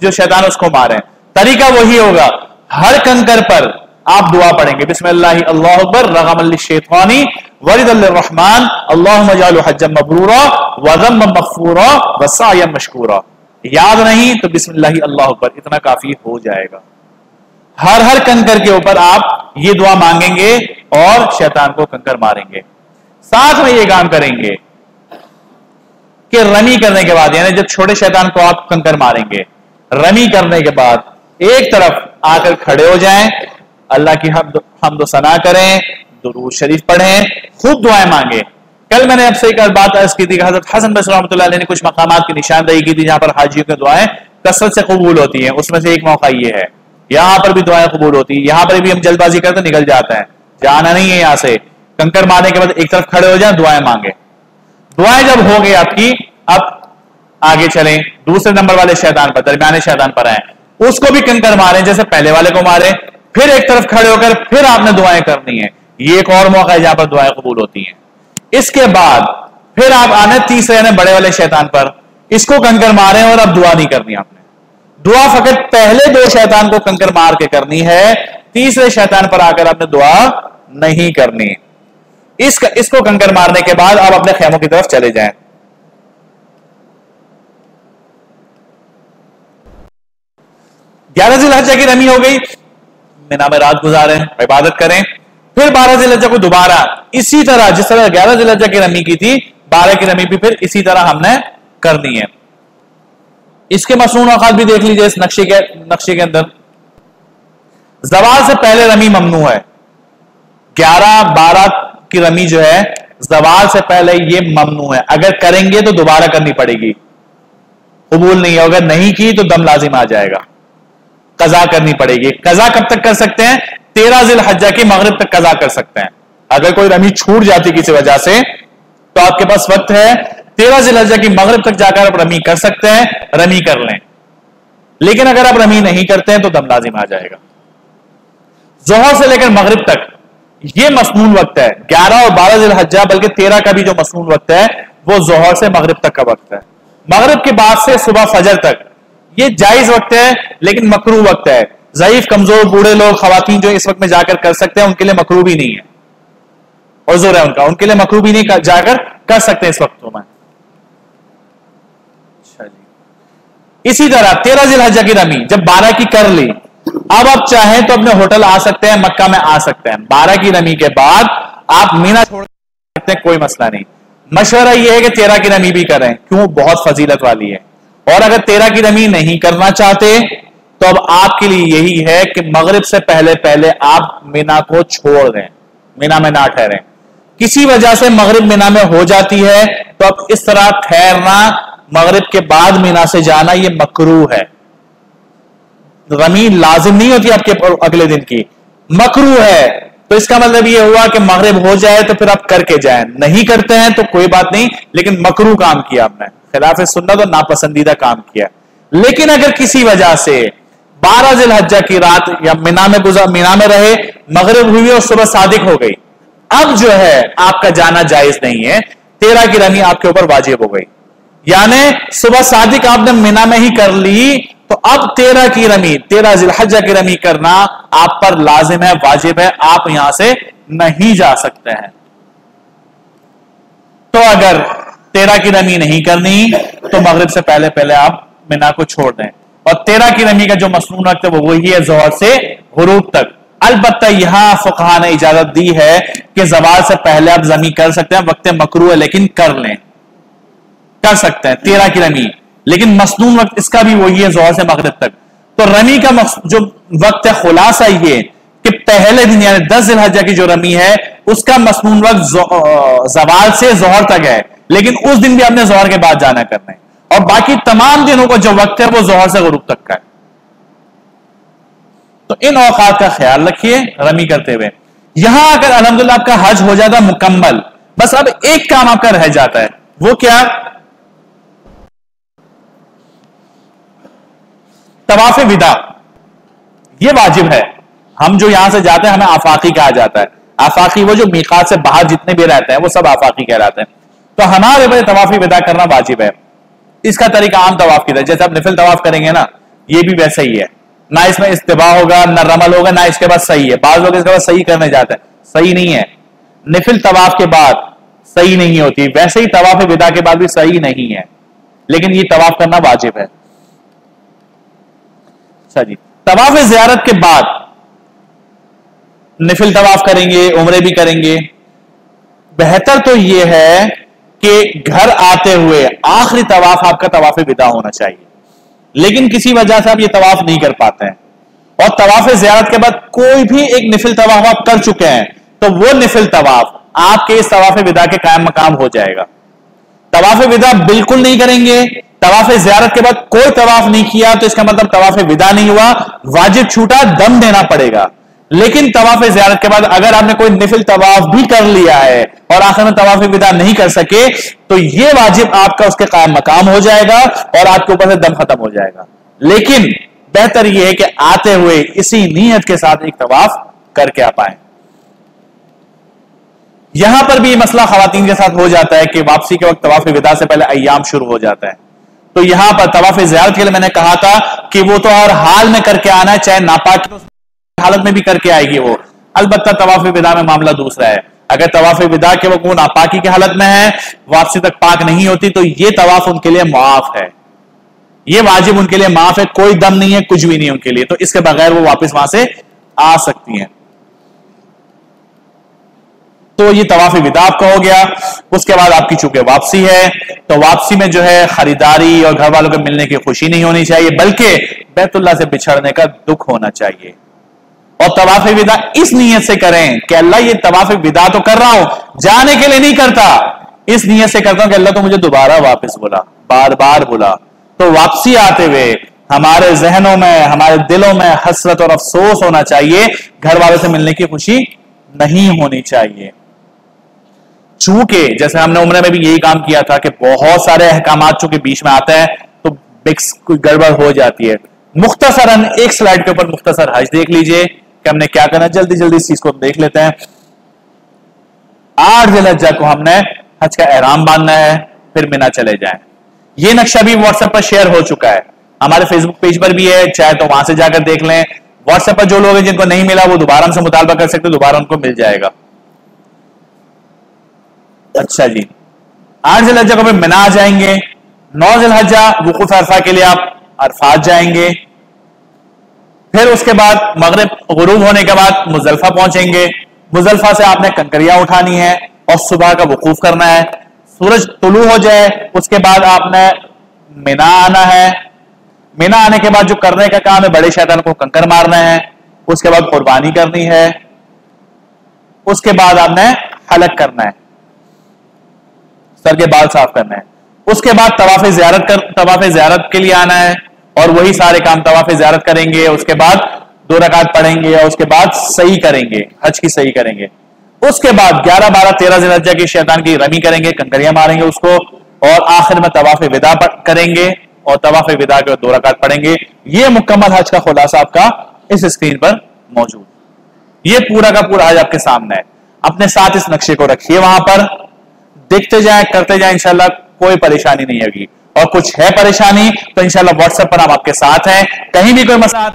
A: जो शैतान उसको मारें। तरीका वही होगा, हर कंकर पर आप दुआ पढ़ेंगे, बिस्मिल्लाह अल्लाहु अकबर रगम शैतानी वरिदल रहमान अल्लाहुम्मा जअलहु हज्जम मबरूरा व ज़म्मम मग़फ़ूरा व सअयन मशकूरा। याद नहीं तो बिस्मिल्लाह अल्लाहु अकबर, इतना काफी हो जाएगा। हर कंकर के ऊपर आप ये दुआ मांगेंगे और शैतान को कंकर मारेंगे। साथ में ये काम करेंगे कि रमी करने के बाद, यानी जब छोटे शैतान को आप कंकर मारेंगे, रमी करने के बाद एक तरफ आकर खड़े हो जाएं, अल्लाह की हम्द सना करें, दुरूद शरीफ पढ़ें, खूब दुआएं मांगे। कल मैंने आपसे एक बात अर्ज की थी कि हज़रत हसन बसरी रहमतुल्लाह अलैह ने कुछ मकामात की निशानदही की थी जहां पर हाजियों की दुआएं कसरत से कबूल होती हैं। उसमें से एक मौका ये है, यहां पर भी दुआएं कबूल होती है। यहां पर भी हम जल्दबाजी करते निकल जाते हैं, जाना नहीं है। यहां से कंकर मारने के बाद एक तरफ खड़े हो जाए, दुआएं मांगे। दुआएं जब हो गई आपकी, अब आगे चलें, दूसरे नंबर वाले शैतान पर, दरमियाने शैतान पर आए, उसको भी कंकर मारें जैसे पहले वाले को मारे, फिर एक तरफ खड़े होकर फिर आपने दुआएं करनी है। ये एक और मौका है जहां पर दुआएं कबूल होती हैं। इसके बाद फिर आप आने तीसरे यानी बड़े वाले शैतान पर, इसको कंकर मारें और अब दुआ नहीं करनी आपने। दुआ फकत पहले 2 शैतान को कंकर मार के करनी है, तीसरे शैतान पर आकर आपने दुआ नहीं करनी। इसको कंकर मारने के बाद आप अपने खेमों की तरफ चले जाएं। 11 ज़िलहज्जा की रमी हो गई, मिना में रात गुजारें, इबादत करें। फिर 12 ज़िलहज्जा को दोबारा इसी तरह, जिस तरह 11 ज़िलहज्जा की रमी की थी, 12 की रमी भी फिर इसी तरह हमने करनी है। इसके मसनून औकात भी देख लीजिए इस नक्शे के अंदर। ज़वाल से पहले रमी ममनू है। 11, 12 की रमी जो है ज़वाल से पहले ये ममनू है। अगर करेंगे तो दोबारा करनी पड़ेगी, कबूल नहीं है। अगर नहीं की तो दम लाजिम आ जाएगा, कज़ा करनी पड़ेगी। कज़ा कब तक कर सकते हैं? 13 ज़िलहज्जा की मगरिब तक कज़ा कर सकते हैं। अगर कोई रमी छूट जाती किसी वजह से तो आपके पास वक्त है, 13 ज़िलहज्जा की मगरिब तक जाकर आप रमी कर सकते हैं, रमी कर लें। लेकिन अगर आप रमी नहीं करते हैं तो दम लाजिम आ जाएगा। ज़ोहर से लेकर मगरिब तक ये मसनून वक्त है। 11 और 12 ज़िलहज्जा, बल्कि 13 का भी जो मसनून वक्त है वो ज़ोहर से मगरिब तक का वक्त है। मगरिब के बाद से सुबह फजर तक ये जायज वक्त है, लेकिन मकरूह वक्त है। ज़ईफ, कमजोर, बूढ़े लोग, खवातीन जो इस वक्त में जाकर कर सकते हैं, उनके लिए मकरूह भी नहीं है, उज़्र है उनका, उनके लिए मकरूह भी नहीं जाकर कर सकते इस वक्त में। इसी तरह 13 जिलहज्जा की रमी जब 12 की कर ली, अब आप चाहें तो अपने होटल आ सकते हैं, मक्का में आ सकते हैं। 12 की रमी के बाद आप मीना छोड़ सकते हैं, कोई मसला नहीं। मशवरा यह है कि 13 की रमी भी करें, क्यों? बहुत फजीलत वाली है। और अगर 13 की रमी नहीं करना चाहते तो अब आपके लिए यही है कि मगरिब से पहले पहले आप मीना को छोड़ दें, मीना में ना ठहरें। किसी वजह से मगरिब मीना में हो जाती है तो अब इस तरह ठहरना, मगरिब के बाद मीना से जाना, यह मकरूह है। रमी लाजिम नहीं होती आपके अगले दिन की, मकरूह है। तो इसका मतलब यह हुआ कि मगरिब हो जाए तो फिर आप करके जाएं, नहीं करते हैं तो कोई बात नहीं, लेकिन मकरूह काम किया आपने, खिलाफ सुन्नत और नापसंदीदा काम किया। लेकिन अगर किसी वजह से 12 जिलहज्जा की रात या मीना में रहे, मगरिब हुई और सुबह सादिक हो गई, अब जो है आपका जाना जायज नहीं है, 13 की रमी आपके ऊपर वाजिब हो गई। यानी सुबह सादिक आपने मीना में ही कर ली, तो अब 13 की रमी, 13 जिलहज्जा की रमी करना आप पर लाजिम है, वाजिब है, आप यहां से नहीं जा सकते हैं। तो अगर 13 की रमी नहीं करनी तो मगरिब से पहले पहले आप मीना को छोड़ दें। और 13 की रमी का जो मसनून वक्त है वो वही है ज़ोहर से गुरूब तक। अलबत्ता यहां फुकहा ने इजाजत दी है कि ज़वाल से पहले आप रमी कर सकते हैं, वक्त मकरूह है लेकिन कर लें, कर सकते हैं 13 की रमी, लेकिन मसनून वक्त इसका भी वही है ज़ोहर से मगरिब तक। तो रमी का जो वक्त है, खुलासा ये कि पहले दिन यानी 10 जिलहज्जा की जो रमी है उसका मसनून वक्त ज़वाल से ज़ोहर तक है, लेकिन उस दिन भी आपने ज़ोहर के बाद जाना करना है। और बाकी तमाम दिनों का जो वक्त है वो ज़ोहर से गुरूब तक का है। तो इन औकात का ख्याल रखिए रमी करते हुए। यहां अगर अल्हम्दुलिल्लाह आपका हज हो जाता मुकम्मल, बस अब एक काम आपका रह जाता है, वो क्या? तवाफ विदा। ये वाजिब है। हम जो यहां से जाते हैं हमें आफाकी कहा जाता है। आफाकी वो जो मीकात से बाहर जितने भी रहते हैं वो सब आफाकी कहलाते हैं। तो हमारे वजह तवाफ विदा करना वाजिब है। इसका तरीका आम तवाफ की तरह, जैसे आप निफिल तवाफ करेंगे ना, ये भी वैसा ही है। ना इसमें इस्तिबा होगा, ना रमल होगा, ना इसके बाद सही है। बाज लोग इसके बाद सही करने जाते हैं, सही नहीं है। निफिल तवाफ के बाद सही नहीं होती, वैसे ही तवाफ विदा के बाद भी सही नहीं है, लेकिन ये तवाफ करना वाजिब है। अच्छा जी, तवाफ ज़ियारत के बाद निफिल तवाफ करेंगे, उम्रे भी करेंगे। बेहतर तो यह है कि घर आते हुए आखिरी तवाफ आपका तवाफ विदा होना चाहिए, लेकिन किसी वजह से आप ये तवाफ नहीं कर पाते हैं और तवाफ ज़ियारत के बाद कोई भी एक निफिल तवाफ आप कर चुके हैं, तो वो निफिल तवाफ आपके इस तवाफ विदा के कायम मकाम हो जाएगा। तवाफ विदा बिल्कुल नहीं करेंगे, तवाफ ज़ियारत के बाद कोई तवाफ नहीं किया, तो इसका मतलब तवाफ विदा नहीं हुआ, वाजिब छूटा, दम देना पड़ेगा। लेकिन तवाफ ज़ियारत के बाद अगर आपने कोई निफिल तवाफ भी कर लिया है और आखिर में तवाफ विदा नहीं कर सके, तो यह वाजिब आपका उसके कायम मकाम हो जाएगा और आपके ऊपर से दम खत्म हो जाएगा। लेकिन बेहतर यह है कि आते हुए इसी नीयत के साथ एक तवाफ करके आप आए। यहां पर भी मसला खवातीन के साथ हो जाता है कि वापसी के वक्त तवाफ विदा से पहले अय्याम शुरू हो जाता है। तो यहां पर तवाफ ज़ियारत के लिए मैंने कहा था कि वो तो हर हाल में करके आना है, चाहे नापाक हालत में भी करके आएगी वो। अलबत्ता तवाफ विदा में मामला दूसरा है। अगर तवाफ विदा के वक्त वो नापाकी की हालत में है, वापसी तक पाक नहीं होती, तो ये तवाफ उनके लिए माफ है, ये वाजिब उनके लिए माफ है, कोई दम नहीं है, कुछ भी नहीं उनके लिए, तो इसके बगैर वो वापस वहां से आ सकती हैं। तो ये तवाफ विदा आपका हो गया। उसके बाद आपकी चूंकि वापसी है, तो वापसी में जो है खरीदारी और घर वालों को मिलने की खुशी नहीं होनी चाहिए, बल्कि बैतुल्लाह से बिछड़ने का दुख होना चाहिए। और तवाफ विदा इस नीयत से करें कि अल्लाह ये तवाफ विदा तो कर रहा हूं, जाने के लिए नहीं करता, इस नीयत से करता हूं कि अल्लाह तो मुझे दोबारा वापस बुला, बार बार बुला। तो वापसी आते हुए हमारे जहनों में, हमारे दिलों में हसरत और अफसोस होना चाहिए, घर वालों से मिलने की खुशी नहीं होनी चाहिए। चूंकि जैसे हमने उम्र में भी यही काम किया था कि बहुत सारे अहकामात चूंकि बीच में आते हैं तो कोई गड़बड़ हो जाती है। मुख्तसरन एक स्लाइड के ऊपर मुख्तसर हज देख लीजिए कि हमने क्या करना है, जल्दी जल्दी इस चीज को देख लेते हैं। 8 ज़िलहज्जा को हमने हज का एहराम बांधना है, फिर मिना चले जाएं। ये नक्शा भी व्हाट्सएप पर शेयर हो चुका है, हमारे फेसबुक पेज पर भी है, चाहे तो वहां से जाकर देख लें। व्हाट्सएप पर जो लोग हैं जिनको नहीं मिला वो दोबारा हमसे मुतालबा कर सकते, दोबारा उनको मिल जाएगा। अच्छा जी, 8 ज़िलहज्जा को मिना आ जाएंगे। 9 ज़िलहज्जा वुकूफ अरफा के लिए आप अरफात जाएंगे, फिर उसके बाद मगरिब गुरूब होने के बाद मुजल्फा पहुंचेंगे, मुजल्फा से आपने कंकरियां उठानी है और सुबह का वकूफ करना है, सूरज तुलू हो जाए उसके बाद आपने मिना आना है, मिना आने के बाद जो करने का काम है बड़े शैतान को कंकर मारना है, उसके बाद कुर्बानी करनी है, उसके बाद आपने हलक करना है, सर के बाल साफ करना है, उसके बाद तवाफ ज़ियारत के लिए आना है और वही सारे काम तवाफ ज़ियारत करेंगे, उसके बाद 2 रकात पढ़ेंगे और उसके बाद सही करेंगे, हज की सही करेंगे, उसके बाद 11, 12, 13 ज़िलहज्जा की शैतान की रमी करेंगे, कंकरियां मारेंगे उसको और आखिर में तवाफ विदा करेंगे और तवाफ विदा के 2 रकात पढ़ेंगे। ये मुकम्मल हज का खुलासा आपका इस स्क्रीन पर मौजूद, ये पूरा का पूरा हज आपके सामने है। अपने साथ इस नक्शे को रखिए, वहां पर देखते जाएं, करते जाएं, इंशाल्लाह कोई परेशानी नहीं होगी। और कुछ है परेशानी तो इंशाल्लाह व्हाट्सएप पर हम आपके साथ हैं, कहीं भी कोई मसला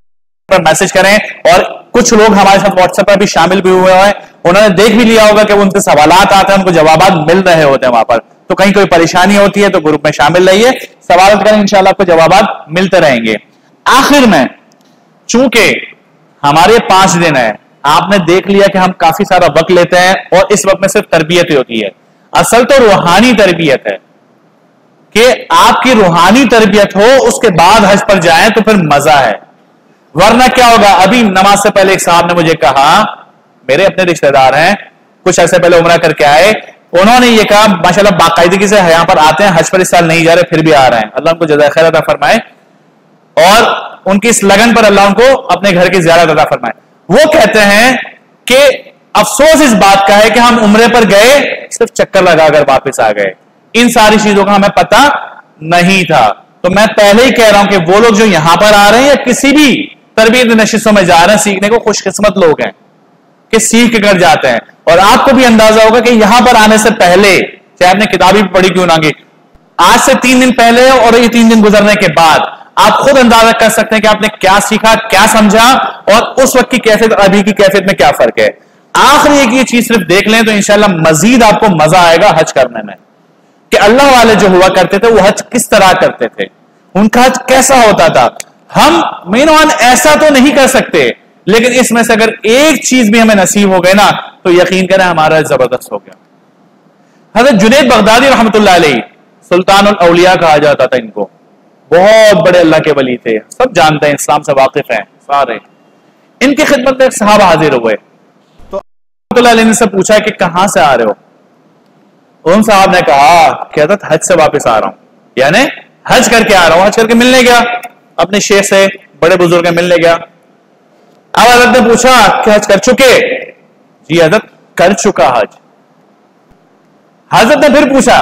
A: पर मैसेज करें। और कुछ लोग हमारे साथ व्हाट्सएप पर भी शामिल भी हुए हैं, उन्होंने देख भी लिया होगा कि उनके सवालात आते हैं, उनको जवाबात मिल रहे होते हैं वहां पर, तो कहीं कोई परेशानी होती है तो ग्रुप में शामिल रहिए, सवाल करें, इंशाल्लाह आपको जवाबात मिलते रहेंगे। आखिर में चूंकि हमारे 5 दिन है, आपने देख लिया कि हम काफी सारा वक्त लेते हैं और इस वक्त में सिर्फ तरबियत ही होती है, असल तो रूहानी तरबियत है कि आपकी रूहानी तरबियत हो, उसके बाद हज पर जाएं तो फिर मजा है। वरना क्या होगा, अभी नमाज से पहले एक साहब ने मुझे कहा, मेरे अपने रिश्तेदार हैं, कुछ ऐसे पहले उम्रा करके आए, उन्होंने ये कहा माशाल्लाह बाकायदगी से यहां पर आते हैं, हज पर इस साल नहीं जा रहे फिर भी आ रहे हैं, अल्लाह उनको जज़ाए खैर अता फरमाए और उनकी इस लगन पर अल्लाह उनको अपने घर की ज़ियारत अता फरमाए। वो कहते हैं कि अफसोस इस बात का है कि हम उम्रे पर गए, सिर्फ चक्कर लगाकर वापस आ गए, इन सारी चीजों का हमें पता नहीं था। तो मैं पहले ही कह रहा हूं कि वो लोग जो यहां पर आ रहे हैं या किसी भी तरबियत नशिस्तों में जा रहे हैं सीखने को, खुशकिस्मत लोग हैं कि सीख कर जाते हैं। और आपको भी अंदाजा होगा कि यहां पर आने से पहले, चाहे आपने किताबी पढ़ी क्यों ना, आज से 3 दिन पहले और ये 3 दिन गुजरने के बाद आप खुद अंदाजा कर सकते हैं कि आपने क्या सीखा, क्या समझा और उस वक्त की कैफियत और अभी की कैफियत में क्या फर्क है। आखिरी एक ये चीज सिर्फ देख लें तो इंशाल्लाह मजीद आपको मजा आएगा हज करने में, कि अल्लाह वाले जो हुआ करते थे वो हज किस तरह करते थे, उनका हज कैसा होता था। हम मेनवान ऐसा तो नहीं कर सकते, लेकिन इसमें से अगर एक चीज भी हमें नसीब हो गए ना तो यकीन करें हमारा जबरदस्त हो गया। हजरत जुनैद बगदादी रहमतुल्लाह अलैहि सुल्तानुल औलिया कहा जाता था इनको, बहुत बड़े अल्लाह के वली थे, सब जानते हैं, इस्लाम से वाकिफ हैं सारे। इनकी खिदमत में एक सहाबा हाजिर हुए तो रहमतुल्लाह अलैहि ने से पूछा कि कहां से आ रहे हो। उन साहब ने कहा कि हज़रत हज से वापस आ रहा हूं, यानी हज करके आ रहा हूं, हज करके मिलने गया अपने शेख से, बड़े बुजुर्ग मिलने गया। अब हजरत ने पूछा कि हज कर चुके? जी हजरत कर चुका हज। हजरत ने फिर पूछा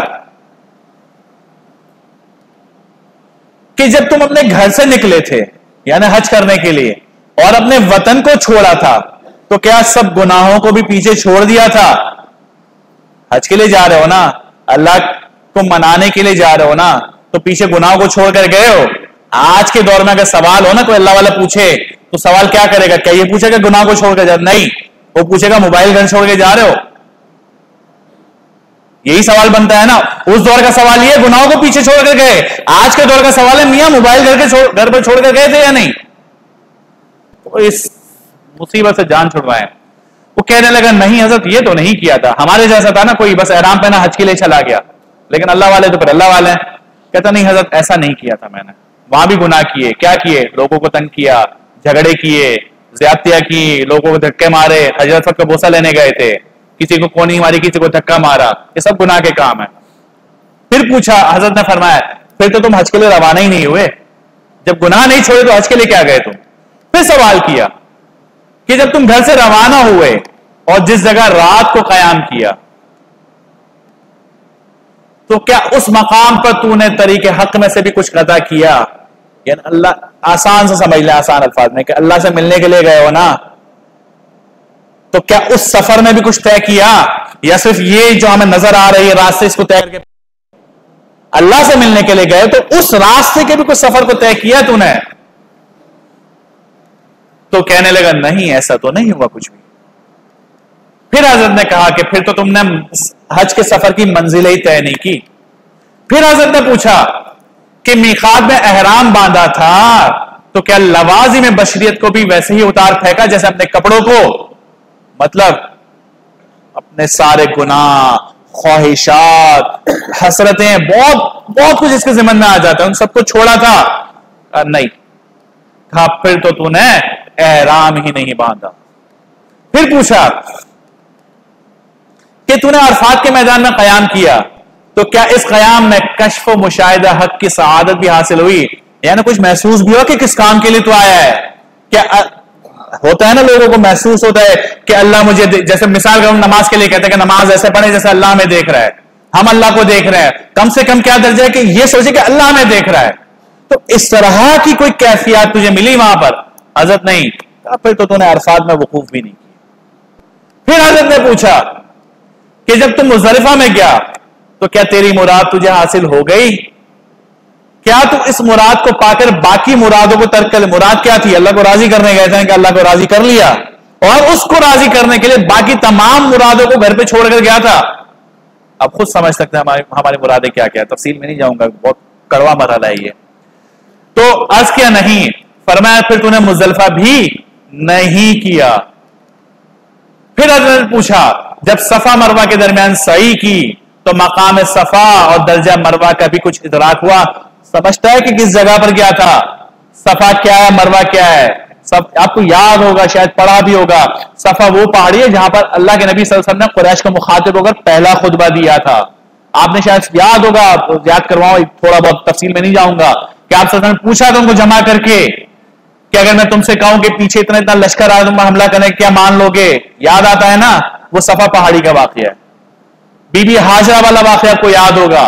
A: कि जब तुम अपने घर से निकले थे यानी हज करने के लिए और अपने वतन को छोड़ा था तो क्या सब गुनाहों को भी पीछे छोड़ दिया था? हज के लिए जा रहे हो ना, अल्लाह को मनाने के लिए जा रहे हो ना, तो पीछे गुनाहों को छोड़कर गए हो। आज के दौर में अगर सवाल हो ना, कोई अल्लाह वाला पूछे तो सवाल क्या करेगा? क्या ये पूछेगा गुनाह को छोड़कर जा? नहीं, वो पूछेगा मोबाइल घर छोड़ के जा रहे हो। यही सवाल बनता है ना। उस दौर का सवाल ये गुनाहों को पीछे छोड़कर गए, आज के दौर का सवाल है मियां मोबाइल घर पर छोड़कर गए थे या नहीं? तो इस मुसीबत से जान छुड़वाएं। वो कहने लगा नहीं हजरत ये तो नहीं किया था, हमारे जैसा था ना कोई, बस एहराम पहना हज के लिए चला गया, लेकिन अल्लाह वाले तो फिर अल्लाह वाले हैं। कहता नहीं हजरत ऐसा नहीं किया था मैंने, वहां भी गुनाह किए। क्या किए? लोगों को तंग किया, झगड़े किए, ज्यादतियां की, लोगों को धक्के मारे, हजरत का बोसा लेने गए थे, किसी को कोनी मारी, किसी को धक्का मारा, ये सब गुनाह के काम है। फिर पूछा, हजरत ने फरमाया फिर तो तुम हज के लिए रवाना ही नहीं हुए, जब गुनाह नहीं छोड़े तो हज के लिए क्या गए तुम? फिर सवाल किया कि जब तुम घर से रवाना हुए और जिस जगह रात को कयाम किया तो क्या उस मकाम पर तूने तरीके हक में से भी कुछ कदा किया? यानी अल्लाह, आसान से समझ ले, आसान अल्फाज में, कि अल्लाह से मिलने के लिए गए हो ना, तो क्या उस सफर में भी कुछ तय किया या सिर्फ ये जो हमें नजर आ रही है रास्ते इसको तय करके अल्लाह से मिलने के लिए गए? तो उस रास्ते के भी कुछ सफर को तय किया तूने? तो कहने लगा नहीं ऐसा तो नहीं हुआ कुछ भी। फिर हजरत ने कहा कि फिर तो तुमने हज के सफर की मंजिल ही तय नहीं की। फिर हजरत ने पूछा कि मीकात में एहराम बांधा था, तो क्या लवाजिम बशरियत को भी वैसे ही उतार फेंका जैसे अपने कपड़ों को? मतलब अपने सारे गुनाह, ख्वाहिशात, हसरतें, बहुत बहुत कुछ इसके जिम्मन में आ जाता है, उन सबको छोड़ा था? नहीं। कहा फिर तो तूने एहराम ही नहीं बांधा। फिर पूछा कि तूने अरफात के मैदान में कयाम किया, तो क्या इस कयाम में कश्फ व मुशाहिदा हक की सआदत भी हासिल हुई? यानी कुछ महसूस भी हुआ कि किस काम के लिए तू आया है? क्या होता है ना, लोगों को महसूस होता है कि अल्लाह मुझे, जैसे मिसाल का हम नमाज के लिए कहते हैं कि नमाज ऐसे पढ़े जैसे अल्लाह हमें देख रहा है, हम अल्लाह को देख रहे हैं। कम से कम क्या दर्जा है कि ये सोचे कि अल्लाह हमें देख रहा है। तो इस तरह की कोई कैफियत तुझे मिली वहां पर? हजरत नहीं। फिर तो तूने अरफात में वकूफ भी नहीं किया। फिर हजरत ने पूछा कि जब तुम मुजदलिफा में गया तो क्या तेरी मुराद तुझे हासिल हो गई? क्या तू इस मुराद को पाकर बाकी मुरादों को तर्क कर? मुराद क्या थी? अल्लाह को राजी करने गए थे कि अल्लाह को राजी कर लिया, और उसको राजी करने के लिए बाकी तमाम मुरादों को घर पे छोड़कर गया था। अब खुद समझ सकते हैं हमारी मुरादें क्या क्या है, तफसील में नहीं जाऊंगा, बहुत कड़वा मरहला है ये। तो अर्ज किया नहीं, फरमाया फिर तूने मुजदलिफा भी नहीं किया। फिर हज़रत ने पूछा जब सफा मरवा के दरमियान सही की तो मकाम सफा और दर्जा मरवा का भी कुछ इदराक हुआ? समझता है कि किस जगह पर गया था? सफा क्या है, मरवा क्या है? सब आपको याद होगा, शायद पढ़ा भी होगा। सफा वो पहाड़ी है जहां पर अल्लाह के नबी सल्लल्लाहु अलैहि वसल्लम ने कुरैश को मुखातिब होकर पहला खुतबा दिया था। आपने शायद याद होगा, याद करवाओ, थोड़ा बहुत तफसील में नहीं जाऊंगा, कि आप सल्लल्लाहु अलैहि वसल्लम पूछा था उनको जमा करके कि अगर मैं तुमसे कहूं कि पीछे इतना इतना लश्कर आ तुम हमला करने, क्या मान लोगे? याद आता है ना? वो सफा पहाड़ी का वाकया है। बीबी हाजरा वाला वाकया आपको याद होगा,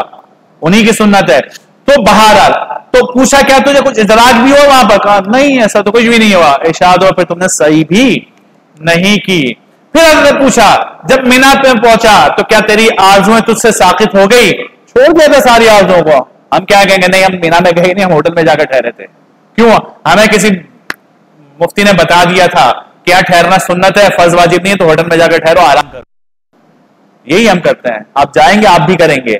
A: उन्हीं की सुन्नत है। तो बहरहाल, तो पूछा क्या तुझे कुछ इदराक भी हो वहां पर? कहा नहीं, ऐसा तो कुछ भी नहीं हुआ। इरशाद हुआ फिर तुमने सही भी नहीं की। फिर हमने पूछा जब मीना पे पहुंचा तो क्या तेरी आरजुएं तुझसे साकित हो गई? छोड़ दिया था सारी आरजुओं को? हम क्या कहेंगे, नहीं हम मीना में गए नहीं, हम होटल में जाकर ठहरे थे। क्यों? हमें किसी मुफ्ती ने बता दिया था कि यहाँ ठहरना सुन्नत है, फर्ज वाजिब नहीं है, तो होटल में जाकर ठहरो, आराम करो। यही हम करते हैं। आप जाएंगे, आप भी करेंगे,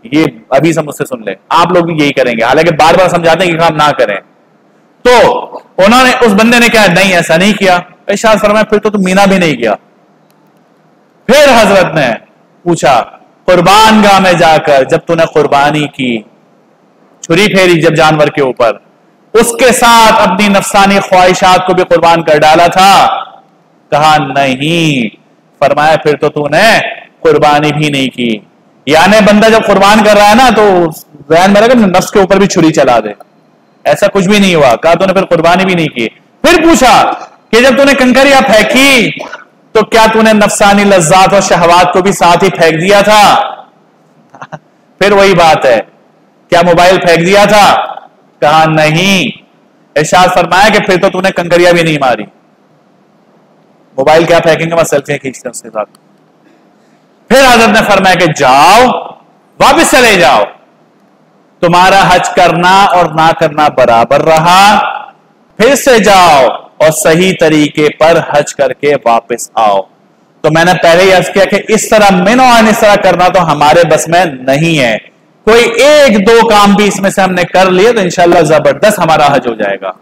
A: ये अभी से मुझसे सुन ले, आप लोग भी यही करेंगे, हालांकि बार बार समझाते हैं कि काम ना करें। तो उन्होंने, उस बंदे ने कहा नहीं ऐसा नहीं किया। इरशाद फरमाया फिर तो तुम मीना भी नहीं किया। फिर हजरत ने पूछा कुर्बान गाह में जाकर जब तूने कुर्बानी की, छुरी फेरी जब जानवर के ऊपर, उसके साथ अपनी नफसानी ख्वाहिशात को भी कुर्बान कर डाला था? कहा नहीं। फरमाया फिर तो तूने कुर्बानी भी नहीं की। यानी बंदा जब कुर्बान कर रहा है ना, तो ज़हन में रखा नफ्स के ऊपर भी छुरी चला दे, ऐसा कुछ भी नहीं हुआ। कहा तूने फिर कुर्बानी भी नहीं की। फिर पूछा कि जब तूने कंकरियां फेंकी तो क्या तूने नफसानी लज्जात और शहवात को भी साथ ही फेंक दिया था? फिर वही बात है, क्या मोबाइल फेंक दिया था? कहा नहीं। इरशाद फरमाया कि फिर तो तूने कंकरियां भी नहीं मारी। मोबाइल क्या फेंकेंगे, मैं सेल्फियां खींचते उसके साथ। फिर हज़रत ने फरमाया कि जाओ, वापस चले जाओ, तुम्हारा हज करना और ना करना बराबर रहा, फिर से जाओ और सही तरीके पर हज करके वापस आओ। तो मैंने पहले ही अर्ज किया कि इस तरह मिनो और इस तरह करना तो हमारे बस में नहीं है। कोई एक दो काम भी इसमें से हमने कर लिए तो इंशाअल्लाह जबरदस्त हमारा हज हो जाएगा।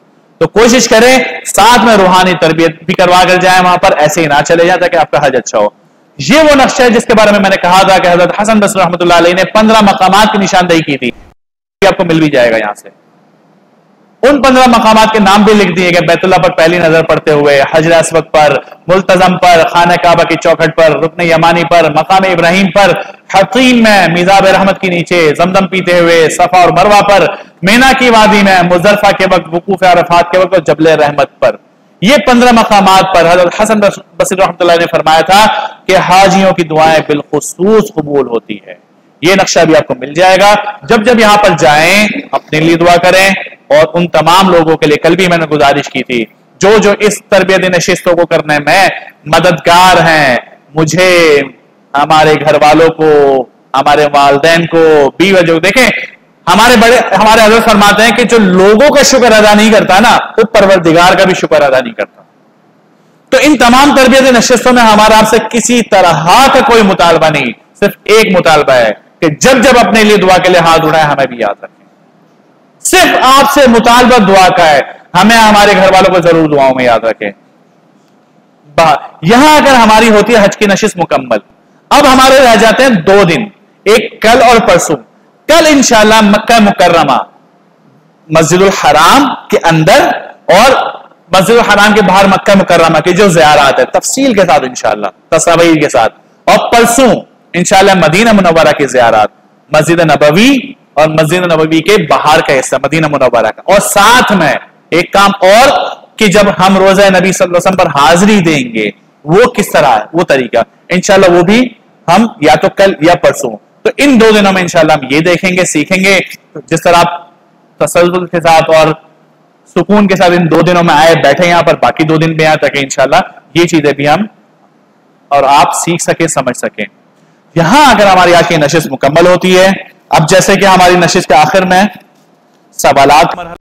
A: तो कोशिश करें साथ में रूहानी तरबियत भी करवा कर जाए वहां पर, ऐसे ही ना चले जाए ताकि आपका हज अच्छा हो। ये वो नक्शा है जिसके बारे में मैंने कहा था कि हजरत हसन बसरी रहमतुल्लाह अलैह ने 15 मकामात की निशानदेही की थी, आपको मिल भी जाएगा यहां से। उन 15 मकामात के नाम भी लिख दिए गए, बैतुल्लाह पर पहली नजर पड़ते हुए, हजर अस्वद पर, मुल्तजम पर, खाना काबा की चौखट पर, रुकन यमानी पर, मकाम इब्राहिम पर, हतीम में मिजाब रहमत के नीचे, जमदम पीते हुए, सफा और मरवा पर, मीना की वादी में, मुजदलिफा के वक्त, वकूफ अरफात के वक्त, जबल रहमत पर। ये 15 मकामात पर हजरत हसन बसरी रहमतुल्लाह ने फरमाया था कि हाजियों की दुआएं बिलखुसूस कबूल होती है। ये नक्शा भी आपको मिल जाएगा। जब जब यहां पर जाएं अपने लिए दुआ करें, और उन तमाम लोगों के लिए कल भी मैंने गुजारिश की थी जो जो इस तरबियत नशिस्तों को करने में मददगार हैं, मुझे, हमारे घर वालों को, हमारे वालिदैन को, बीवी जो देखें, हमारे हज़रत फरमाते हैं कि जो लोगों का शुक्र अदा नहीं करता ना, वो परवरदिगार का भी शुक्र अदा नहीं करता। तो इन तमाम तरबियत नशिस्तों में हमारा आपसे किसी तरह का कोई मुतालबा नहीं, सिर्फ एक मुतालबा है कि जब जब अपने लिए दुआ के लिए हाथ उठाएं हमें भी याद रखें। सिर्फ आपसे मुतालबा दुआ का है, हमें हमारे घर वालों को जरूर दुआओं में याद रखें। यहां अगर हमारी होती है हज की नशिश मुकम्मल, अब हमारे रह जाते हैं 2 दिन, एक कल और परसों। कल इंशाल्लाह मक्का मुकर्रमा, मस्जिदुल हराम के अंदर और मस्जिदुल हराम के बाहर मक्का मुकर्रमा की जो ज़ियारत है तफसील के साथ इंशाल्लाह, तस्वीर के साथ। और परसों इंशाल्लाह मदीना मुनव्वरा की ज़ियारत, मस्जिद नबवी और मस्जिद नबवी के बाहर का हिस्सा मदीना मुनव्वरा का। और साथ में एक काम और कि जब हम रोज़ा नबी सल्लल्लाहु अलैहि वसल्लम पर हाजिरी देंगे, वो किस तरह है, वो तरीका इंशाल्लाह वो भी हम या तो कल या परसों, तो इन 2 दिनों में इंशाल्लाह हम ये देखेंगे, सीखेंगे। जिस तरह आप तसल्जुल के साथ और सुकून के साथ इन 2 दिनों में आए बैठे यहां पर, बाकी 2 दिन में आए, ताकि इंशाल्लाह ये चीजें भी हम और आप सीख सके, समझ सके। यहां अगर हमारी आज की नशिश मुकम्मल होती है, अब जैसे कि हमारी नशिश के आखिर में सवालात